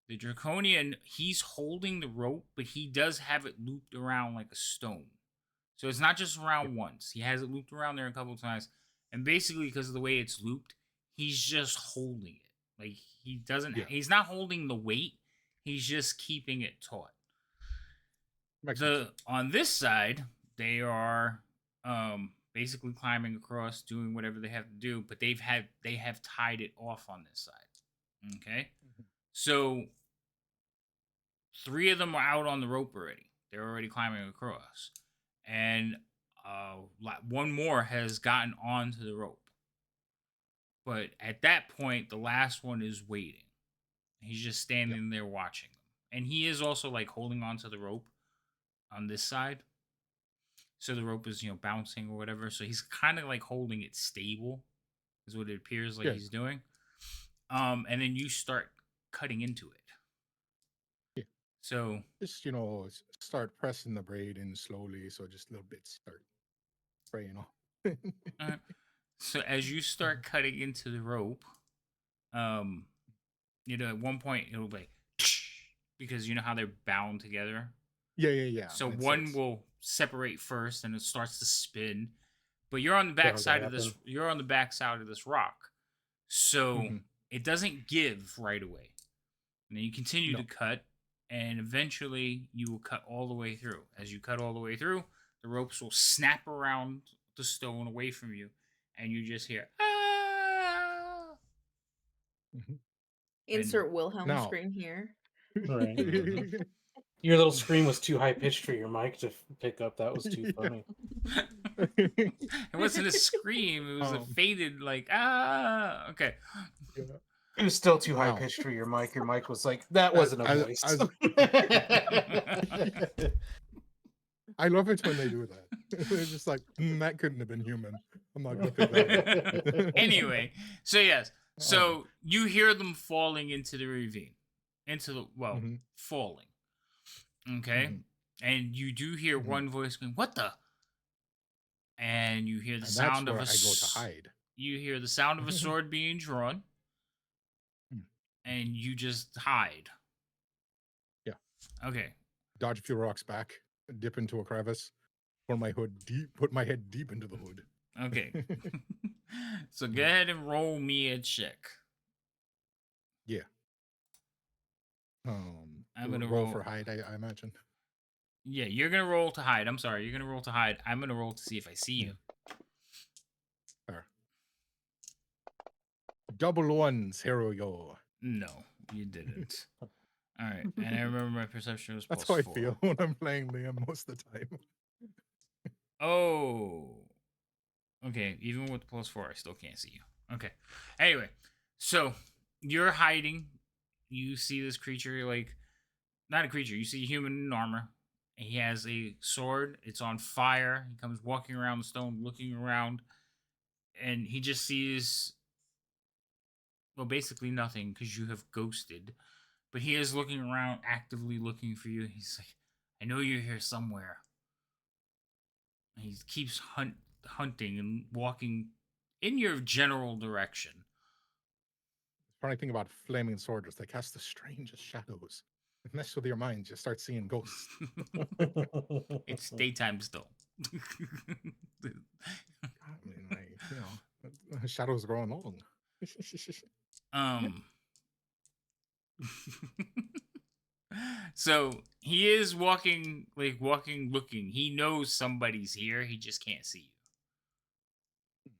the Draconian, he's holding the rope, but he does have it looped around like a stone. So it's not just around once. He has it looped around there a couple of times. And basically, because of the way it's looped, he's just holding it. Like, he's not holding the weight. He's just keeping it taut. On this side, they are basically climbing across, doing whatever they have to do, but they have tied it off on this side. Okay? So 3 of them are out on the rope already. They're already climbing across. And one more has gotten onto the rope. But at that point, the last one is waiting. He's just standing there watching them. And he is also like holding onto the rope on this side. So the rope is, bouncing or whatever. So he's kind of like holding it stable, is what it appears like he's doing. And then you start cutting into it. Yeah. So just, start pressing the braid in slowly. So just little bits start spraying off. So as you start cutting into the rope, at one point it'll be because you know how they're bound together. Yeah. So one will separate first, and it starts to spin. But you're on the back side of this. You're on the back side of this rock, so it doesn't give right away. And then you continue to cut, and eventually you will cut all the way through. As you cut all the way through, the ropes will snap around the stone away from you, and you just hear ah. Mhm. Insert Wilhelm Now- scream here. Right. Your little scream was too high pitched for your mic to pick up. That was too funny. It wasn't a scream; it was a Um, faded like ah. Okay. yeah. It was still too high Wow. pitched for your mic. Your mic was like, that wasn't a As- voice. as- I love it when they do that. They're just like, that couldn't have been human. I'm not gonna pick that up. Anyway, so yes, so you hear them falling into the ravine, into the Mhm. falling. Okay, Mhm. and you do hear Mhm. one voice going, "What the?" And you hear the And sound that's of where a I go to s- hide. You hear the sound of a sword being drawn, Hmm. and you just hide. Yeah. Okay. Dodge a few rocks back, dip into a crevice, put my head deep into the hood. Okay. So go ahead and roll me a check. Yeah. I'm gonna roll roll- for hide, I imagine. Yeah, you're gonna roll to hide. I'm sorry, you're gonna roll to hide. I'm gonna roll to see if I see you. There. Double ones. Here we go. No, you didn't. All right, and I remember my perception was That's plus how I 4. feel when I'm playing Liam most of the time. Oh. Okay, even with plus 4, I still can't see you. Okay. Anyway, so you're hiding. You see this creature, like, not a creature, you see a human in armor. And he has a sword. It's on fire. He comes walking around the stone, looking around. And he just sees, well, basically nothing because you have ghosted. But he is looking around, actively looking for you. He's like, I know you're here somewhere. And he keeps hunting and walking in your general direction. Funny thing about flaming swords, they cast the strangest shadows. It messes with your mind. You start seeing ghosts. It's daytime still. I mean, shadows grow long. So he is walking, looking. He knows somebody's here. He just can't see you.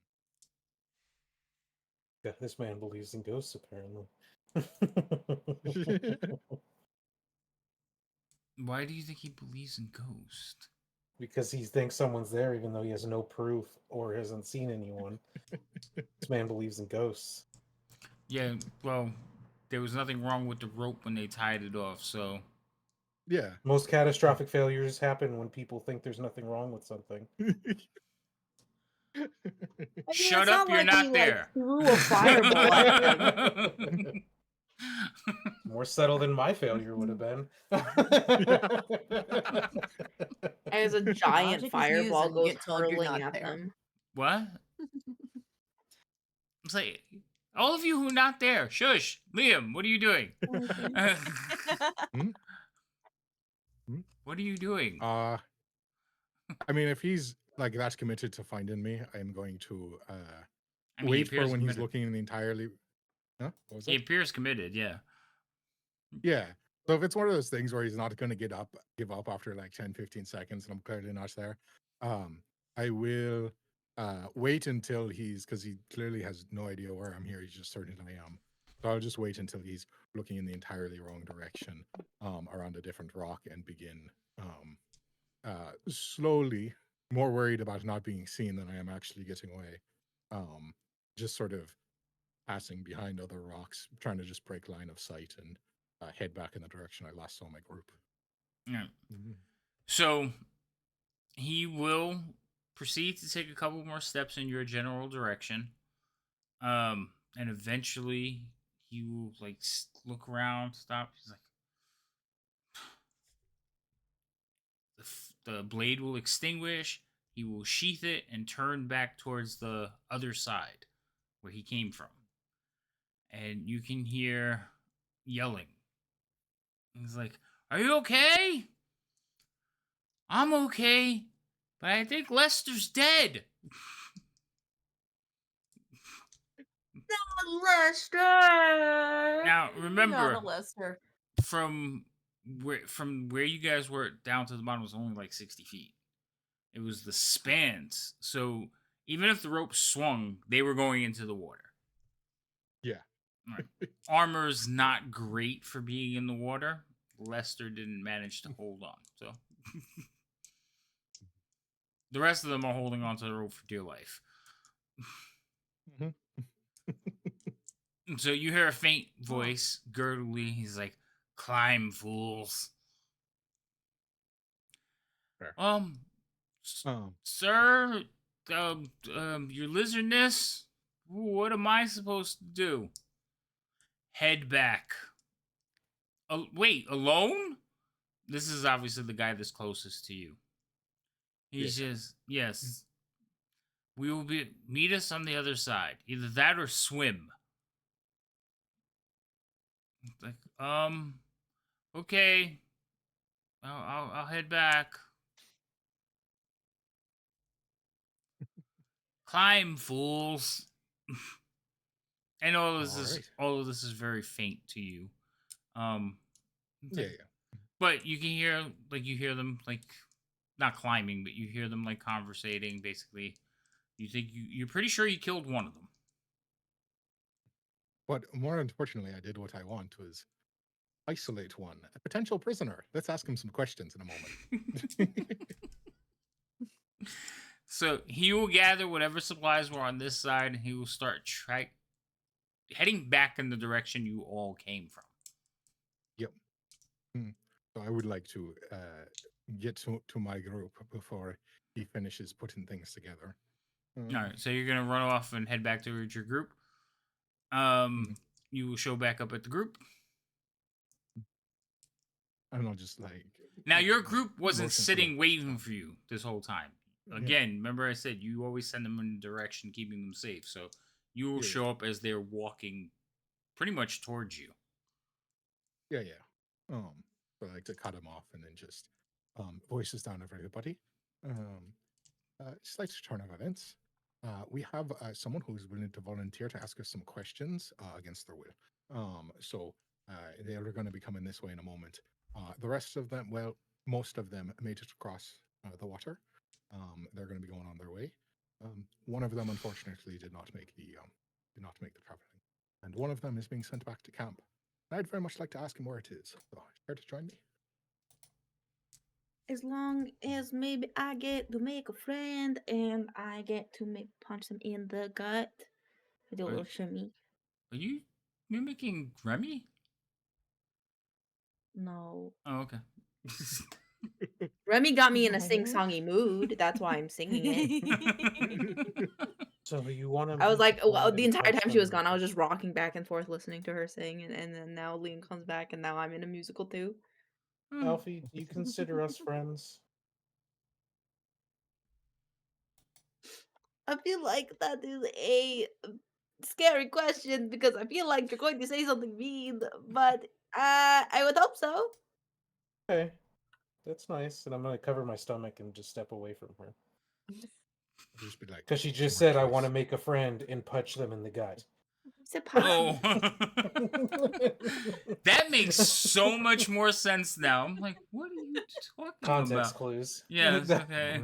Yeah, this man believes in ghosts, apparently. Why do you think he believes in ghosts? Because he thinks someone's there, even though he has no proof or hasn't seen anyone. This man believes in ghosts. Yeah, well, there was nothing wrong with the rope when they tied it off, so. Yeah. Most catastrophic failures happen when people think there's nothing wrong with something. I mean, Shut it's up, you're like not he, there. threw a fireball at him. More subtle than my failure would have been. As a Logic giant is fireball used and you goes get told you're hurling not at there. them. What? It's like, all of you who are not there, shush. Liam, what are you doing? What are you doing? I mean, if he's like that's committed to finding me, I'm going to I mean, he wait for appears when he's committed. looking in the entirely. Huh? What was He that? appears committed, yeah. Yeah. So if it's one of those things where he's not going to give up after like 10, 15 seconds, and I'm clearly not there, I will wait until because he clearly has no idea where I'm here. He's just certain I am. So I'll just wait until he's looking in the entirely wrong direction, around a different rock, and begin slowly, more worried about not being seen than I am actually getting away. Just sort of passing behind other rocks, trying to just break line of sight and head back in the direction I last saw my group. Yeah. So he will proceed to take a couple more steps in your general direction. And eventually he will like look around, stop. He's like, the blade will extinguish. He will sheath it and turn back towards the other side where he came from. And you can hear yelling. He's like, are you okay? I'm okay, but I think Lester's dead. Lester! Now, remember, Not a Lester. from where you guys were down to the bottom was only like 60 feet. It was the spans. So even if the rope swung, they were going into the water. Yeah. Right. Armor's not great for being in the water. Lester didn't manage to hold on. So the rest of them are holding onto the rope for dear life. Mhm. So you hear a faint voice, gurgly. He's like, "Climb, fools." Fair. S- Um, Sir, your lizardness. What am I supposed to do? Head back. Wait, alone? This is obviously the guy that's closest to you. He's just, yes. We will meet us on the other side. Either that or swim. Like, okay. I'll head back. Climb, fools. And all of this is very faint to you. yeah. But you can hear you hear them like not climbing, but you hear them like conversating. Basically, you think you're pretty sure you killed one of them. But more unfortunately, I did what I want, was isolate one, a potential prisoner. Let's ask him some questions in a moment. So he will gather whatever supplies were on this side, and he will start heading back in the direction you all came from. Yep. So I would like to get to my group before he finishes putting things together. All right, so you're gonna run off and head back towards your group. You will show back up at the group. And I'll just like. Now your group wasn't motion sitting towards waiting stuff. for you this whole time. Yeah. Again, remember I said you always send them in a direction, keeping them safe. So you will show up as they're walking, pretty much towards you. Yeah. So I like to cut him off and then just voices down of everybody. Slight turn of events. We have someone who's willing to volunteer to ask us some questions against their will. So they are going to be coming this way in a moment. The rest of them, well, most of them made it across the water. They're going to be going on their way. One of them, unfortunately, did not make the traveling, and one of them is being sent back to camp. I'd very much like to ask him where it is. So, care to join me? As long as maybe I get to make a friend and I get to punch him in the gut. I do a little shimmy. Are you mimicking Remy? No. Oh, okay. Remy got me in a sing-songy mood. That's why I'm singing it. So you want to? I was like, well, the entire time she was gone, I was just rocking back and forth listening to her sing, and then now Liam comes back, and now I'm in a musical too. Alfie, do you consider us friends? I feel like that is a scary question because I feel like you're going to say something mean, but I would hope so. Okay, that's nice. And I'm gonna cover my stomach and just step away from her. Just be like, Because she just said, "I want to make a friend," and punch them in the gut. Oh, that makes so much more sense now. I'm like, what are you talking Context about? clues. Yes, okay.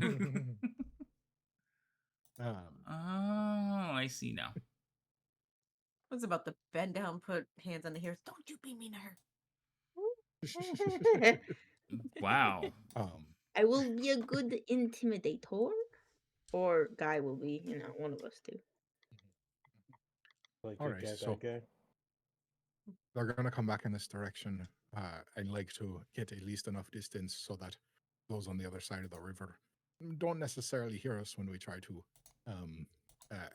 um, Oh, I see now. I was about to bend down, put hands on the ears. Don't you be mean to her. Wow. I will be a good intimidator, or Guy will be, one of us two. Like all a right, guy, so guy. they're going to come back in this direction. I'd like to get at least enough distance so that those on the other side of the river don't necessarily hear us when we try to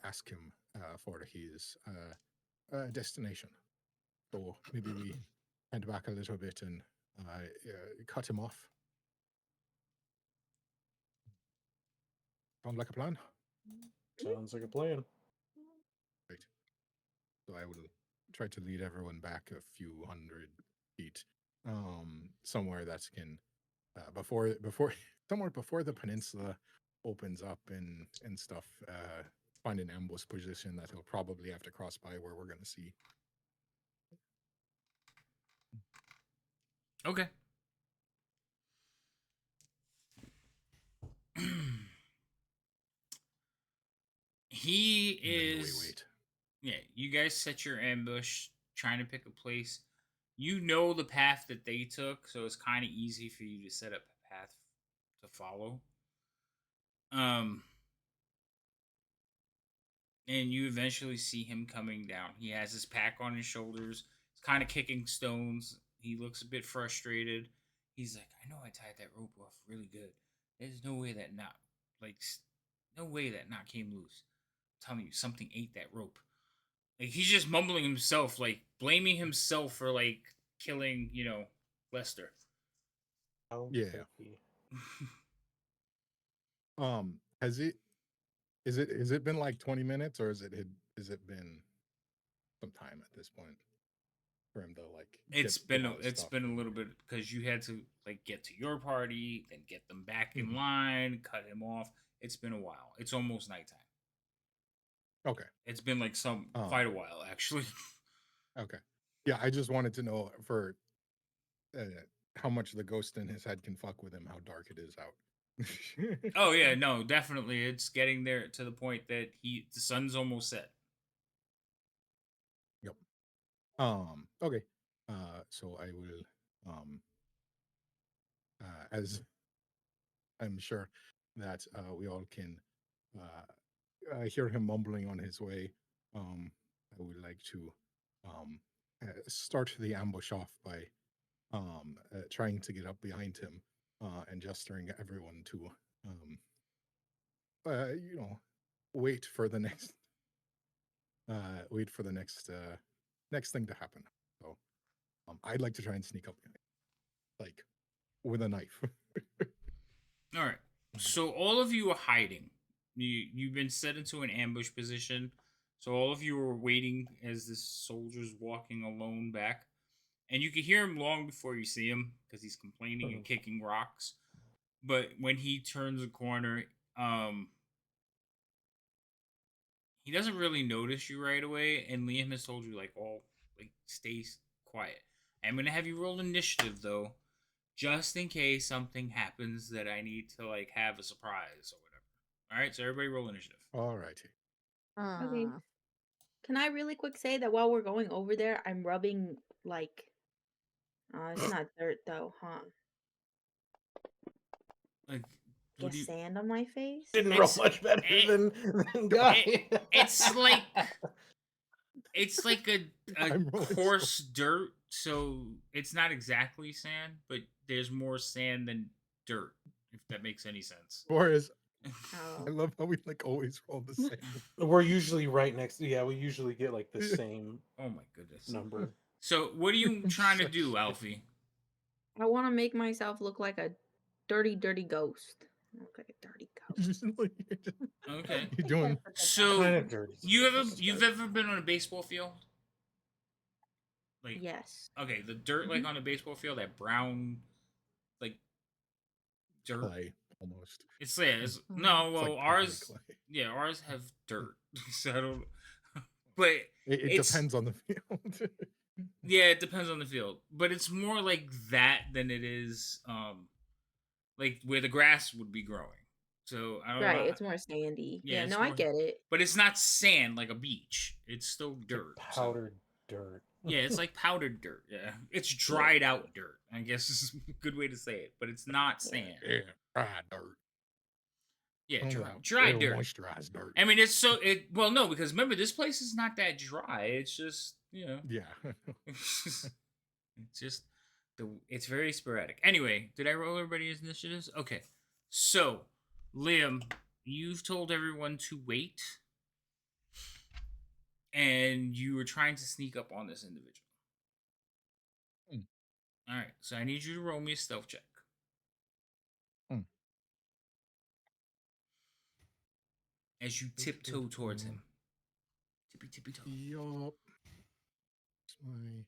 ask him for his destination. So maybe we head back a little bit and cut him off. Sound like a plan? Sounds like a plan. Right. So I will try to lead everyone back a few hundred feet, somewhere that can before somewhere before the peninsula opens up and stuff. Find an ambush position that he'll probably have to cross by where we're going to see. Okay. He And then we is. wait. Yeah, you guys set your ambush, trying to pick a place. You know the path that they took, so it's kind of easy for you to set up a path to follow. And you eventually see him coming down. He has his pack on his shoulders. He's kind of kicking stones. He looks a bit frustrated. He's like, I know I tied that rope off really good. There's no way that knot, like, no way that knot came loose. I'm telling you, something ate that rope. Like, he's just mumbling himself, like, blaming himself for, like, killing, Lester. Yeah. Has it been like 20 minutes or is it been some time at this point for him to like It's get all his stuff? been a little bit because you had to like get to your party, then get them back in Mhm. line, cut him off. It's been a while. It's almost nighttime. Okay. It's been like quite a while actually. Okay. Yeah, I just wanted to know for how much the ghost in his head can fuck with him, how dark it is out. Oh yeah, no, definitely. It's getting there to the point that the sun's almost set. Yep. Okay. So I will as I'm sure that we all can hear him mumbling on his way. I would like to start the ambush off by trying to get up behind him and gesturing at everyone to you know, wait for the next next thing to happen. So I'd like to try and sneak up behind, like with a knife. All right. So all of you are hiding. You've been set into an ambush position. So all of you are waiting as this soldier's walking alone back. And you can hear him long before you see him because he's complaining and kicking rocks. But when he turns a corner, he doesn't really notice you right away. And Liam has told you stay quiet. I'm gonna have you roll initiative though, just in case something happens that I need to like have a surprise or whatever. All right, so everybody roll initiative. All righty. Okay. Can I really quick say that while we're going over there, I'm rubbing like, it's not dirt though, huh? Like, Get sand on my face? Didn't roll much better than Guy. It's like a I'm rolling coarse dirt, so it's not exactly sand, but there's more sand than dirt, if that makes any sense. Boris, Oh. I love how we like always roll the same. We're usually right next. Yeah, we usually get like the same Oh my goodness. number. So what are you trying to do, Alfie? I want to make myself look like a dirty, dirty ghost. Look like a dirty ghost. Okay. You're doing So Kind of dirty. you've ever been on a baseball field? Like Yes. okay, the dirt like on a baseball field, that brown like dirt. clay almost. It's no, It's well like powdery ours clay. yeah, ours have dirt. So I don't but It depends on the field. yeah, it depends on the field. But it's more like that than it is like where the grass would be growing. So I don't know. Right, it's more sandy. Yeah, Yeah, it's no, I more- get it. But it's not sand like a beach. It's still dirt. so- Powdered dirt. Yeah, it's like powdered dirt. Yeah, it's dried out dirt. I guess is a good way to say it, but it's not sand. Yeah, dry dirt. Yeah, Sounds dry, like dry real dirt. moisturized dirt. I mean, well, no, because remember this place is not that dry. It's just Yeah. it's just it's very sporadic. Anyway, did I roll everybody's initiatives? Okay, so Liam, you've told everyone to wait, and you were trying to sneak up on this individual. All right, so I need you to roll me a stealth check. As you tiptoe towards him. Tippy toe. Yup. It's my.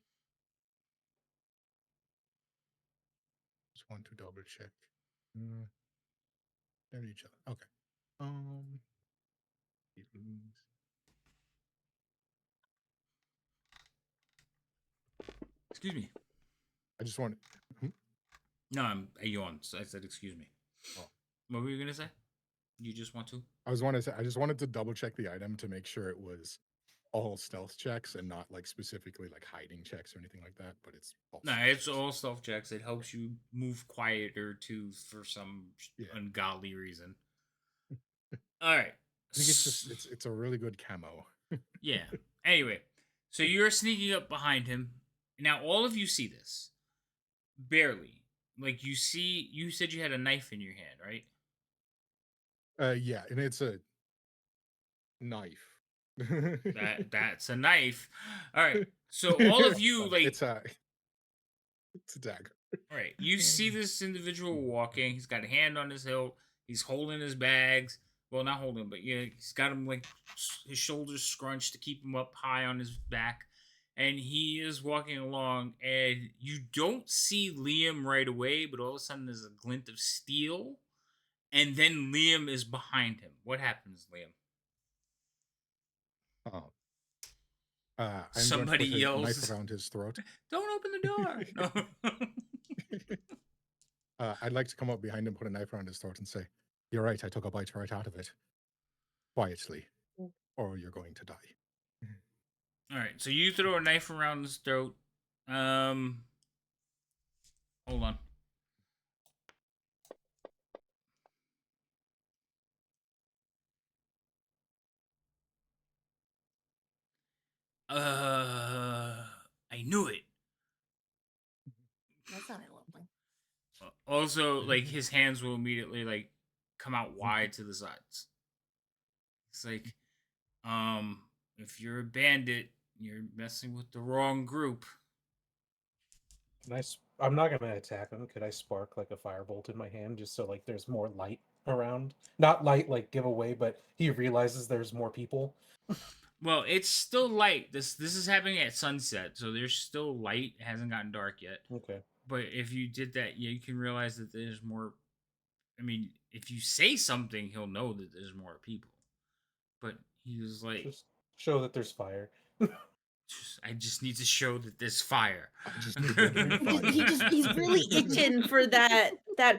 Just want to double check. They're each other. Okay. Excuse me. I just want. No, I yawned. So I said, excuse me. Oh. What were you going to say? You just want to? I just wanted to double check the item to make sure it was all stealth checks and not like specifically like hiding checks or anything like that. But it's all No, stealth it's checks. all stealth checks. It helps you move quieter too for some Yeah. ungodly reason. All right. I think it's a really good camo. Yeah. Anyway, so you're sneaking up behind him. Now all of you see this. Barely. Like you said you had a knife in your hand, right? Yeah, and it's a knife. That's a knife. All right. So all of you like it's a dagger. all right, you see this individual walking. He's got a hand on his hilt. He's holding his bags. Well, not holding, but yeah, he's got him like his shoulders scrunched to keep him up high on his back. And he is walking along, and you don't see Liam right away, but all of a sudden there's a glint of steel, and then Liam is behind him. What happens, Liam? Oh. I'm Somebody going to put a yells, knife around his throat. "Don't open the door!" No. I'd like to come up behind him, put a knife around his throat, and say, "You're right. I took a bite right out of it, quietly, or you're going to die." All right, so you throw a knife around his throat. Hold on. I knew it. That sounded lovely. Also, like his hands will immediately like come out wide to the sides. It's like, if you're a bandit, you're messing with the wrong group. I'm not gonna attack him. Could I spark like a firebolt in my hand just so like there's more light around? Not light like giveaway, but he realizes there's more people. Well, it's still light. This is happening at sunset, so there's still light. It hasn't gotten dark yet. Okay. But if you did that, yeah, you can realize that there's more. I mean, if you say something, he'll know that there's more people. But he was like, Just show that there's fire. I just need to show that there's fire. I just need there to be fire. He's really itching for that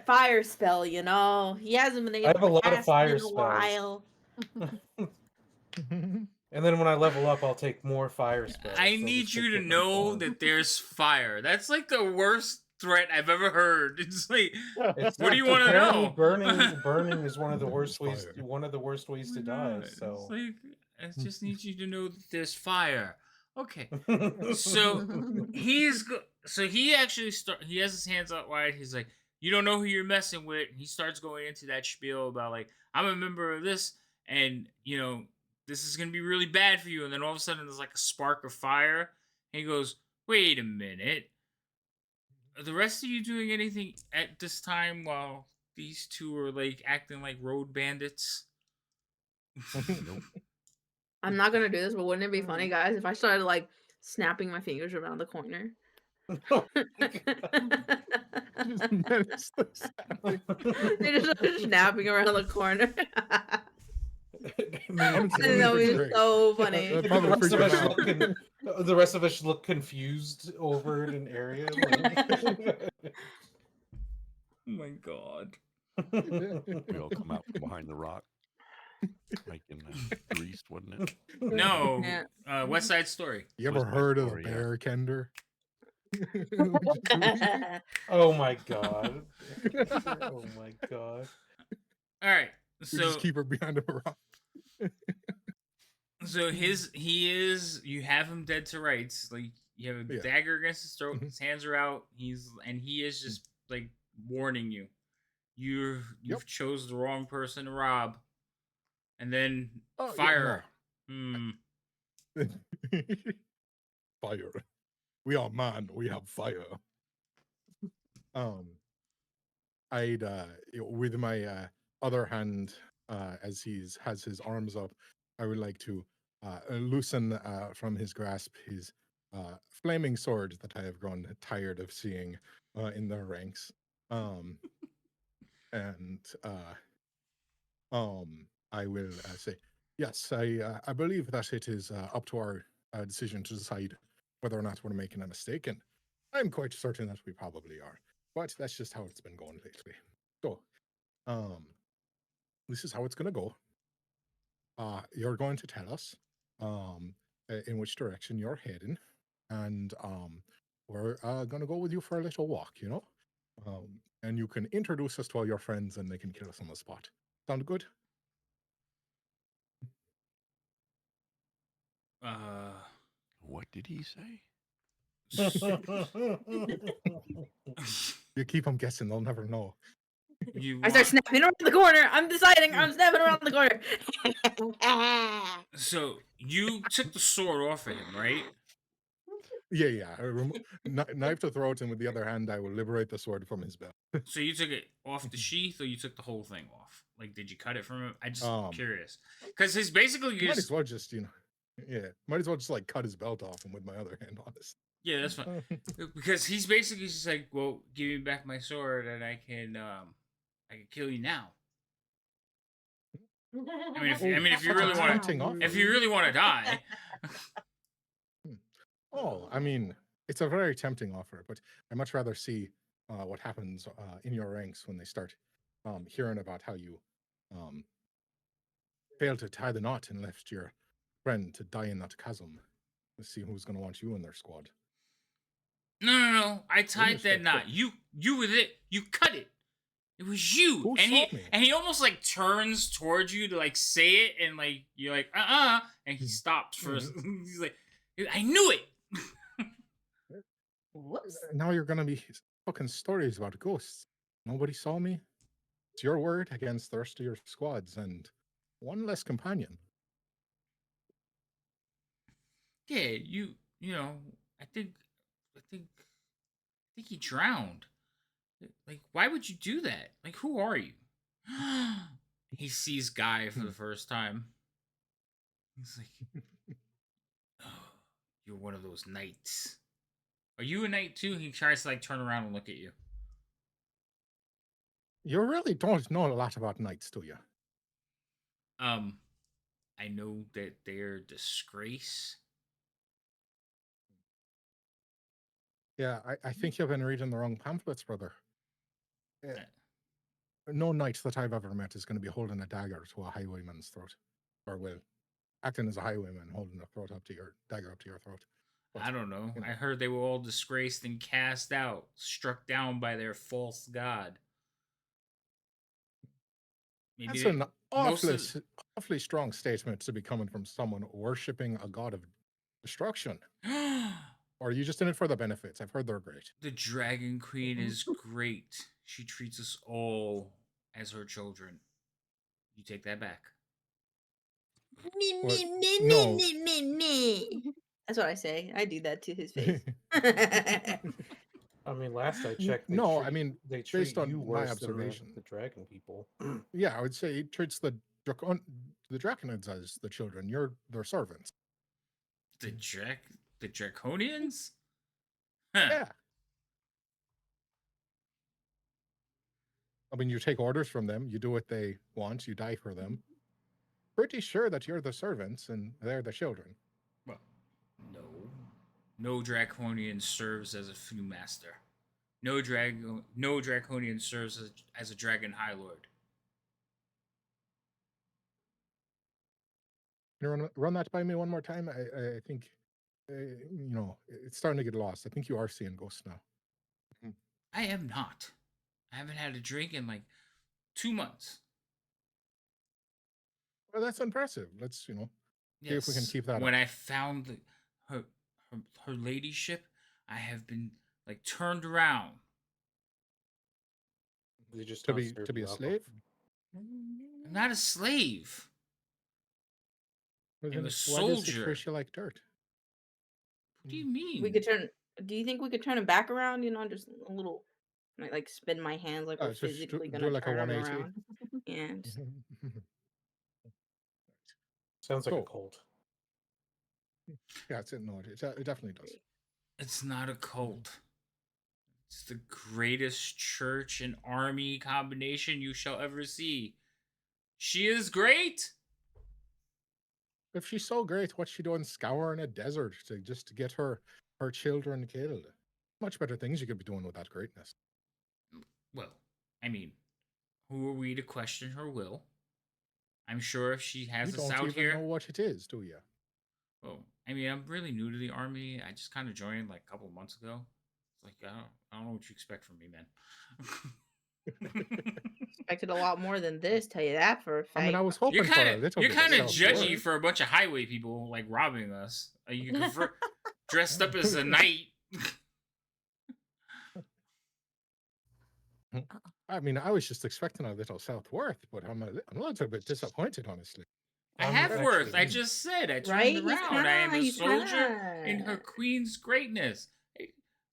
fire spell, you know. He hasn't been I have able a to lot of cast fire it in a spells. while. And then when I level up, I'll take more fire spells. I so need this you should to get me know going. that there's fire. That's like the worst threat I've ever heard. It's like, It's what do you want to apparently know? burning is one of the worst Fire. ways. One of the worst ways to die. So It's like, I just need you to know that there's fire. Okay. So so he actually he has his hands out wide. He's like, you don't know who you're messing with. He starts going into that spiel about like, I'm a member of this, and you know, this is gonna be really bad for you. And then all of a sudden there's like a spark of fire. And he goes, wait a minute. Are the rest of you doing anything at this time while these two are like acting like road bandits? Nope. I'm not gonna do this, but wouldn't it be funny, guys, if I started like snapping my fingers around the corner? Oh Just menace the snapping. They just start snapping around the corner. Honestly, And that that'd be was great. so funny. That the probably rest freak of him us out. the rest of us look confused over an area. Like... Oh my god. We all come out from behind the rock, like in Grease, wasn't it? No. Yeah. West Side Story. You ever West Side heard of the Story, yeah. bear kender? Oh my god. Oh my god. All right. We So just keep her behind a rock. so you have him dead to rights. Like you have a Yeah. dagger against his throat. His hands are out. He is just like warning you. You've Yep. chose the wrong person to rob. And then Oh, yeah, fire. no. Fire. We are man. We have fire. I'd with my other hand, as has his arms up, I would like to loosen from his grasp his flaming sword that I have grown tired of seeing in the ranks. And I will say, yes, I believe that it is up to our decision to decide whether or not we're making a mistake, and I'm quite certain that we probably are. But that's just how it's been going lately. So, this is how it's going to go. You're going to tell us in which direction you're heading, and we're going to go with you for a little walk, you know? And you can introduce us to all your friends and they can kill us on the spot. Sound good? What did he say? You keep them guessing, they'll never know. You I start want, snapping around the corner. I'm deciding. I'm snapping around the corner. so you took the sword off of him, right? Yeah. Knife to throat, and with the other hand, I will liberate the sword from his belt. So you took it off the sheath, or you took the whole thing off? Like, did you cut it from him? I just curious, because his basically Might as well just, might as well just like cut his belt off him with my other hand, honest. Yeah, that's fine. Because he's basically just like, well, give me back my sword, and I can kill you now. I mean, if you really want to, if you really want to die. Oh, I mean, it's a very tempting offer, but I'd much rather see what happens in your ranks when they start hearing about how you failed to tie the knot and left your friend to die in that chasm. Let's see who's going to want you in their squad. No. I tied that knot. You with it. You cut it. It was you. Who and saw me? he almost like turns towards you to like say it, and like you're like and he stops for. He's like, I knew it. Whoops. Now you're going to be fucking stories about ghosts. Nobody saw me. It's your word against the rest of your squads, and one less companion. Yeah, you know, I think he drowned. Like, why would you do that? Like, who are you? He sees Guy for the first time. He's like, oh, you're one of those knights. Are you a knight too? He tries to like turn around and look at you. You really don't know a lot about knights, do you? I know that they're a disgrace. Yeah, I think you've been reading the wrong pamphlets, brother. No knight that I've ever met is going to be holding a dagger to a highwayman's throat, or will acting as a highwayman holding a dagger up to your throat. But, I don't know. I heard they were all disgraced and cast out, struck down by their false god. Maybe that's an awfully strong statement to be coming from someone worshipping a god of destruction. Or are you just in it for the benefits? I've heard they're great. The Dragon Queen is great. She treats us all as her children. You take that back. Me. That's what I say. I do that to his face. I mean, last I checked, they treat based on you my worse observation, than the dragon people. Yeah, I would say he treats the Draconids as the children. You're their servants. The Draconians? Huh. Yeah. I mean, you take orders from them, you do what they want, you die for them. Pretty sure that you're the servants and they're the children. Well, no. No Draconian serves as a few master. No Draconian serves as a dragon high lord. Can you run that by me one more time? I think, it's starting to get lost. I think you are seeing ghosts now. I am not. I haven't had a drink in like 2 months. Well, that's impressive. Let's, see if we can keep that up. When I found her ladyship, I have been like turned around. They just to be a slave? I'm not a slave. Well, I'm a why soldier. does he treat you like dirt? What do you mean? Do you think we could turn him back around? Just a little, like spin my hands like we're just physically do gonna like a turn him 180. around. Yeah. Just... Sounds like a cult. Yeah, it definitely does. It's not a cult. It's the greatest church and army combination you shall ever see. She is great. If she's so great, what's she doing scouring a desert to get her children killed? Much better things you could be doing with that greatness. Well, I mean, who are we to question her will? I'm sure if she You has us don't out even know here. what it is, do you? Well, I mean, I'm really new to the army. I just kind of joined like a couple months ago. It's like I don't know what you expect from me, man. Expected a lot more than this. Tell you that for a I mean, fact. I was hoping for a little You're bit of kind of self-worth. judgy for a bunch of highway people like robbing us. You prefer dressed up as a knight. I mean, I was just expecting a little self-worth, but I'm a little bit disappointed, honestly. I I'm have worth. I actually- just said I turned Right? around. I am a He's soldier in her kinda. queen's greatness.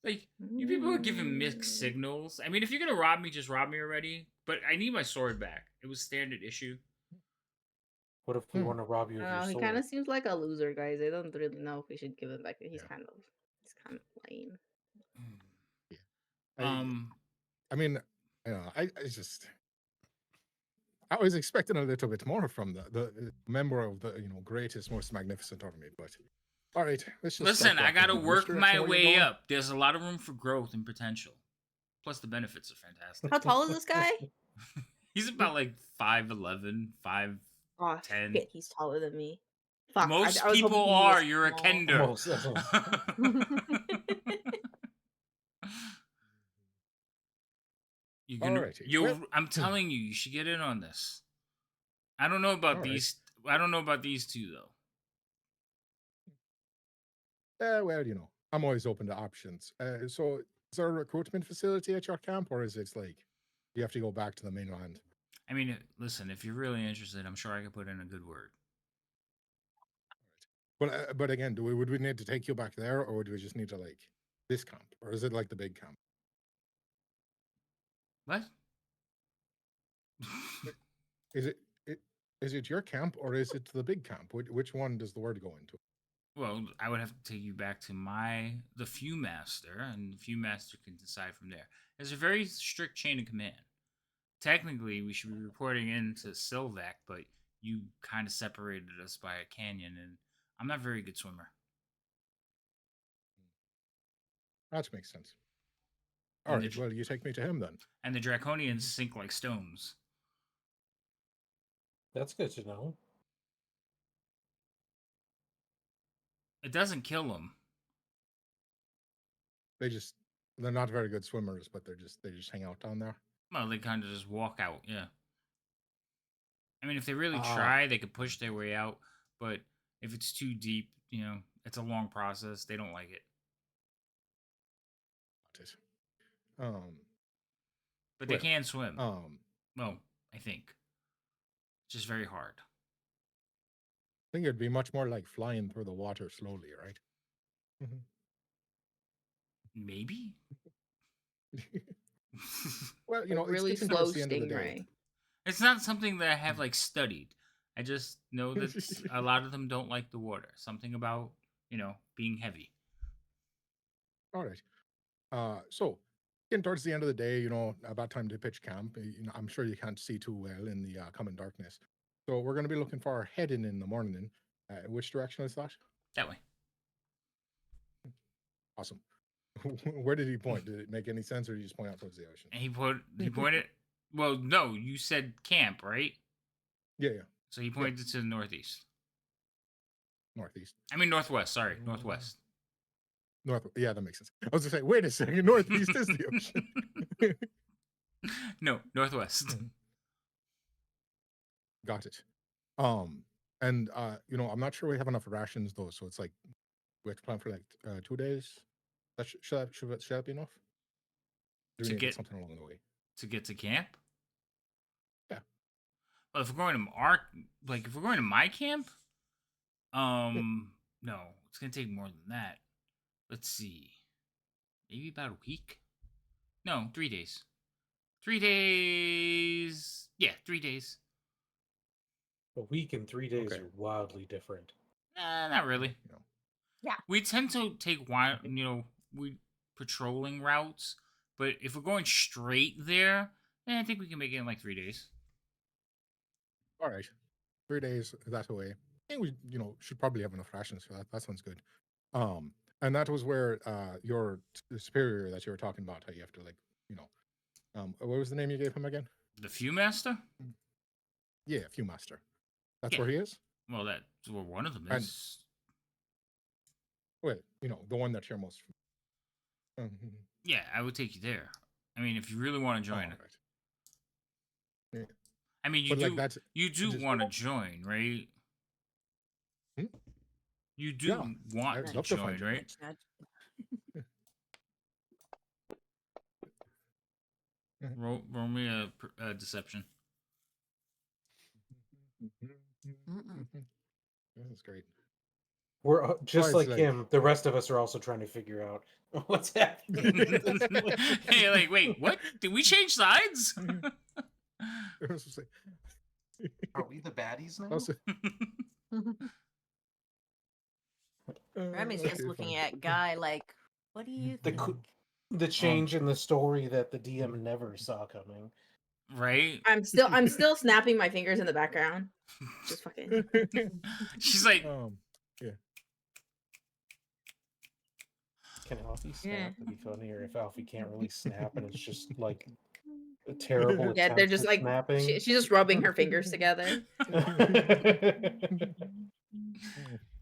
Like you people are giving mixed signals. I mean, if you're gonna rob me, just rob me already. But I need my sword back. It was standard issue. What if we want to rob you of your He sword? kind of seems like a loser, guys. I don't really know if we should give him back. He's Yeah. kind of lame. I mean, I just I was expecting a little bit more from the member of the greatest, most magnificent army, but all right, let's just Listen, start I gotta walking. Which work direction my were you way going? up. There's a lot of room for growth and potential. Plus, the benefits are fantastic. How tall is this guy? He's about like 5'11", 5'10". Oh, shit, he's taller than me. Fuck, Most I was hoping people he was are. You're a small. kender. Most of them. You're gonna. Alrighty, You. well- I'm telling you, you should get in on this. I don't know about All right. these. I don't know about these two though. Well, I'm always open to options. So, is there a recruitment facility at your camp, or is it like you have to go back to the mainland? I mean, listen. If you're really interested, I'm sure I could put in a good word. But again, would we need to take you back there, or would we just need to like this camp, or is it like the big camp? What? Is it your camp, or is it the big camp? Which one does the word go into? Well, I would have to take you back to the Few Master, and the Few Master can decide from there. There's a very strict chain of command. Technically, we should be reporting into Silvac, but you kind of separated us by a canyon, and I'm not a very good swimmer. That makes sense. All And right, well, you take me to him then. And the Draconians sink like stones. That's good to know. It doesn't kill them. They're not very good swimmers, but they just hang out down there. Well, they kind of just walk out, yeah. I mean, if they really Ah. try, they could push their way out, but if it's too deep, it's a long process. They don't like it. Got it. But they Well, can swim. I I think. Just very hard. think it'd be much more like flying through the water slowly, right? Maybe? Well, A it's really getting slow towards the end of the day. stingray. It's not something that I have studied. I just know that a lot of them don't like the water. Something about, being heavy. All right. So getting towards the end of the day, about time to pitch camp. I'm sure you can't see too well in the coming darkness. So we're going to be looking for our heading in the morning. Which direction is that? That way. Awesome. Where did he point? Did it make any sense, or did he just point out towards the ocean? And he pointed. Well, no, you said camp, right? Yeah. So he pointed to the northeast. Northeast. I mean northwest. Sorry, northwest. North. Yeah, that makes sense. I was gonna say, wait a second. Northeast is the ocean. No, northwest. Got it. And I'm not sure we have enough rations though, so it's like we have to plan for 2 days. Should that be enough? Do we To need to get- something along the way? To get to camp? Yeah. Well, if we're going to my camp, no, it's gonna take more than that. Let's see, maybe about a week. No, 3 days. 3 days. Yeah, 3 days. A week and 3 days Okay. are wildly different. Not really. Yeah. We tend to take we patrolling routes, but if we're going straight there, then I think we can make it in 3 days. All right. 3 days that way. I think we, should probably have enough rations for that. That sounds good. And that was where your superior that you were talking about, how you have to what was the name you gave him again? The Few Master? Yeah, Few Master. That's Yeah. where he is. Well, that's where one of them And- is. Wait, the one that you're most. Mhm. Yeah, I would take you there. I mean, if you really want to Oh, join it. right. Yeah. I mean, you But, like, do. that's- You do just- want to join, right? Hmm? You do Yeah, want I'd to love to find join, you. right? Roll me a deception. This is great. We're just it's like like- him. The rest of us are also trying to figure out what's happening. Hey, like, wait, what? Did we change sides? It was just like- Are we the baddies now? also- Remy's okay, just looking fine. at Guy like, what do you the think? co- the change in the story that the DM never saw coming. Right? I'm still snapping my fingers in the background. Just fucking. She's like, Can Alfie snap? Yeah. It'd be funnier if Alfie can't really snap and it's just like a terrible. Yeah, they're attempt just at like snapping. she's just rubbing her fingers together. all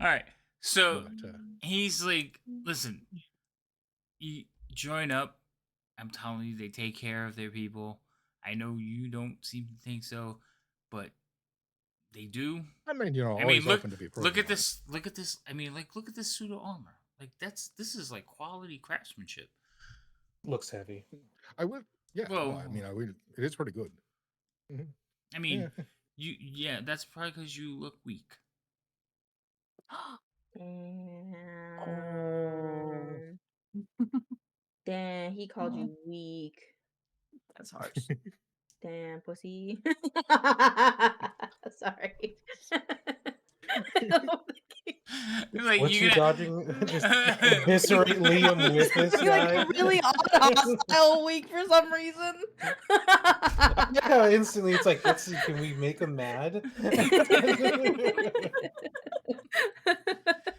right. So But, he's like, listen, you join up. I'm telling you, they take care of their people. I know you don't seem to think so, but they do. I mean, I always mean, look, open to be look proven at wrong. this. Look at this. I mean, like, look at this pseudo armor. Like, this is like quality craftsmanship. Looks heavy. I would. Yeah. Well- I mean, it is pretty good. I mean, Yeah. yeah, that's probably because you look weak. Damn, he called you weak. That's harsh. Damn, pussy. Sorry. Like, What's you gonna- dodging? Just eviscerate Liam with this You're guy. like really odd hostile weak for some reason. Yeah, instantly it's like, let's see, can we make him mad?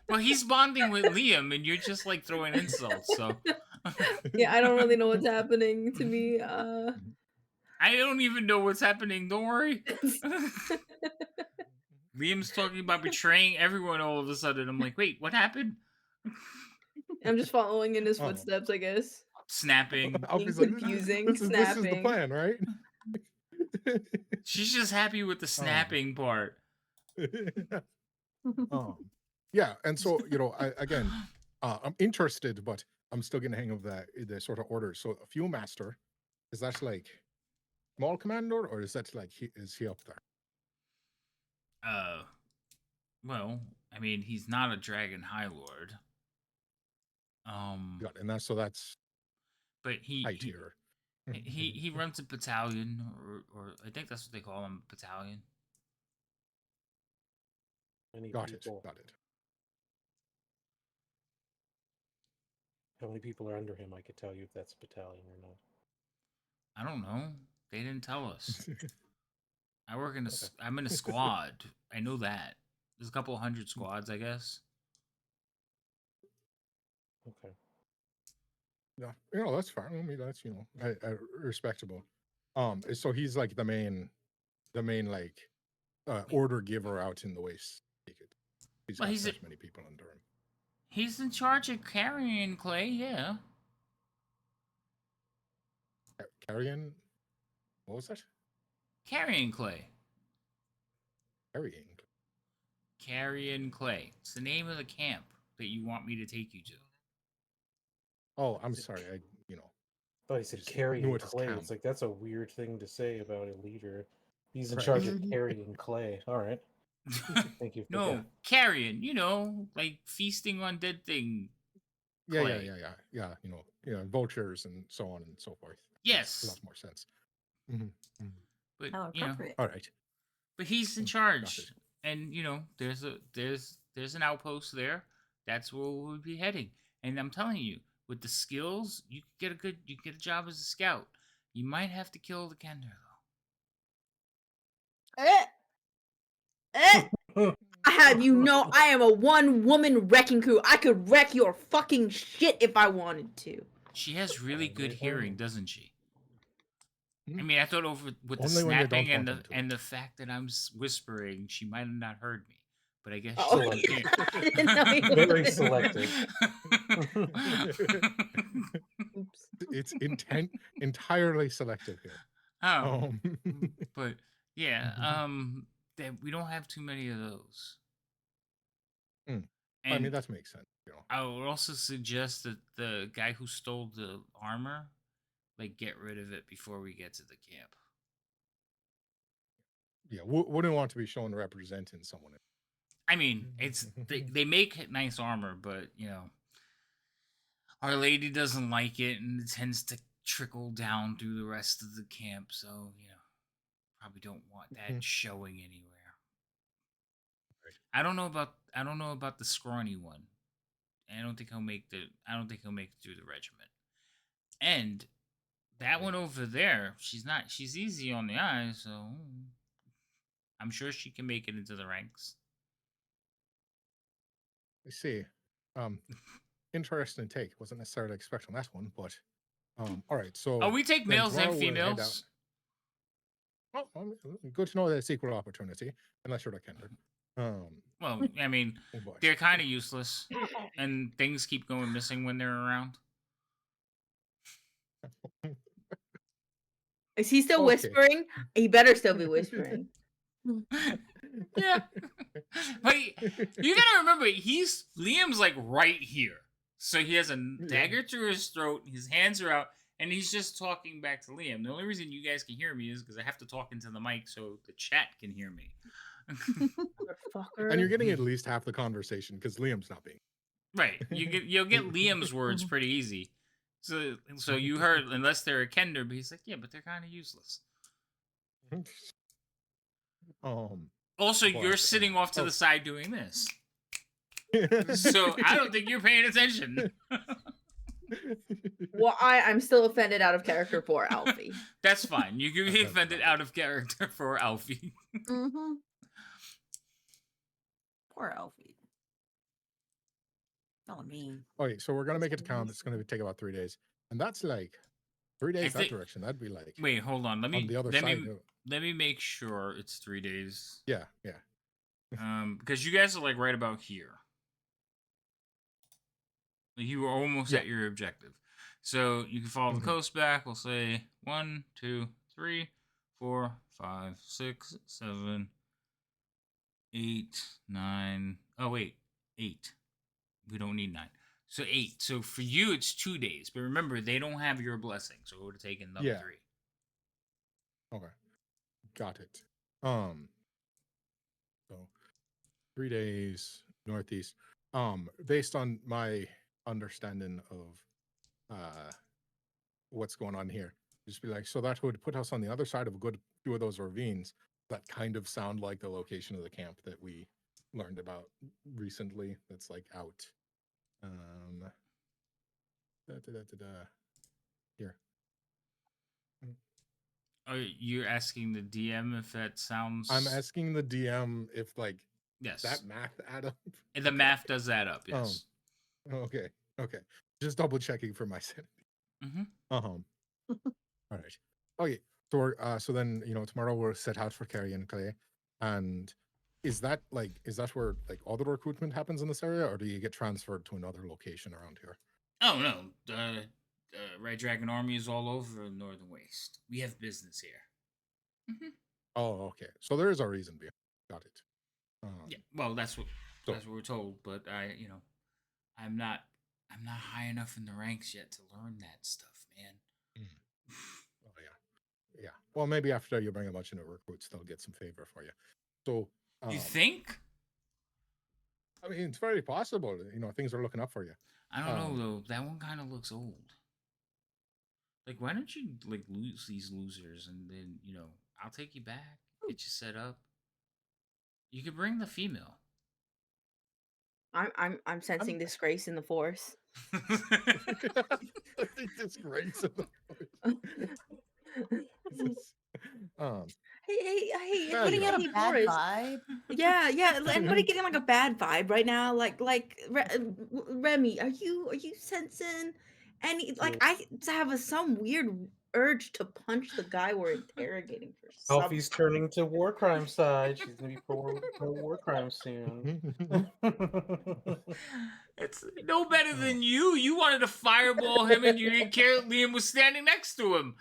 Well, he's bonding with Liam, and you're just like throwing insults. So Yeah, I don't really know what's happening to me. I don't even know what's happening. Don't worry. Liam's talking about betraying everyone all of a sudden. I'm like, wait, what happened? I'm just following in his Oh. footsteps, I guess. Snapping. Alfie's like, confusing, this is the snapping. plan, right? She's just happy with the snapping part. Yeah, and so I'm interested, but I'm still getting the hang of the sort of order. So a fuel master, is that like small commander, or is that like is he up there? Well, I mean, he's not a dragon high lord. Got it, and that's But high tier. he runs a battalion, or I think that's what they call him, battalion. Many Got it. people. How many people are under him? I could tell you if that's a battalion or not. I don't know. They didn't tell us. I work in I'm in a squad. I know that. There's a couple hundred squads, I guess. Okay. Yeah, that's fine. I mean, that's respectable. So he's like the main like order giver out in the waste. He's Well, got he's that a- many people under him. He's in charge of carrying Clay, yeah. Carrying, what was that? Carrying Clay. Carrying. Carrying Clay. It's the name of the camp that you want me to take you to. Oh, I'm sorry. I thought he said Just carrying knew it was clay. camp. It's like that's a weird thing to say about a leader. He's in Right. charge of carrying clay. All right. Thank you. For No, that. carrion, like feasting on dead thing. yeah, Clay. vultures and so on and so forth. Yes. A lot more sense. But How appropriate. All right. but he's in Got charge. it. And there's an outpost there. That's where we'll be heading. And I'm telling you, with the skills, you could get a job as a scout. You might have to kill the Kender though. I have I am a one-woman wrecking crew. I could wreck your fucking shit if I wanted to. She has really good hearing, doesn't she? I mean, I thought over with the Only when you don't snapping and want them to. the fact that I'm whispering, she might have not heard me. But I guess Oh, she Selective. I didn't know you Very would. selective. Oops. It's entirely selective here. Oh, but yeah, that we don't have too many of those. I And mean, that makes sense. You know. I would also suggest that the guy who stole the armor, like, get rid of it before we get to the camp. Yeah, wouldn't want to be shown representing someone. I mean, it's they make nice armor, but you know, Our Lady doesn't like it, and it tends to trickle down through the rest of the camp. So you know, probably don't want that showing anywhere. Right. I don't know about the scrawny one. I don't think he'll make it through the regiment. And that one over there, she's easy on the eyes, so I'm sure she can make it into the ranks. I see. Interesting take. Wasn't necessarily expecting that one, but all right. So Oh, we take then males and tomorrow we'll head females. out. Oh, good to know that it's equal opportunity, unless you're the Kender. Well, I mean, but they're kind of useless, and things keep going missing when they're around. Is he still Okay. whispering? He better still be whispering. Yeah. But you gotta remember, Liam's like right here. So he has a dagger through his throat, his hands are out, and he's just talking back to Liam. The only reason you guys can hear me is because I have to talk into the mic so the chat can hear me. Motherfucker. And you're getting at least half the conversation because Liam's not being. Right. You'll get Liam's words pretty easy. So you heard, unless they're a Kender, but he's like, yeah, but they're kind of useless. Also, you're sitting off to the side doing this. So I don't think you're paying attention. Well, I'm still offended out of character for Alfie. That's fine. You can be offended out of character for Alfie. Mm-hmm. Poor Alfie. Oh, mean. Okay, so we're gonna make it to camp. It's gonna take about 3 days, and that's like 3 days that direction. That'd be like Wait, hold on. on the other side. Let me make sure it's 3 days. Yeah. Because you guys are like right about here. You were almost at your objective. So you can follow the coast back. We'll say 1, 2, 3, 4, 5, 6, 7, 8, 9. Oh, wait. 8. We don't need 9. So 8. So for you, it's 2 days. But remember, they don't have your blessing. So it would have taken them 3. Okay. Got it. So 3 days northeast. Based on my understanding of what's going on here, just be like, so that would put us on the other side of a good few of those ravines that kind of sound like the location of the camp that we learned about recently. That's like out. Here. Oh, you're asking the DM if that sounds. I'm asking the DM if like yes, that math add up. The math does add up. Yes. Okay. Just double checking for my sanity. All right. Okay. So we're, so then tomorrow we'll set out for Carrion Clay, and is that where like all the recruitment happens in this area, or do you get transferred to another location around here? Oh no, the Red Dragon Army is all over Northern Waste. We have business here. Oh, okay. So there is a reason behind. Got it. Yeah. Well, that's what we're told. But I'm not high enough in the ranks yet to learn that stuff, man. Oh yeah. Well, maybe after you bring a bunch of new recruits, they'll get some favor for you. So you think? I mean, it's very possible. Things are looking up for you. I don't know though. That one kind of looks old. Like, why don't you like lose these losers, and then I'll take you back, get you set up. You could bring the female. I'm sensing disgrace in the force. Disgrace in the force. Hey, putting out a bad vibe. Yeah. Anybody getting like a bad vibe right now? Like Remy, are you sensing any? Like I have some weird urge to punch the guy we're interrogating for Alfie's something. turning to war crime side. She's gonna be pro war crime soon. It's no better than you. You wanted to fireball him and you didn't care Liam was standing next to him.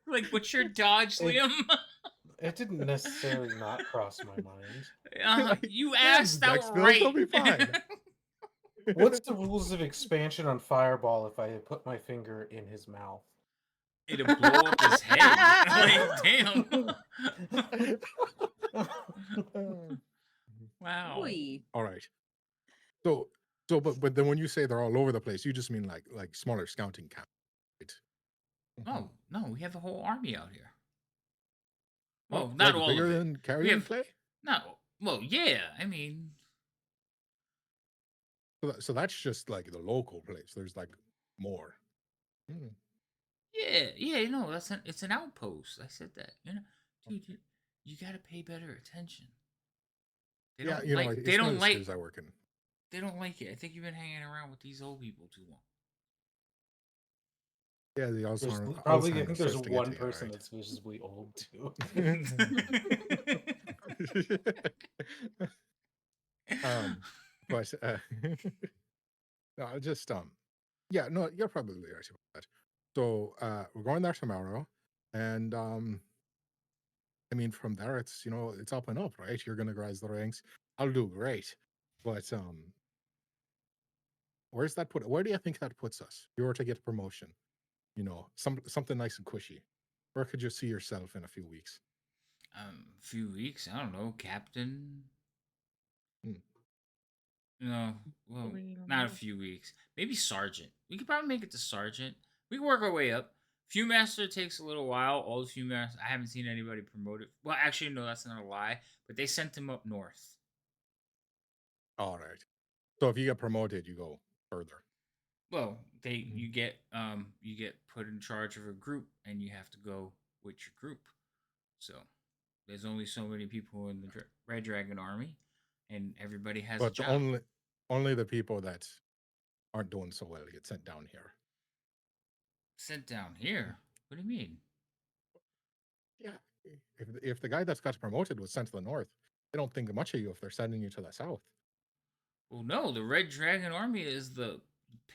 Like, what's your dodge, Liam? It didn't necessarily not cross my mind. You Yeah, asked Dex Bill, outright. they'll be fine. What's the rules of expansion on Fireball if I had put my finger in his mouth? It'll blow up his head. Like, damn. Wow. Oy. All right. So, but then when you say they're all over the place, you just mean like smaller scouting camp, right? Oh, no, we have a whole army out here. Oh, Well, not like all bigger of it. than Carrion have- Clay. No, well, yeah. I mean, So that's just like the local place. There's like more. Hmm. yeah. No, it's an outpost. I said that. Dude, you gotta pay better attention. They Yeah, don't you know, like. it's They one of don't the like. schools I work in. They don't like it. I think you've been hanging around with these old people too long. Yeah, the There's Alzheimer's. probably, I Alzheimer's think there's starts to get one to you, person right? that's visibly old too. But no, just yeah, no, you're probably right about that. So we're going there tomorrow, and I mean, from there it's it's up and up, right? You're gonna rise the ranks. I'll do great, but where's that put? Where do you think that puts us? If you were to get a promotion, something nice and cushy. Where could you see yourself in a few weeks? Few weeks. I don't know, Captain. Hmm. No, well, not a few weeks. Maybe Sergeant. We could probably make it to Sergeant. We can work our way up. Few Master takes a little while. All the Few Master, I haven't seen anybody promoted. Well, actually, no, that's not a lie. But they sent him up north. All right. So if you get promoted, you go further. Well, you get put in charge of a group, and you have to go with your group. So there's only so many people in the Red Dragon Army, and everybody has a But job. only the people that aren't doing so well get sent down here. Sent down here. What do you mean? Yeah. If the guy that's got promoted was sent to the north, they don't think much of you if they're sending you to the south. Well, no, the Red Dragon Army is the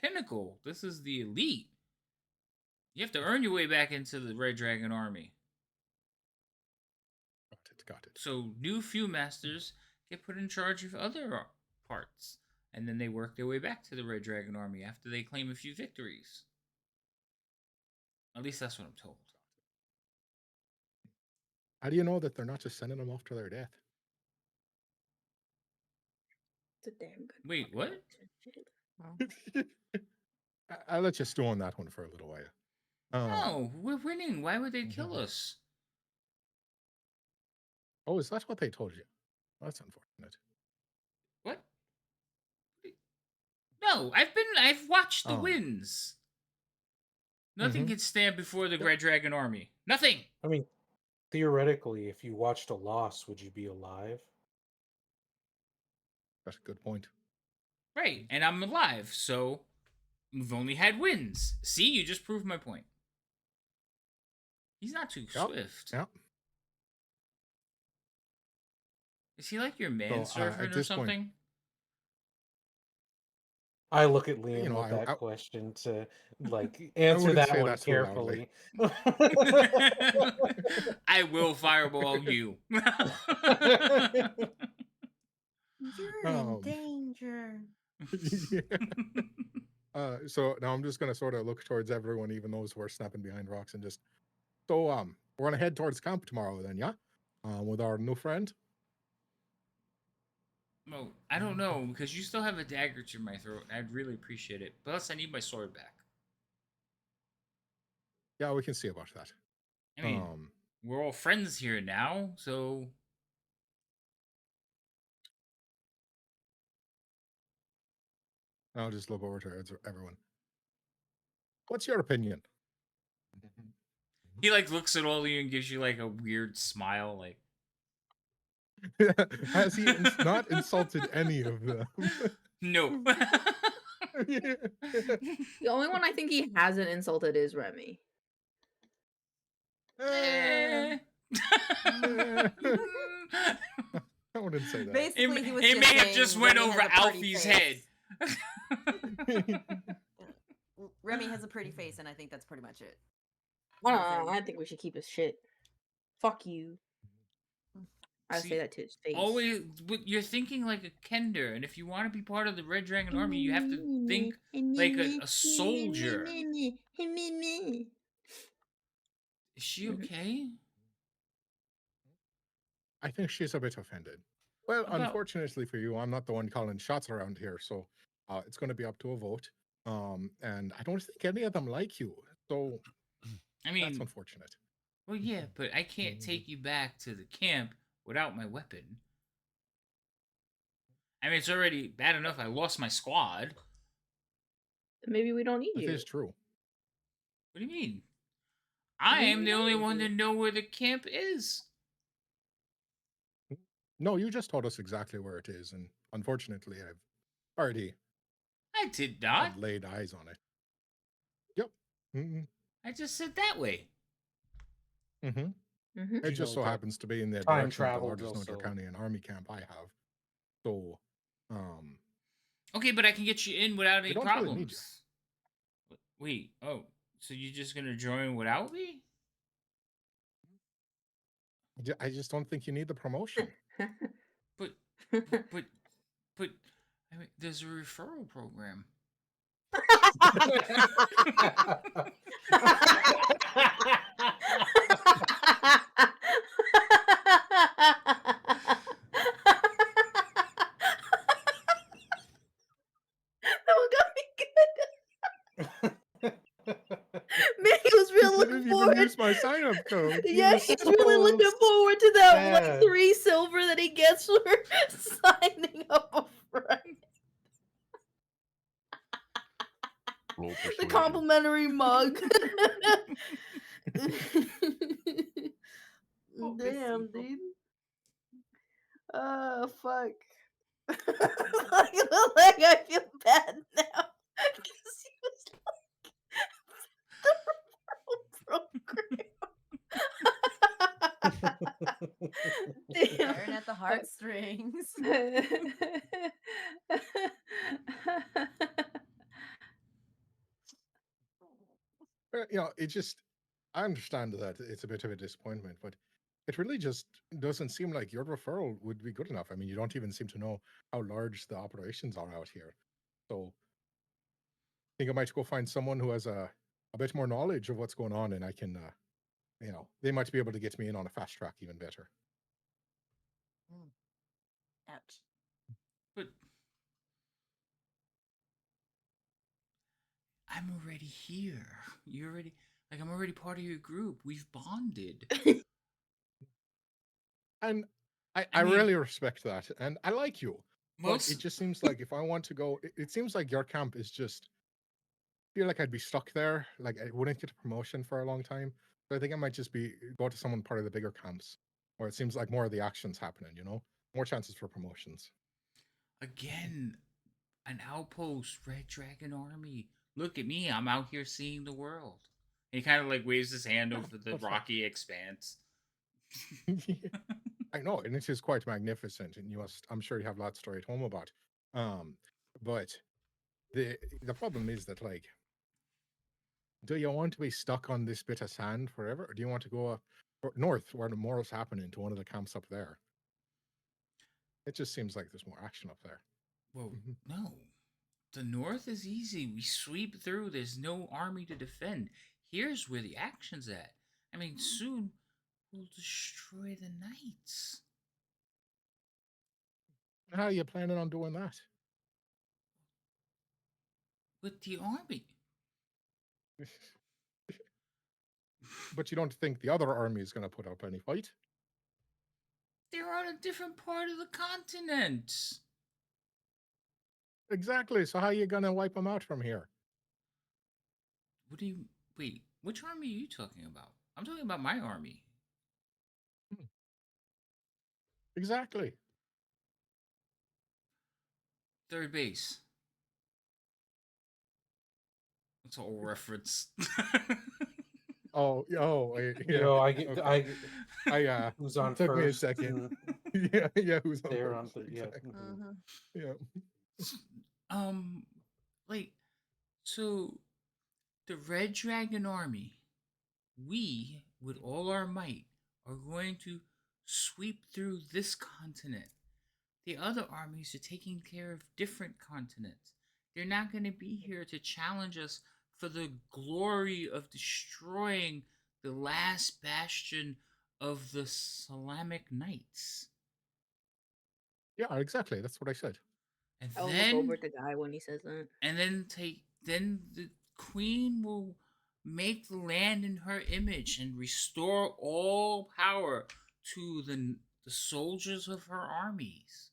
pinnacle. This is the elite. You have to earn your way back into the Red Dragon Army. Got it. So new Few Masters get put in charge of other parts, and then they work their way back to the Red Dragon Army after they claim a few victories. At least that's what I'm told. How do you know that they're not just sending them off to their death? It's a damn good. Wait, what? I'll let you stew on that one for a little while. No, we're winning. Why would they kill us? Oh, is that what they told you? That's unfortunate. What? No, I've watched the wins. Nothing can stand before the Red Dragon Army. Nothing. I mean, theoretically, if you watched a loss, would you be alive? That's a good point. Right, and I'm alive, so we've only had wins. See, you just proved my point. He's not too swift. Yeah. Is he like your manservant or something? I look at Liam with that question to answer that one carefully. I will fireball you. You're in danger. So now I'm just gonna sort of look towards everyone, even those who are snapping behind rocks, and just we're gonna head towards camp tomorrow then, yeah? With our new friend. Well, I don't know, because you still have a dagger to my throat. I'd really appreciate it. Plus, I need my sword back. Yeah, we can see about that. I mean, we're all friends here now, so... I'll just look over to everyone. What's your opinion? He, looks at all of you and gives you, a weird smile, like... Has he not insulted any of them? No. The only one I think he hasn't insulted is Remy. Eh. I wouldn't say that. Basically, he was it just may have saying just went Remy over has a pretty Alfie's face. head. Remy has a pretty face, and I think that's pretty much it. I think we should keep his shit. Fuck you. I See, say that to his face. Always, but you're thinking like a Kender, and if you want to be part of the Red Dragon Army, you have to think like a soldier. Is she okay? I think she's a bit offended. Well, About- unfortunately for you, I'm not the one calling shots around here, so it's going to be up to a vote. And I don't think any of them like you, so I mean, that's unfortunate. well, yeah, but I can't take you back to the camp without my weapon. I mean, it's already bad enough I lost my squad. Maybe we don't need That you. is true. What do you mean? I am the only one to know where the camp is. No, you just told us exactly where it is, and unfortunately, I've already I did not. had laid eyes on it. Yep. Mm-hmm. I just said that way. Mm-hmm. Mm-hmm. It just so that happens to be in the time direction of the traveled largest also. North County and Army camp I have. So, Okay, but I can get you in without any don't really need problems. Wait, oh, so you're just gonna join without me? I just don't think you need the promotion. But, but, I mean, there's a referral program. That one got me good. Man, he was I really didn't looking even forward. use my sign-up code. Yeah, was he's really looking so forward to that like sad. 3 silver that he gets for signing up a friend. Roll The persuasion. complimentary mug. Damn, dude. Oh, fuck. Like, I feel bad now. Because he was like, the referral program. Damn. Staring at the heartstrings. It just, I understand that it's a bit of a disappointment, but it really just doesn't seem like your referral would be good enough. I mean, you don't even seem to know how large the operations are out here. So I think I might go find someone who has a bit more knowledge of what's going on, and I can, they might be able to get me in on a fast track even better. Ouch. But I'm already here. You're already I'm already part of your group. We've bonded. And I I mean- really respect that, and I like you. But Most it just seems like if I want to go, it seems like your camp is just, I feel like I'd be stuck there. Like I wouldn't get a promotion for a long time. So I think I might just go to someone part of the bigger camps, where it seems like more of the action's happening. More chances for promotions. again, an outpost, Red Dragon Army. Look at me, I'm out here seeing the world. And he kind of like waves his hand over the that's fine. rocky expanse. I know, and it is quite magnificent, and I'm sure you have lots to write home about. But the problem is that, like, do you want to be stuck on this bit of sand forever, or do you want to go up north where the more is happening to one of the camps up there? It just seems like there's more action up there. Well, no. The north is easy. We sweep through. There's no army to defend. Here's where the action's at. I mean, soon we'll destroy the knights. How are you planning on doing that? With the army. But you don't think the other army is going to put up any fight? They're on a different part of the continent. Exactly. So how are you going to wipe them out from here? What do you... Wait, which army are you talking about? I'm talking about my army. Exactly. Third base. That's all reference. Oh, yeah. I get Okay. who's on Took me a first. second. and Yeah. Who's on They're on first? yeah. Exactly. Mhm. Yeah. Um, like, so the Red Dragon Army, we, with all our might, are going to sweep through this continent. The other armies are taking care of different continents. They're not going to be here to challenge us for the glory of destroying the last bastion of the Salamic Knights. Yeah, exactly. That's what I said. And I will look then over at the guy when he says that. and then the queen will make the land in her image and restore all power to the soldiers of her armies.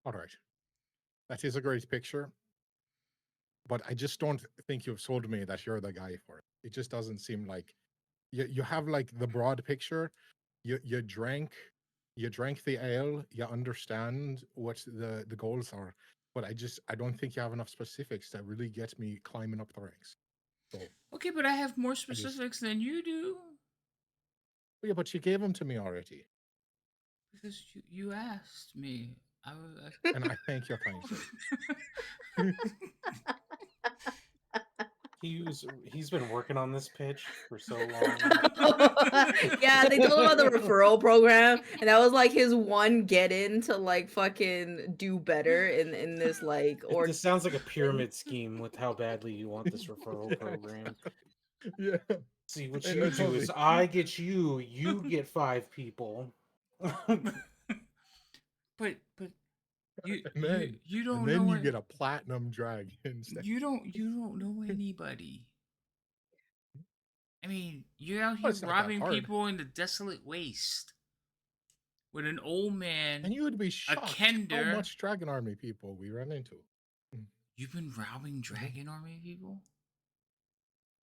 All right. That is a great picture, but I just don't think you've sold me that you're the guy for it. It just doesn't seem like you have like the broad picture. You drank the ale, you understand what the goals are, but I don't think you have enough specifics that really get me climbing up the ranks. So Okay, but I have more I just specifics than you do yeah, but you gave them to me already, because you asked me. and I thank you kindly. He's been working on this pitch for so long. Yeah, they told him about the referral program, and that was like his one get in to like fucking do better in this like or This sounds like a pyramid scheme with how badly you want this referral program. Yeah. See, what I you know, do totally. is I get you get 5 people. but you And then you don't and then know you it. get a platinum dragon instead. You don't know anybody. I mean, you're out Well, here it's not that robbing hard. people in the desolate waste with an old man. And you would be a shocked how kender. much Dragon Army people we run into. You've been robbing Dragon Army people?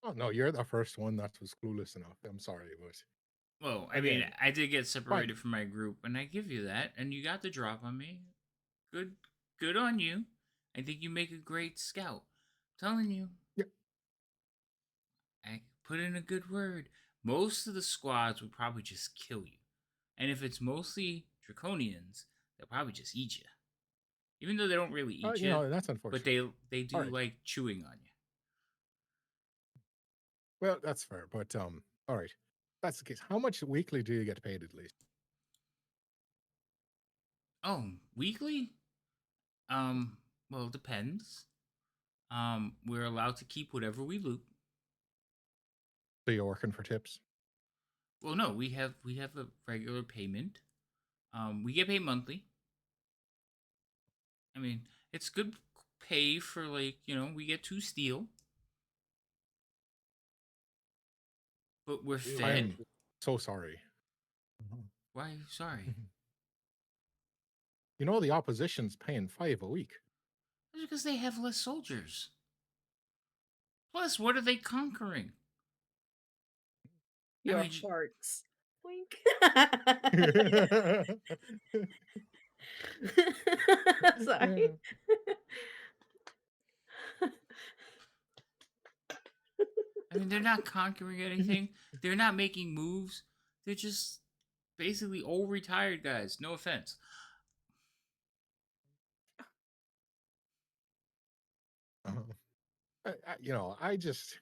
Oh no, you're the first one that was clueless enough. I'm sorry, but Well, I mean, Again, I did get separated fine. from my group, and I give you that. And you got the drop on me. Good on you. I think you make a great scout. I'm telling you, Yeah. I put in a good word. Most of the squads would probably just kill you, and if it's mostly Draconians, they'll probably just eat you. Even though they don't really eat you you, know, that's but unfortunate. they do Alright. like chewing on you. Well, that's fair, but all right. That's the case. How much weekly do you get paid at least? Oh, weekly? Well, it depends. We're allowed to keep whatever we loot. So you're working for tips? Well, no, we have a regular payment. We get paid monthly. I mean, it's good pay for like, we get 2 steel. But we're I fed. am so sorry. Why are you sorry? You know the opposition's paying 5 a week. That's because they have less soldiers. Plus, what are they conquering? your mean, farts. Wink. Sorry. I mean, they're not conquering anything. They're not making moves. They're just basically old retired guys. No offense. I just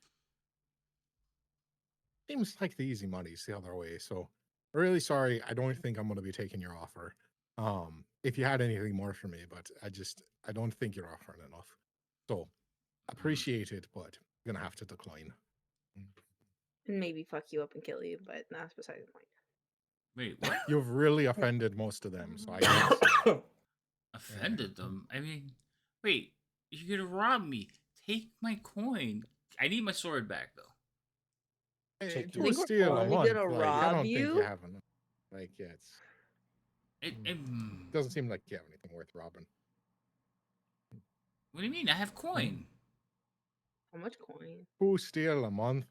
seems like the easy money's the other way. So really sorry. I don't think I'm going to be taking your offer. If you had anything more for me, but I don't think you're offering enough. So appreciate it, but I'm gonna have to decline. And maybe fuck you up and kill you, but that's beside the point. Wait, what? You've really offended most of them, so I guess. Offended them? I mean, wait, you're gonna rob me. Take my coin. I need my sword back, though. Hey, Take two your steal a coin. month. Gonna Like, I rob don't think you you? have enough. Like, yeah, It doesn't seem like you have anything worth robbing. What do you mean? I have coin. How much coin? 2 steal a month.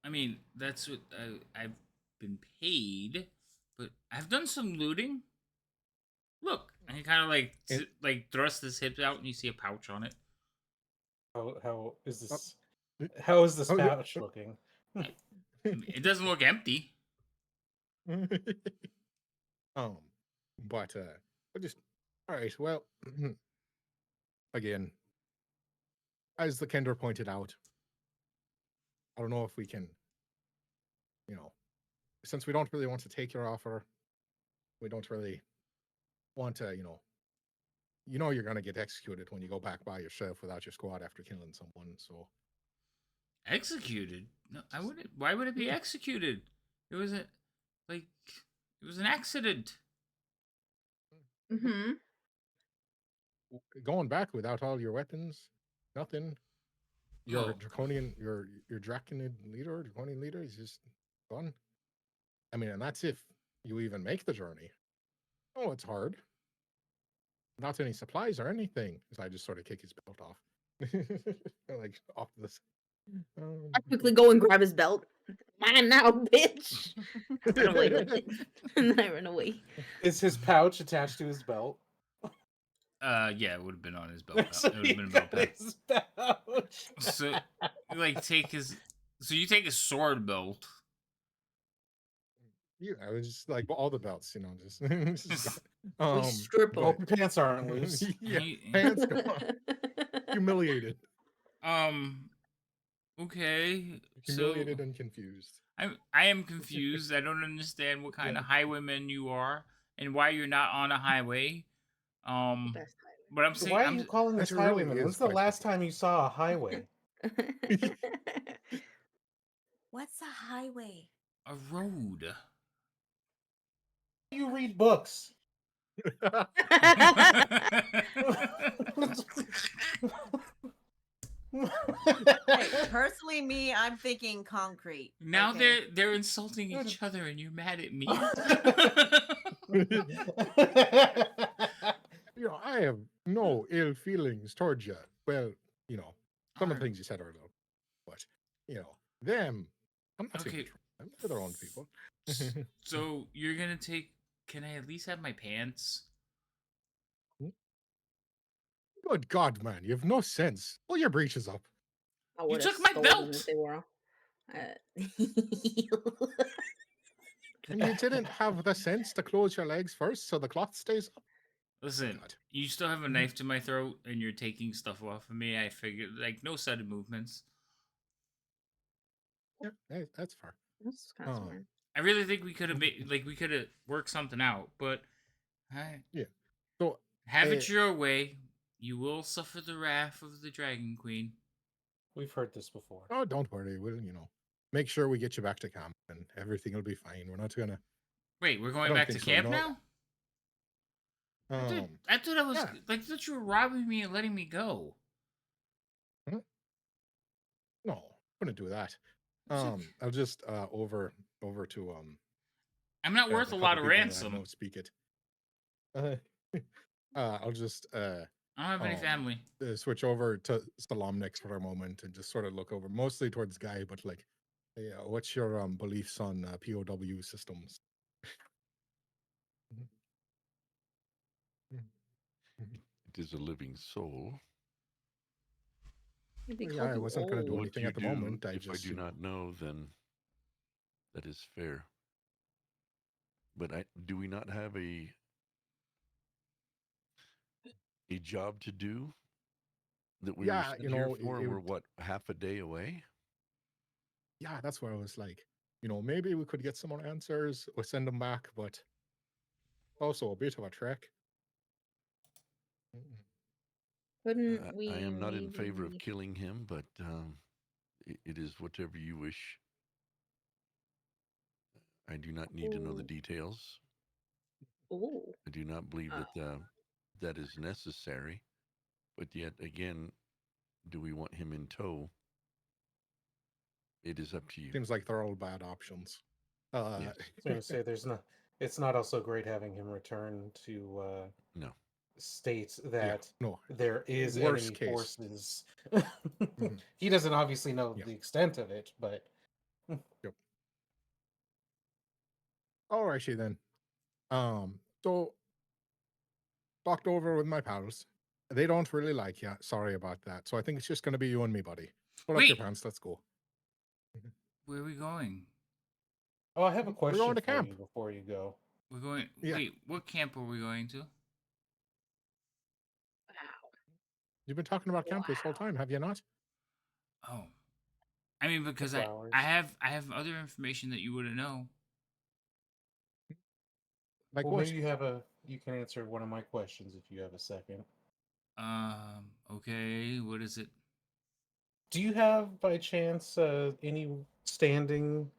I mean, that's what I've been paid, but I've done some looting. Look, and he kind of like thrust his hips out, and you see a pouch on it. How is this? How is this Oh, yeah. pouch looking? It doesn't look empty. But I just all right. Well, again, as the Kender pointed out, I don't know if we can, you know, since we don't really want to take your offer, we don't really want to, you're gonna get executed when you go back by yourself without your squad after killing someone. So Executed? No, I wouldn't. Why would it be executed? It was a like it was an accident. Mm-hmm. going back without all your weapons, nothing. Your Oh. draconian, your draconian leader is just gone. I mean, and that's if you even make the journey. Oh, it's hard. Not any supplies or anything. So I just sort of kick his belt off, like off this. I quickly go and grab his belt. Mine now, bitch. Run away. And then I run away. Is his pouch attached to his belt? Yeah, it would have been on his belt. So It would have been a he belt got pack. his pouch. So you like take his. So you take a sword belt. Yeah, I was just like all the belts, just, We strip but- him. Hope your pants aren't loose. yeah, He- pants gone, humiliated, Okay. humiliated So and confused. I am confused. I don't understand what kind of highwayman you are and why you're not on a highway. Best But I'm So saying why are you calling this Actually, really highwayman? is When's the quite last funny. time you saw a highway? What's a highway? a road. You read books. Hey, personally, me, I'm thinking concrete. Now okay? they're insulting each other and you're mad at me. I have no ill feelings towards you. Well, some of the Alright. things you said are low, but them, I'm not Okay. taking them. They're their own people. So you're gonna take. Can I at least have my pants? Good God, man, you have no sense. Pull your breeches up. I You would took have my stole them belt! if they were. And you didn't have the sense to close your legs first so the cloth stays up. Listen, God. you still have a knife to my throat and you're taking stuff off of me. I figured, like, no sudden movements. Yeah, that's fair. That's kind of Um, smart. I really think we could have made, like, we could have worked something out, but So have it Uh, your way. You will suffer the wrath of the Dragon Queen. We've heard this before. oh, don't worry. We'll make sure we get you back to camp and everything will be fine. We're not gonna. Wait, we're I going don't back to think so, camp now? Um, I thought I was yeah. like, I thought you were robbing me and letting me go. no, couldn't do that. So- I'll just over to I'm not worth a couple lot of people that I ransom. know speak it. I'll just I don't have any um, family. switch over to Salamnix for a moment and just sort of look over mostly towards Guy, but like, yeah, what's your beliefs on POW systems? It is a living soul. They Yeah, call I you wasn't going to do old. What anything you at the do, moment. I if just I do not know, then that is fair. But do we not have a job to do that we were Yeah, sent here for, it and we're would- what, half a day away? yeah, that's where I was like, maybe we could get some more answers or send them back, but also a bit of a trek. Couldn't we? I am not in favor of maybe- killing him, but it is whatever you wish. I do not need to know the Ooh. details. Ooh. I do not believe that that is necessary. But yet again, do we want him in tow? It is up to you. Seems like they're all bad options. Yes. I was going to say it's not also great having him return to No. state that no. there is Worst enemy case. forces. Mhm. He doesn't obviously know Yeah. the extent of it, but Alrighty then. So talked over with my pals. They don't really like you. Sorry about that. So I think it's just gonna be you and me, buddy. Pull up your Wait. pants. Let's go. Where are we going? Oh, I have a We're question going to for camp. you before you go. We're going. Yeah. Wait, what camp are we going to? You've been talking about camp this whole time, have you not? Oh, I mean, because The I flowers. I have other information that you wouldn't know. Like Well, what? maybe you can answer one of my questions if you have a second. Okay, what is it? Do you have, by chance, any standing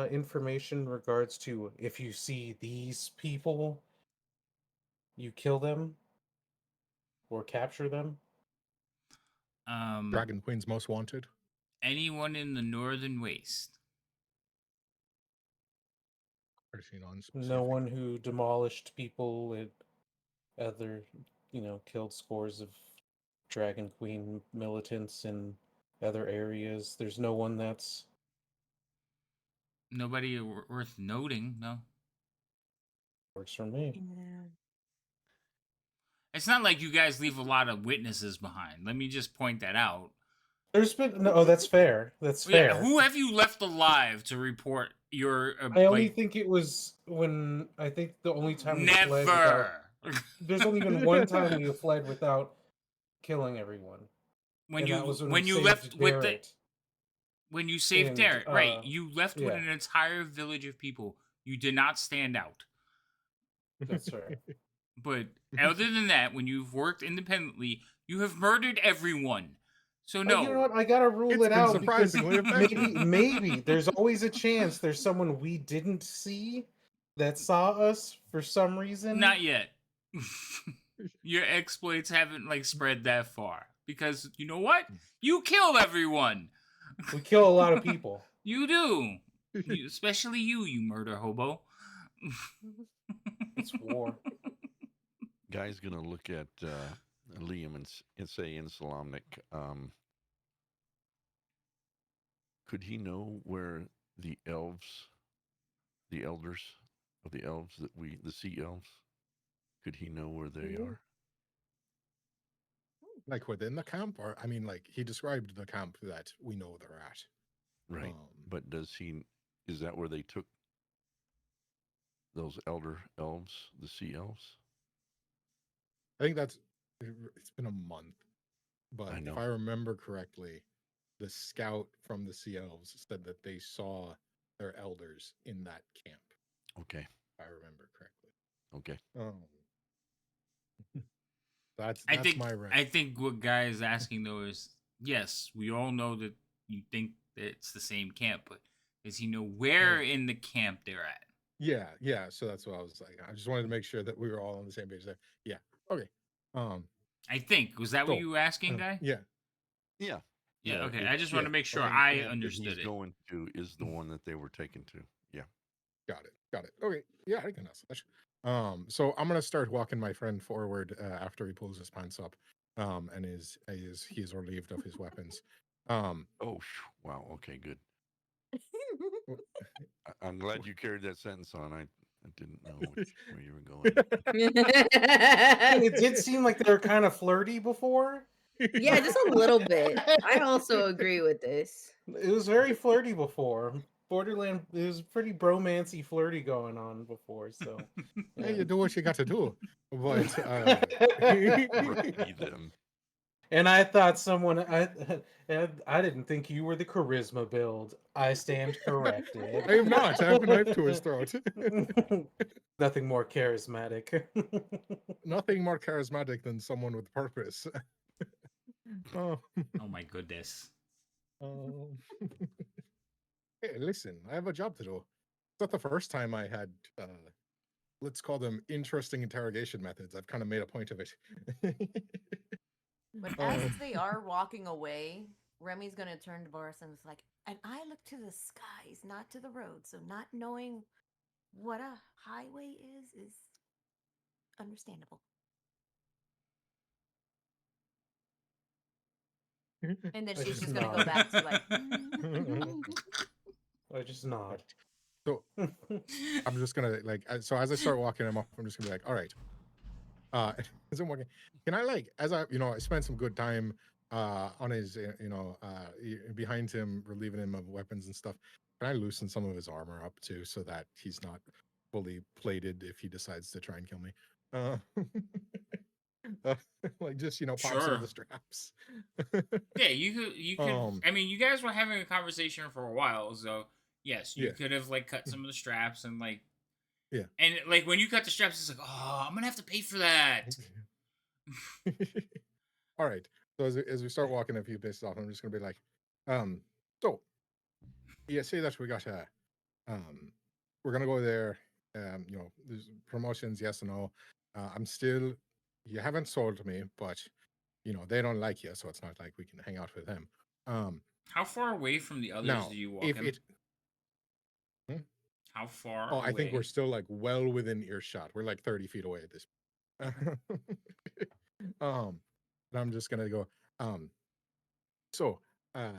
information in regards to if you see these people, you kill them or capture them? Dragon Queen's most wanted. Anyone in the Northern Waste? Pretty non-specific. No one who demolished people and other, killed scores of Dragon Queen militants in other areas. There's no one that's Nobody worth noting. No. works for me. Yeah. It's not like you guys leave a lot of witnesses behind. Let me just point that out. There's been no. Oh, that's fair. That's fair. Yeah, who have you left alive to report your? I only think it was when I think the only time we fled without, never. there's only been one time we have fled without killing everyone. when and you that was when we you saved left with the Barrett. when you saved And, Derek, right? You left with yeah. an entire village of people. You did not stand out. That's fair. But other than that, when you've worked independently, you have murdered everyone. So no. You know what? I gotta rule It's it been out because surprisingly effective. maybe there's always a chance there's someone we didn't see that saw us for some reason. Not yet. Your exploits haven't spread that far because you know what? You kill everyone. We kill a lot of people. You do. Especially you murder hobo. It's war. Guy's gonna look at Liam and say in Salamnik, could he know where the elders of the elves the sea elves, could he know where they are? Like within the camp, or I mean, like he described the camp that we know they're at. Right. But is that where they took those elder elves, the sea elves? I think it's been a month, but I know. if I remember correctly, the scout from the Sea Elves said that they saw their elders in that camp. Okay. If I remember correctly. Okay. That's my rank. I think what Guy is asking though is, yes, we all know that you think that it's the same camp, but does he know where in the camp they're at? Yeah. So that's what I was like. I just wanted to make sure that we were all on the same page there. Yeah. Okay. I think was that what you were asking, Guy? Yeah. Yeah. Yeah. Okay. I just want to make sure think I that understood he's it. going to is the one that they were taken to. Yeah. Got it. Okay. Yeah, I can answer that. So I'm gonna start walking my friend forward after he pulls his pants up, and he is relieved of his weapons. Oh, wow. Okay, good. I'm glad you carried that sentence on. I didn't know where you were going. It did seem like they were kind of flirty before. Yeah, just a little bit. I also agree with this. It was very flirty before. Borderland, it was pretty bromancy flirty going on before, so yeah. Hey, you do what you got to do. But and I thought I didn't think you were the charisma build. I stand corrected. I am not. I have a knife to his throat. Nothing more charismatic. Nothing more charismatic than someone with purpose. Oh my goodness. Hey, listen, I have a job to do. It's not the first time I had, let's call them interesting interrogation methods. I've kind of made a point of it. But as they are walking away, Remy's going to turn to Boris and is like, and I look to the skies, not to the road. So not knowing what a highway is understandable. And then she's just going to go back to like... I just nod. So I'm just gonna so as I start walking him up, I'm just gonna be like, all right. As I'm walking, can I as I spent some good time on his, behind him, relieving him of weapons and stuff. Can I loosen some of his armor up too, so that he's not fully plated if he decides to try and kill me? Uh, like just pop some of Sure. the straps. Yeah, you could. I mean, you guys were having a conversation for a while, so yes, you Yeah. could have like cut some of the straps and like. Yeah. And like when you cut the straps, it's like, oh, I'm gonna have to pay for that. All right. So as we start walking a few paces off, I'm just gonna be like, so yeah, say that we got we're gonna go there. There's promotions, yes and no. I'm still, you haven't sold me, but they don't like you, so it's not like we can hang out with them. How far away from the others Now do you walk if him? it, hmm? How far Oh, away? I think we're still like well within earshot. We're like 30 feet away at this. And I'm just gonna go. So, uh,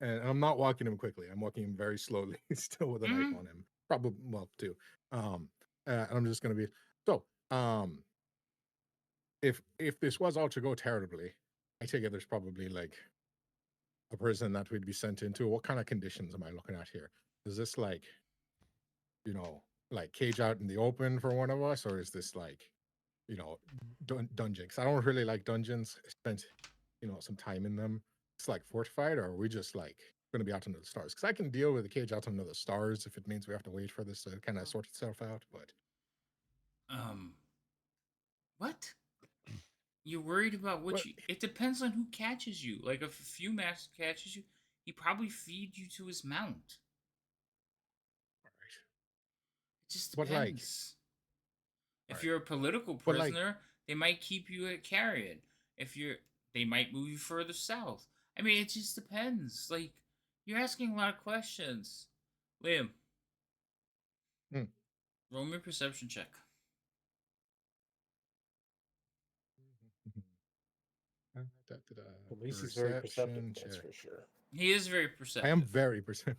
and I'm not walking him quickly. I'm walking him very slowly, still with a knife Mhm. on him. Probably, well, two. And I'm just gonna be so. If this was all to go terribly, I take it there's probably like a prison that we'd be sent into. What kind of conditions am I looking at here? Is this like, like cage out in the open for one of us, or is this like, dungeon? Because I don't really like dungeons. I spent, some time in them. It's like fortified, or are we just like going to be out under the stars? Because I can deal with the cage out under the stars if it means we have to wait for this to kind of sort itself out. But What? You're worried about what What? you? It depends on who catches you. Like if a few master catches you, he probably feed you to his mount. It just But like, depends. If right. you're a political But like, prisoner, they might keep you at Carrion. If you're, they might move you further south. I mean, it just depends. Like you're asking a lot of questions. Liam, hmm. roll me a perception check. At least he's very perceptive, Perception that's check. for sure. He is very I perceptive. am very perceptive.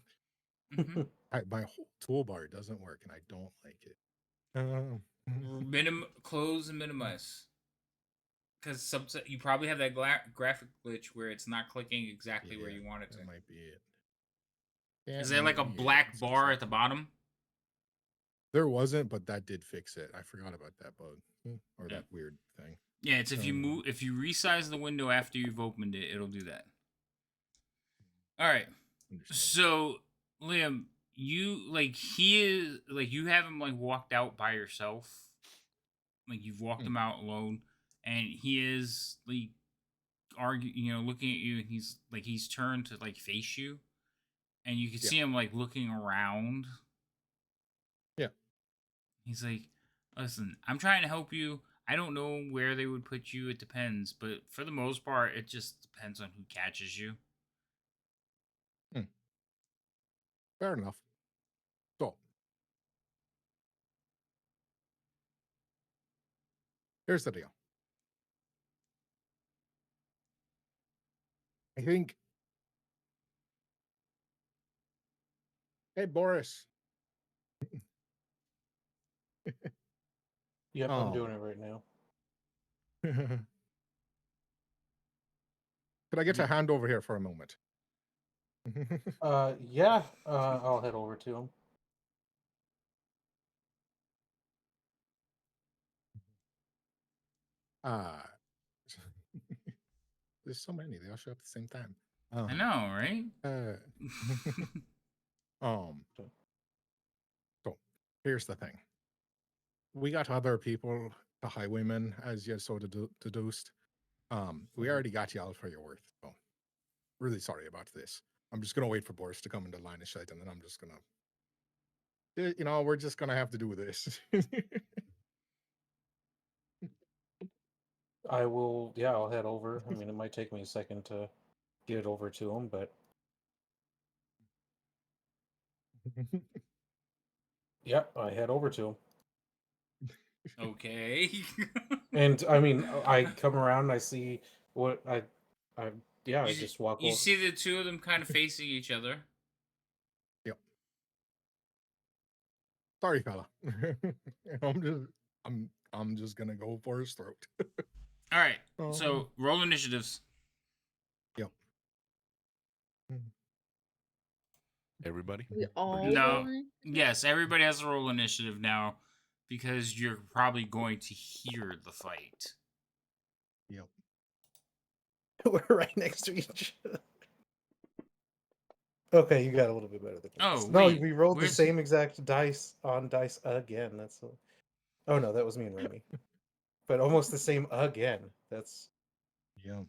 Mm-hmm. My whole toolbar doesn't work, and I don't like it. Close and minimize. Because you probably have that graphic glitch where it's not clicking exactly where you want it to. That might be it. Is there like a black bar at the bottom? There wasn't, but that did fix it. I forgot about that bug or that weird thing. Yeah, it's if you resize the window after you've opened it, it'll do that. All right. So, Liam, you you have him like walked out by yourself. Like you've walked him out alone, and he is like looking at you, and he's turned to like face you, and you can see him like looking around. Yeah. He's like, listen, I'm trying to help you. I don't know where they would put you. It depends. But for the most part, it just depends on who catches you. Fair enough. So, here's the deal. I think. Hey, Boris. Yep, I'm doing it right now. Could I get a hand over here for a moment? Yeah, I'll head over to him. There's so many. They all show up at the same time. I know, right? So here's the thing. We got other people, the highwaymen, as you so deduced. We already got you all for your worth. So really sorry about this. I'm just gonna wait for Boris to come into line of sight, and then I'm just gonna, we're just gonna have to do this. I'll head over. I mean, it might take me a second to get over to him, but yep, I head over to him. Okay. And I mean, I come around and I see what I just walk over. You see the two of them kind of facing each other. Yep. Sorry, fella. I'm just gonna go for his throat. All right. So roll initiatives. Everybody? We all No. roll initiative? Yes, everybody has to roll initiative now because you're probably going to hear the fight. Yep. We're right next to each other. Okay, you got a little bit better than me. Oh, No, wait, we rolled the where's- same exact dice on dice again. That's so. Oh no, that was me and Remy. But almost the same again. That's Yep.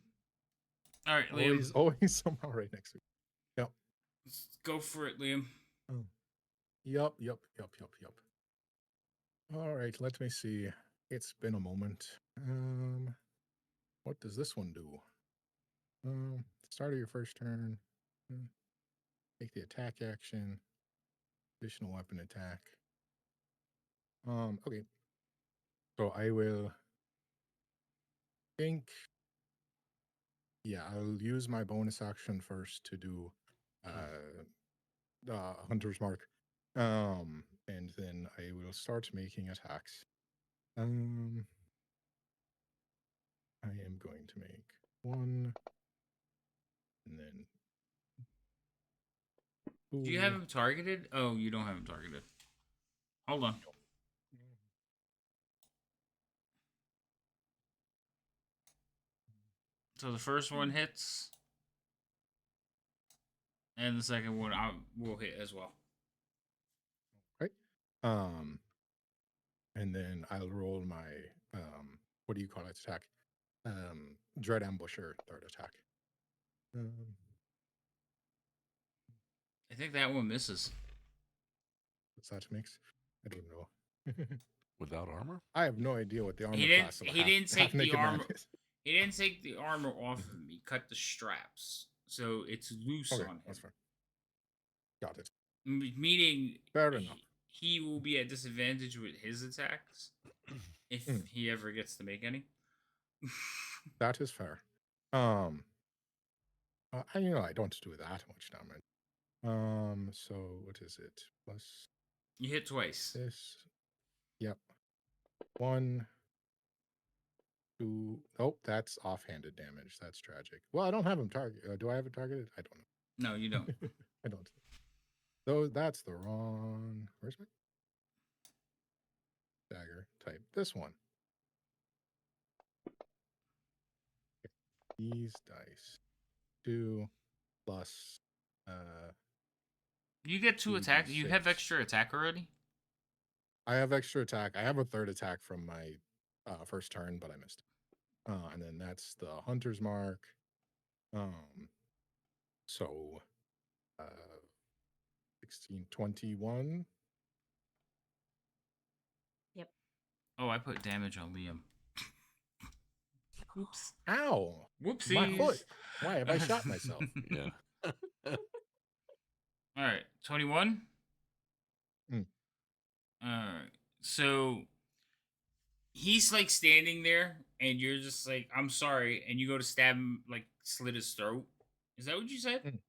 All right, Liam. Always somehow right next to you. Yep. Go for it, Liam. Yep. All right, let me see. It's been a moment. What does this one do? Start of your first turn. Take the attack action. Additional weapon attack. Okay. So I will think. Yeah, I'll use my bonus action first to do Hunter's Mark. And then I will start making attacks. I am going to make one, and then Do you have him targeted? Oh, you don't have him targeted. Hold on. So the first one hits, and the second one will hit as well. Right. And then I'll roll my what do you call it attack? Dread Ambusher third attack. I think that one misses. What's that mix? I don't know. Without armor? I have no idea what the armor He didn't. class of He didn't take the half-naked man armor. is. He didn't take the armor off of him. He cut the straps, so it's loose Okay, on him. that's fair. Got it. Meaning, Fair enough. he will be at disadvantage with his attacks if he ever gets to make any. That is fair. I don't do that much damage. So what is it? Plus You hit twice. this. Yep. 1, 2. Oh, that's offhanded damage. That's tragic. Well, I don't have him targeted. Do I have it targeted? I don't know. No, you don't. I don't. Though that's the wrong. Where's my dagger type? This one. These dice. 2 plus. You get 2 attacks. You have 2d6. extra attack already. I have extra attack. I have a third attack from my first turn, but I missed. And then that's the Hunter's Mark. So 16, 21. Yep. Oh, I put damage on Liam. Oops. Ow! Whoopsies. My foot. Why have I shot myself? Yeah. All right, 21. Mm. All right, so he's like standing there, and you're just like, "I'm sorry," and you go to stab him, like slit his throat. Is that what you said? Mm.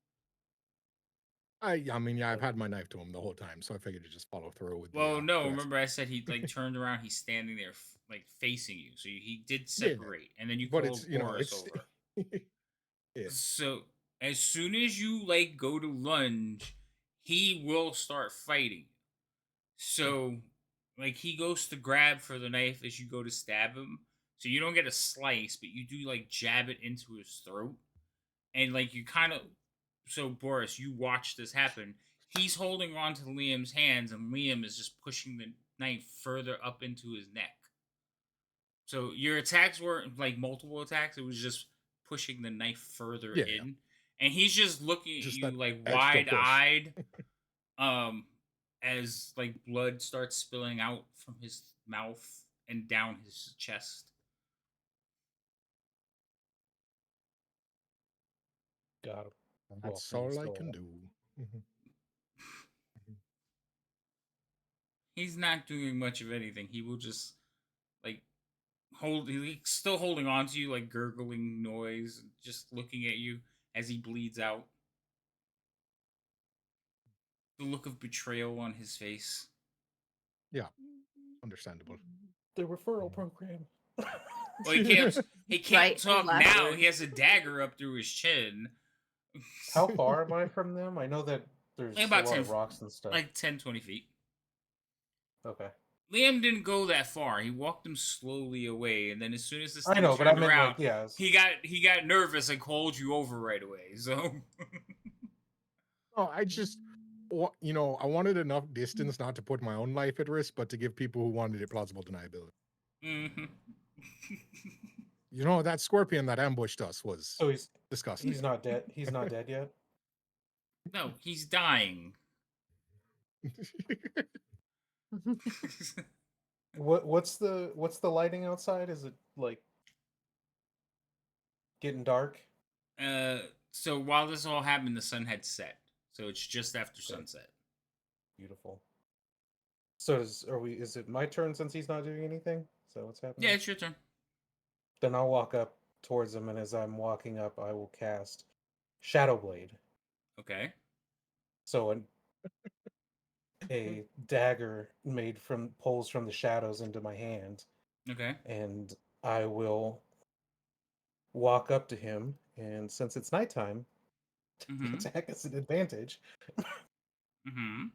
I mean, yeah, I've had my knife to him the whole time, so I figured to just follow through with. Well, no. thrust. Remember, I said he like turned around. He's standing there, like facing you. So he did Yeah, separate, and then you but called it's Boris it's over. yeah. So as soon as you like go to lunge, he will start fighting. So like he goes to grab for the knife as you go to stab him. So you don't get a slice, but you do like jab it into his throat. And like you kind of so Boris, you watch this happen. He's holding on to Liam's hands and Liam is just pushing the knife further up into his neck. So your attacks weren't like multiple attacks, it was just pushing the knife further Yeah. in. And he's just looking at Just you that like extra push. wide-eyed. As like blood starts spilling out from his mouth and down his chest. got him. That's Well, all he's I still can alive. do. He's not doing much of anything. He will just like he's still holding on to you, like gurgling noise, just looking at you as he bleeds out. The look of betrayal on his face. Yeah, understandable. The referral program. Well, he can't Right, talk last now. word. He has a dagger up through his chin. How far am I from them? I know that there's Like a about lot 10, of rocks and stuff. like 10, 20 feet. Okay. Liam didn't go that far. He walked them slowly away, and then as soon as this I thing know, but I turned meant around, like, yeah. he got nervous and called you over right away. So Oh, I just, you know, I wanted enough distance not to put my own life at risk, but to give people who wanted it plausible deniability. Mhm. You know, that scorpion that ambushed us was So disgusting. he's not dead. He's not dead yet. No, he's dying. What's the lighting outside? Is it like getting dark? So while this all happened, the sun had set. So it's just after Okay. sunset. Beautiful. So is it my turn since he's not doing anything? Is that what's happening? Yeah, it's your turn. Then I'll walk up towards him, and as I'm walking up, I will cast Shadow Blade. Okay. So a dagger made from pulls from the shadows into my hand, Okay. and I will walk up to him, and since it's nighttime, the Mm-hmm. attack is an advantage, Mm-hmm.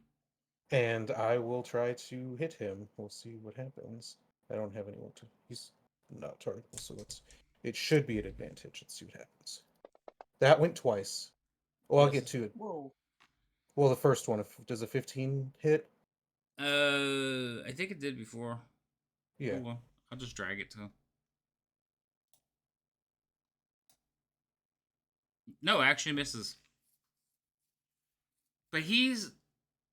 and I will try to hit him. We'll see what happens. I don't have anyone to. He's not targetable, so it should be an advantage. Let's see what happens. That went twice. Well, I'll get to it. Whoa. Well, the first one, does a 15 hit? I think it did before. Yeah. Hold on. I'll just drag it to. No, actually misses. But he's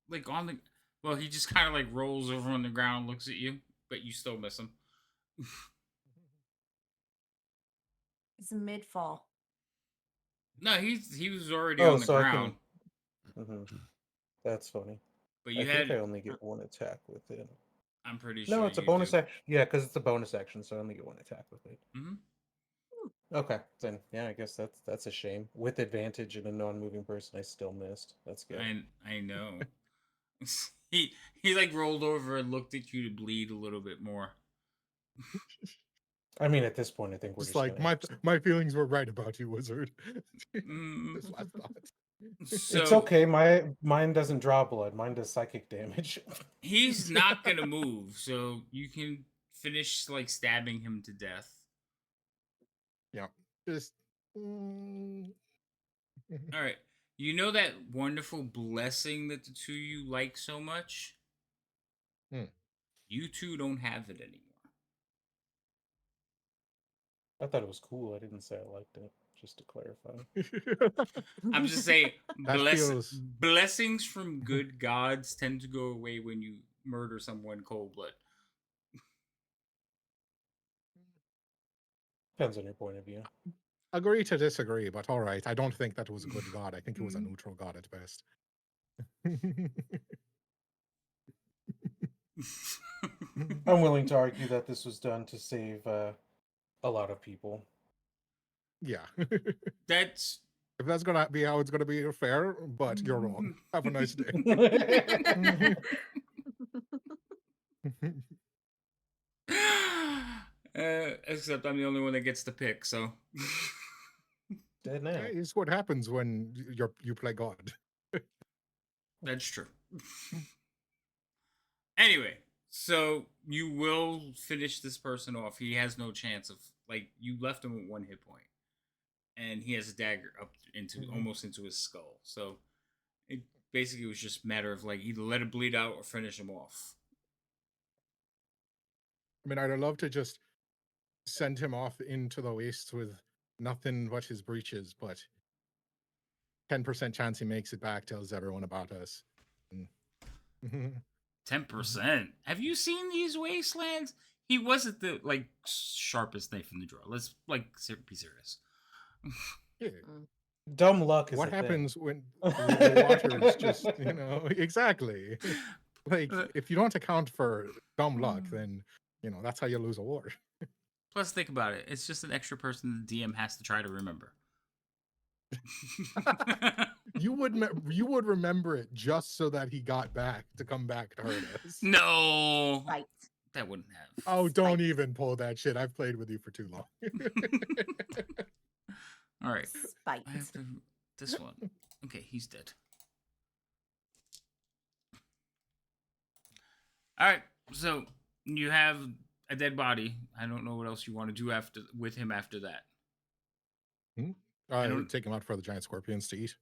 like on the. Well, he just kind of like rolls over on the ground, looks at you, but you still miss him. It's mid fall. No, he was already on the so ground. I can. That's funny. But I you think had. I only get one attack with it. I'm pretty sure. No, it's a bonus action. Yeah, because it's a bonus action, so I only get one attack with it. Mm-hmm. Okay, then yeah, I guess that's a shame. With advantage and a non-moving person, I still missed. That's good. I know. he like rolled over and looked at you to bleed a little bit more. I mean, at this point, I think we're Just just like gonna... my feelings were right about you, wizard. Mm. This last thought. So It's okay. Mine doesn't draw blood. Mine does psychic damage. he's not gonna move, so you can finish like stabbing him to death. Yeah, just. All right. You know that wonderful blessing that the two of you like so much? You two don't have it anymore. I thought it was cool. I didn't say I liked it. Just to clarify. I'm just saying, feels... blessings from good gods tend to go away when you murder someone cold blood. Depends on your point of view. Agree to disagree, but all right. I don't think that was a good god. I think it was a neutral god at best. I'm willing to argue that this was done to save a lot of people. Yeah. That's... If that's gonna be how it's gonna be, fair, but you're wrong. Have a nice day. Except I'm the only one that gets to pick, so... Dead now. It's what happens when you play God. That's true. Anyway, so you will finish this person off. He has no chance of, like, you left him with 1 hit point, and he has a dagger up into almost into his skull. So it basically was just a matter of like either let it bleed out or finish him off. I mean, I'd love to just send him off into the waste with nothing but his breeches, but 10% chance he makes it back, tells everyone about us. 10%? Have you seen these wastelands? He wasn't the like sharpest knife in the drawer. Let's like be serious. Yeah. Dumb luck is what a happens thing. when the water is just, you know, exactly. Like, if you don't account for dumb luck, then, you know, that's how you lose a war. Plus, think about it. It's just an extra person the DM has to try to remember. You would remember it just so that he got back to come back to hurt us. No. Fight. That wouldn't have. Oh, don't even pull that shit. I've played with you for too long. All right. Spite. I have to This one. Okay, he's dead. All right, so you have a dead body. I don't know what else you want to do with him after that. Take him out for the giant scorpions to eat.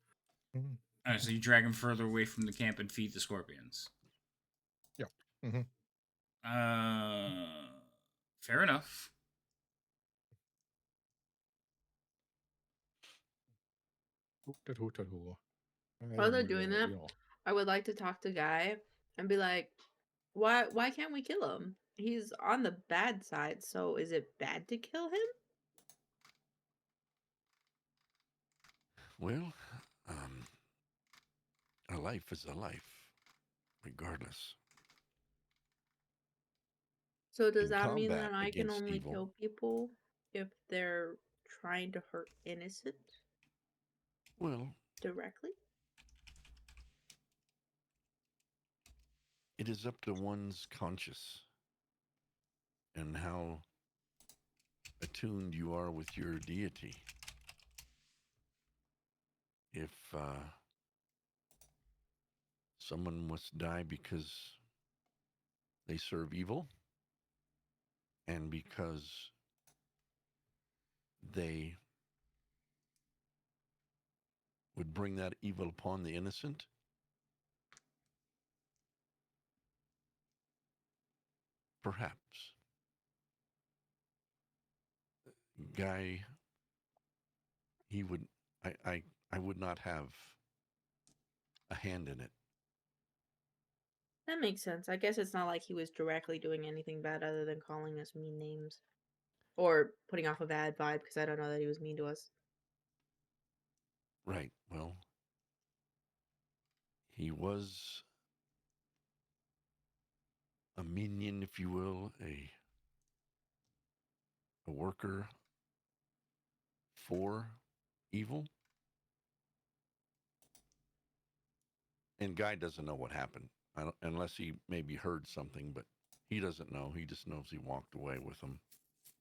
All right, so you drag him further away from the camp and feed the scorpions. Yeah. Fair enough. While they're doing that, I would like to talk to Guy and be like, why can't we kill him? He's on the bad side, so is it bad to kill him? Well, a life is a life, regardless. So does In that mean combat that I can against only evil- kill people if they're trying to hurt innocent Well, directly? it is up to one's conscience and how attuned you are with your deity. If someone must die because they serve evil and because they would bring that evil upon the innocent, perhaps. Guy, he would, I would not have a hand in it. That makes sense. I guess it's not like he was directly doing anything bad other than calling us mean names. Or putting off a bad vibe, because I don't know that he was mean to us. Right. Well, he was a minion, if you will, a worker for evil. And Guy doesn't know what happened, unless he maybe heard something, but he doesn't know. He just knows he walked away with him.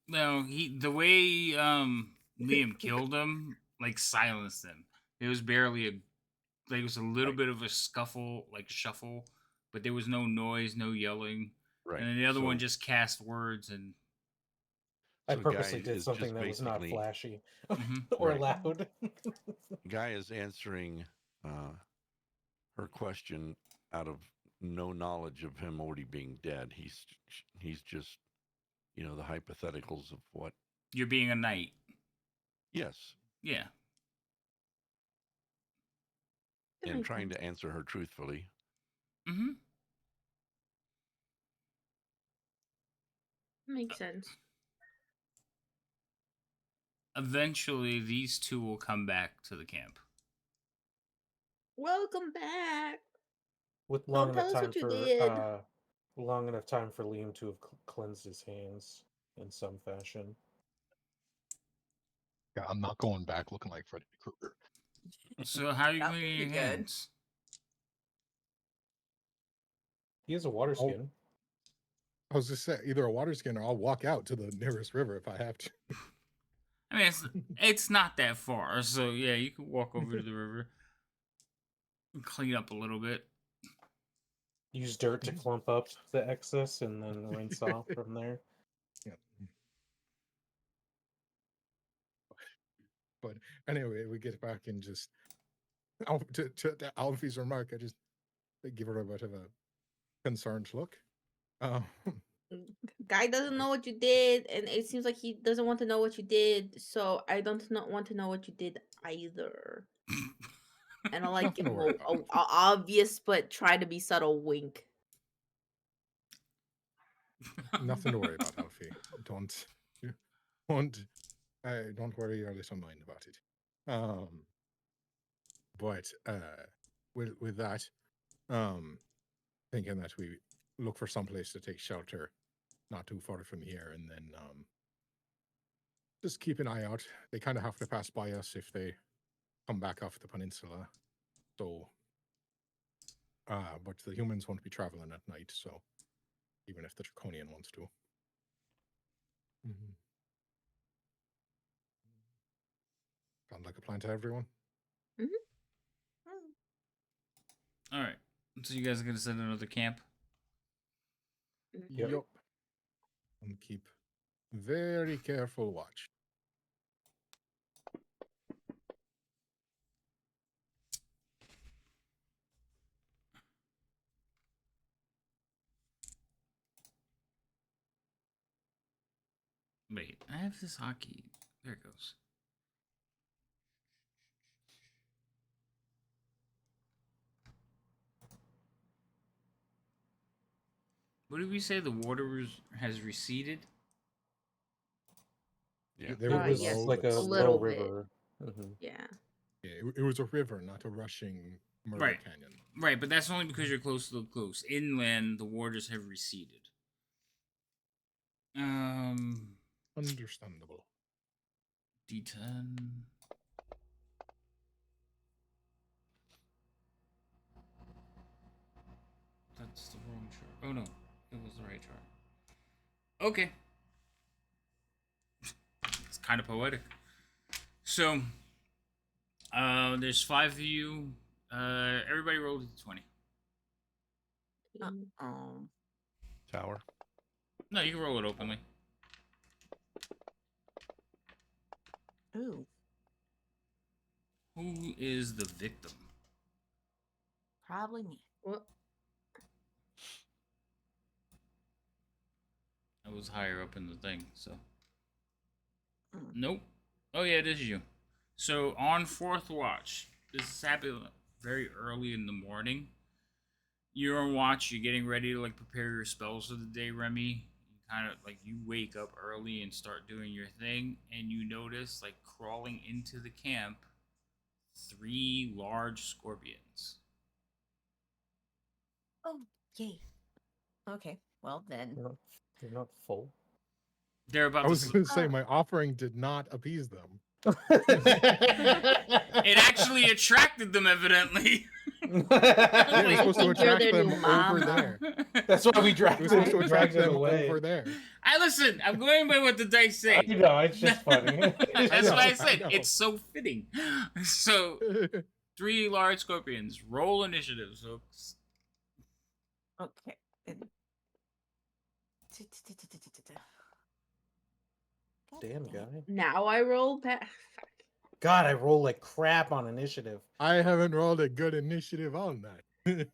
No, the way Liam killed him, like, silenced him. It was barely it was a little bit of a scuffle, like shuffle, but there was no noise, no yelling. Right. And then the other one just cast words and. I So purposely Guy did is something just that was not basically- flashy Mhm. or Right. loud. Guy is answering her question out of no knowledge of him already being dead. He's just, the hypotheticals of what. You're being a knight. Yes. Yeah. That And makes trying sense. to answer her truthfully. Mm-hmm. Makes sense. Eventually, these two will come back to the camp. Welcome back. With Don't tell us what you did. long enough time for Liam to have cleansed his hands in some fashion. Yeah, I'm not going back looking like Freddy Krueger. So how are you That would cleaning be your good. hands? He has a water Oh. skin. I was just saying, either a water skin or I'll walk out to the nearest river if I have to. I mean, it's not that far, so yeah, you can walk over to the river and clean up a little bit. Use dirt to clump up the excess and then rinse off from there. Yeah. But anyway, we get back and just to Alfie's remark, I just give her a bit of a concerned look. Guy doesn't know what you did, and it seems like he doesn't want to know what you did. So I don't not want to know what you did either. And I like Nothing to worry about. obvious, but try to be subtle wink. Nothing to worry about, Alfie. Don't worry your little mind about it. But with that, thinking that we look for some place to take shelter, not too far from here, and then just keep an eye out. They kind of have to pass by us if they come back off the peninsula. So, but the humans won't be traveling at night, so even if the Draconian wants to. Sound like a plan to everyone? All right. So you guys are gonna set another camp? Yep. Yup. And keep very careful watch. Wait, I have this hotkey. There it goes. What did we say? The water has receded. Yeah. They It were was low, like but a still. little bit. river. Hmm. Yeah. Yeah, it was a river, not a rushing murder Right. canyon. Right, but that's only because you're close to the coast. Inland, the waters have receded. Understandable. D10. That's the wrong chart. Oh no, it was the right chart. Okay. It's kind of poetic. So, there's 5 of you. Everybody rolled a 20. Um, Tower. No, you can roll it openly. ooh, Who is the victim? probably me. Well, I was higher up in the thing, so. Mm. Nope. Oh yeah, it is you. So on 4th watch, this is happening very early in the morning. You're on watch. You're getting ready to like prepare your spells for the day, Remy. You kind of like you wake up early and start doing your thing, and you notice like crawling into the camp 3 large scorpions. Oh, yay. Okay, well then. They're not full. They're about I was to. going to say my offering did not appease them. It actually attracted them, evidently. Yeah, it was supposed to think you're attract their them new over mama. there. That's why we It dragged was them, supposed to dragged attract them them away. over there. I listen. I'm going by what the dice say. I know, it's just funny. That's why I I said know. it's so fitting. So 3 large scorpions. Roll initiative, folks. Okay. Damn, guy. now I roll back. God, I roll like crap on initiative. I haven't rolled a good initiative on that.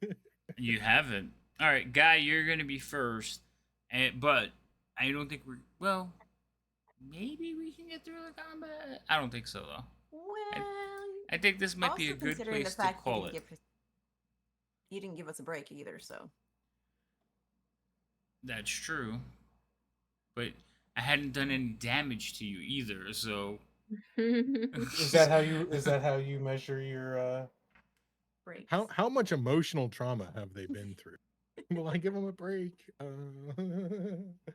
You haven't. All right, Guy, you're gonna be first, but I don't think we're well. Maybe we can get through the combat. I don't think so though. Well, I think this might be a also good considering place the to fact call it. You didn't give us a break either, so. That's true, but I hadn't done any damage to you either. So Is that how you measure your Breaks. How much emotional trauma have they been through? Will I give them a break?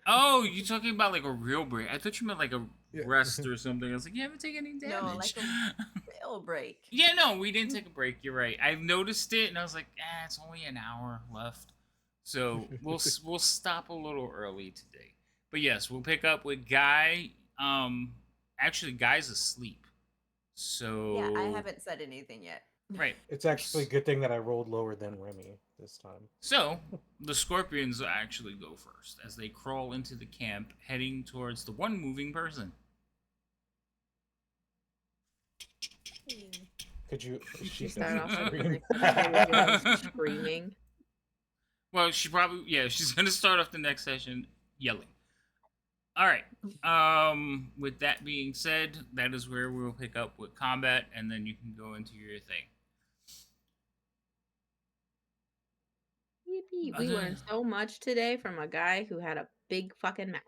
Oh, you talking about like a real break? I thought you meant like a Yeah. rest or something. I was like, you haven't taken any damage. No, like a real break. Yeah, no, we didn't take a break. You're right. I noticed it, and I was like, it's only an hour left, so we'll stop a little early today. But yes, we'll pick up with Guy. Actually, Guy's asleep, so Yeah, I haven't said anything yet. right. It's actually a good thing that I rolled lower than Remy this time. So the scorpions will actually go first as they crawl into the camp, heading towards the one moving person. Could you? She Start off scream. screaming. Well, she's gonna start off the next session yelling. All right. With that being said, that is where we'll pick up with combat, and then you can go into your thing. Yippee. We learned so much today from a guy who had a big fucking mouth.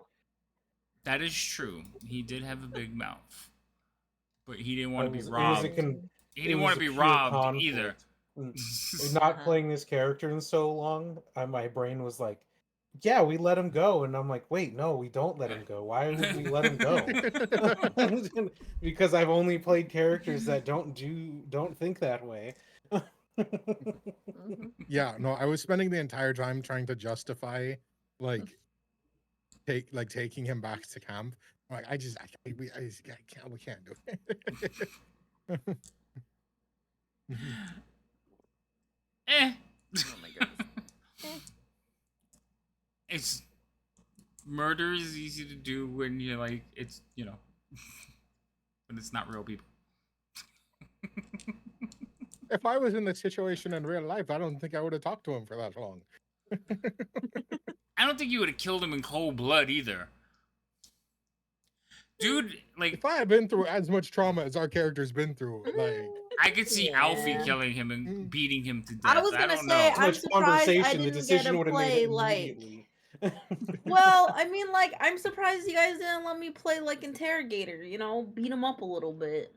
That is true. He did have a big mouth, but he didn't want to be It was robbed. He didn't want to be robbed either. Not playing this character in so long, my brain was like, yeah, we let him go. And I'm like, wait, no, we don't let him go. Why would we let him go? Because I've only played characters that don't think that way. Yeah, no, I was spending the entire time trying to justify taking him back to camp. Like we can't do it. Eh. Oh my goodness. It's murder is easy to do when you're like it's when it's not real people. If I was in the situation in real life, I don't think I would have talked to him for that long. I don't think you would have killed him in cold blood either. Dude, like If I had been through as much trauma as our character's been through, like I could see Alfie Yeah. killing him and beating him to death. I was gonna don't say, know. Too I'm much surprised I conversation. The didn't get decision to would have made play it like. immediately. Well, I mean, like, I'm surprised you guys didn't let me play like interrogator. Beat him up a little bit,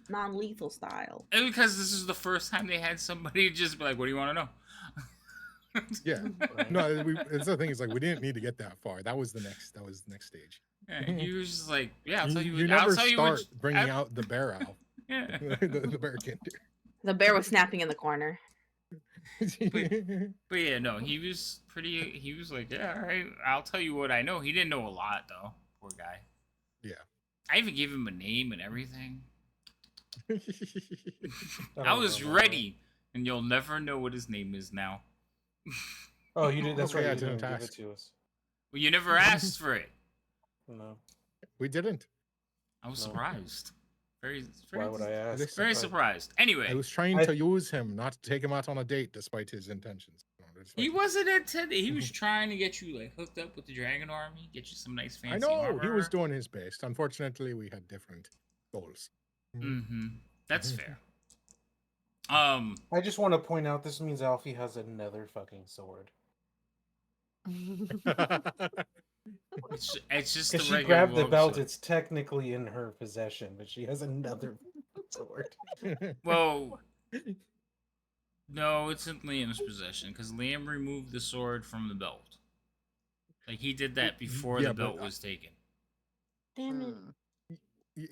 non-lethal style. And because this is the first time they had somebody just be like, "What do you want to know?" yeah. Right. No, it's the thing is like we didn't need to get that far. That was the next stage. Yeah, he was just like, "Yeah, I'll tell you." You I'll never tell you start what, bringing out the bear owl. Yeah. the bear can't do. The bear was snapping in the corner. But yeah, no, he was pretty. He was like, "Yeah, all right, I'll tell you what I know." He didn't know a lot though. Poor guy. Yeah. I even gave him a name and everything. I don't was remember. ready, and you'll never know what his name is now. Oh, you did. That's Okay, right. I You didn't didn't give it ask. to us. Well, you never asked for it. No. We didn't. I was No. surprised. Very, Why would I ask? Listen, very surprised. Anyway, I was trying I- to use him, not to take him out on a date, despite his intentions. It's he like- wasn't intended. He was trying to get you like hooked up with the Dragon Army, get you some nice fancy I know armor. he was doing his best. Unfortunately, we had different goals. Mm-hmm. That's fair. I just want to point out this means Alfie has another fucking sword. It's just the Because she regular grabbed the long belt, sword. it's technically in her possession, but she has another sword. Well, no, it's in Liam's possession because Liam removed the sword from the belt. Like he did that before Yeah, the but belt was taken. Damn it.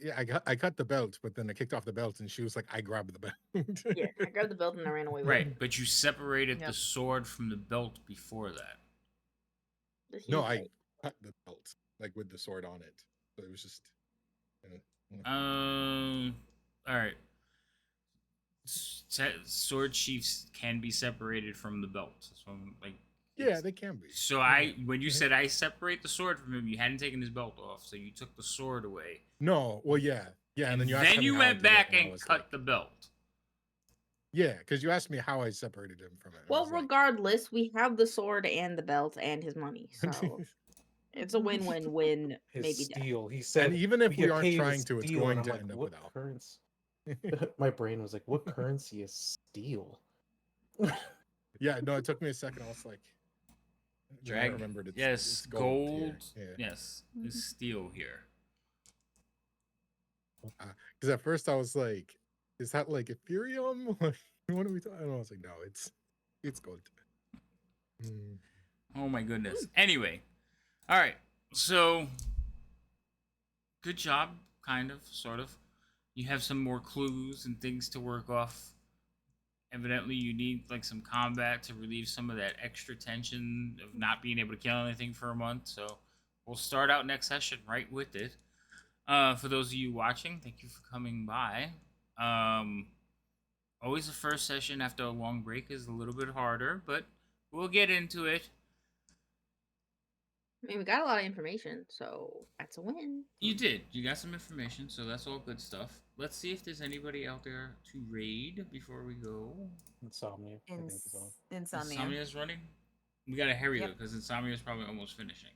Yeah, I cut the belt, but then I kicked off the belt, and she was like, "I grabbed the belt." Yeah, I grabbed the belt and I ran away with Right, it. but you separated the Yep. sword from the belt before that. The huge No, I belt. cut the belt like with the sword on it. So it was just. All right. Sword sheaths can be separated from the belt. So like, Yeah, they can be. So when you said I separate the sword from him, you hadn't taken his belt off, so you took the sword away. No, well, yeah, and then you asked then me you how I went did it, back I and was cut like- the belt. Yeah, because you asked me how I separated him from it. and I Well, was like- regardless, we have the sword and the belt and his money, so it's a win-win-win. His Maybe death. steel. He said, and even if we get aren't paid trying as to, it's steel," going and to I'm end like, up what without. currency? My brain was like, what currency is steel? Yeah, no, it took me a second. I was like, then I Drag. remembered it's, Yes, it's gold. here. Yeah. Yes, is steel here. Because at first I was like, is that like Ethereum? What are we talking about? I was like, no, it's gold. Mm. Oh my goodness. Anyway, all right. So, good job, kind of, sort of. You have some more clues and things to work off. Evidently, you need like some combat to relieve some of that extra tension of not being able to kill anything for a month. So, we'll start out next session right with it. For those of you watching, thank you for coming by. Always the first session after a long break is a little bit harder, but we'll get into it. I mean, we got a lot of information, so that's a win. You did. You got some information, so that's all good stuff. Let's see if there's anybody out there to raid before we go. Insomnia. I think is on. Insomnia. Insomnia's running? We gotta hurry Yep. though, because Insomnia's probably almost finishing.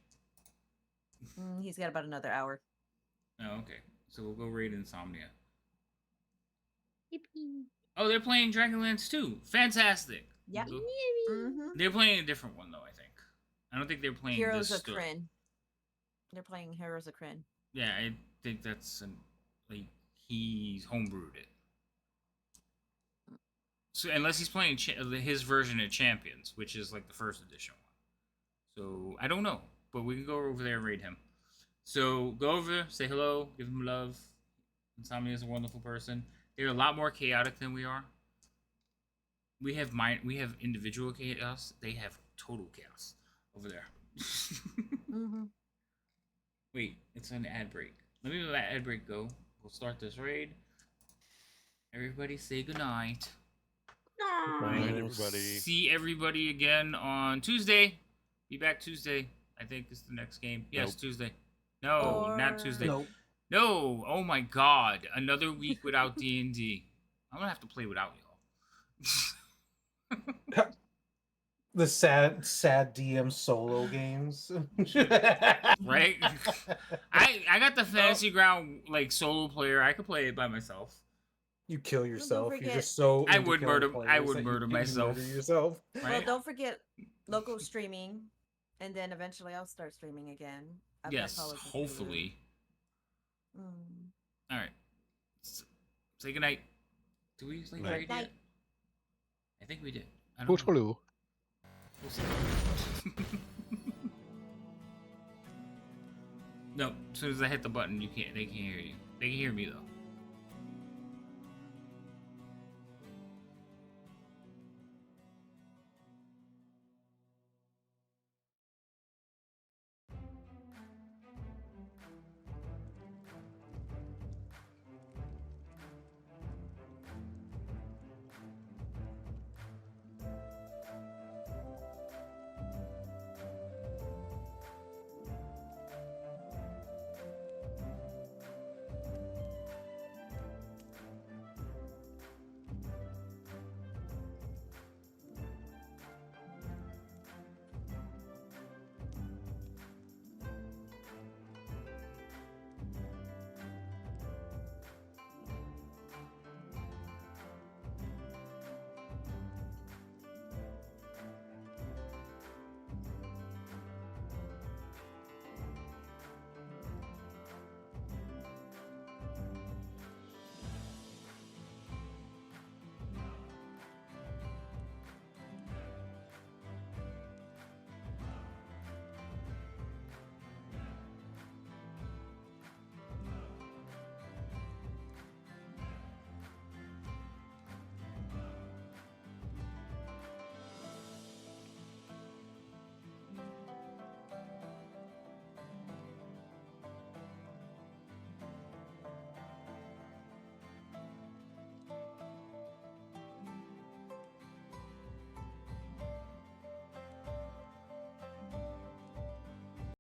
He's got about another hour. Oh, okay. So we'll go raid Insomnia. Yippee. Oh, they're playing Dragonlance 2. Fantastic. Yep. So- Mm-hmm. They're playing a different one though, I think. I don't think they're playing Heroes this of story. Kryn. They're playing Heroes of Kryn. Yeah, I think that's like he's homebrewed it. So unless he's playing his version of Champions, which is like the first edition one. So I don't know, but we can go over there and raid him. So go over, say hello, give him love. Insomnia is a wonderful person. They're a lot more chaotic than we are. We have individual chaos. They have total chaos over there. Mm-hmm. Wait, it's an ad break. Let me let ad break go. We'll start this raid. Everybody say goodnight. Good night, Nice. everybody. See everybody again on Tuesday. Be back Tuesday. I think is the next game. Yes, Nope. Tuesday. No, not Or- Tuesday. Nope. No. Oh my God. Another week without D&D. I'm gonna have to play without y'all. The sad DM solo games. Right? I got the fantasy ground like solo player. I could play it by myself. You kill yourself. You're forget- just so. I into would killing murder- I players would that murder you myself. Murder yourself. Well, Right? don't forget local streaming, and then eventually I'll start streaming again. I've got Yes. Call of Cthulhu. Hopefully. Mm. All right. Say goodnight. Do we say Night. goodnight Night. yet? I think we did. I don't know. Cthulhu. We'll see. No, as soon as I hit the button, you can't. They can't hear you. They can hear me though.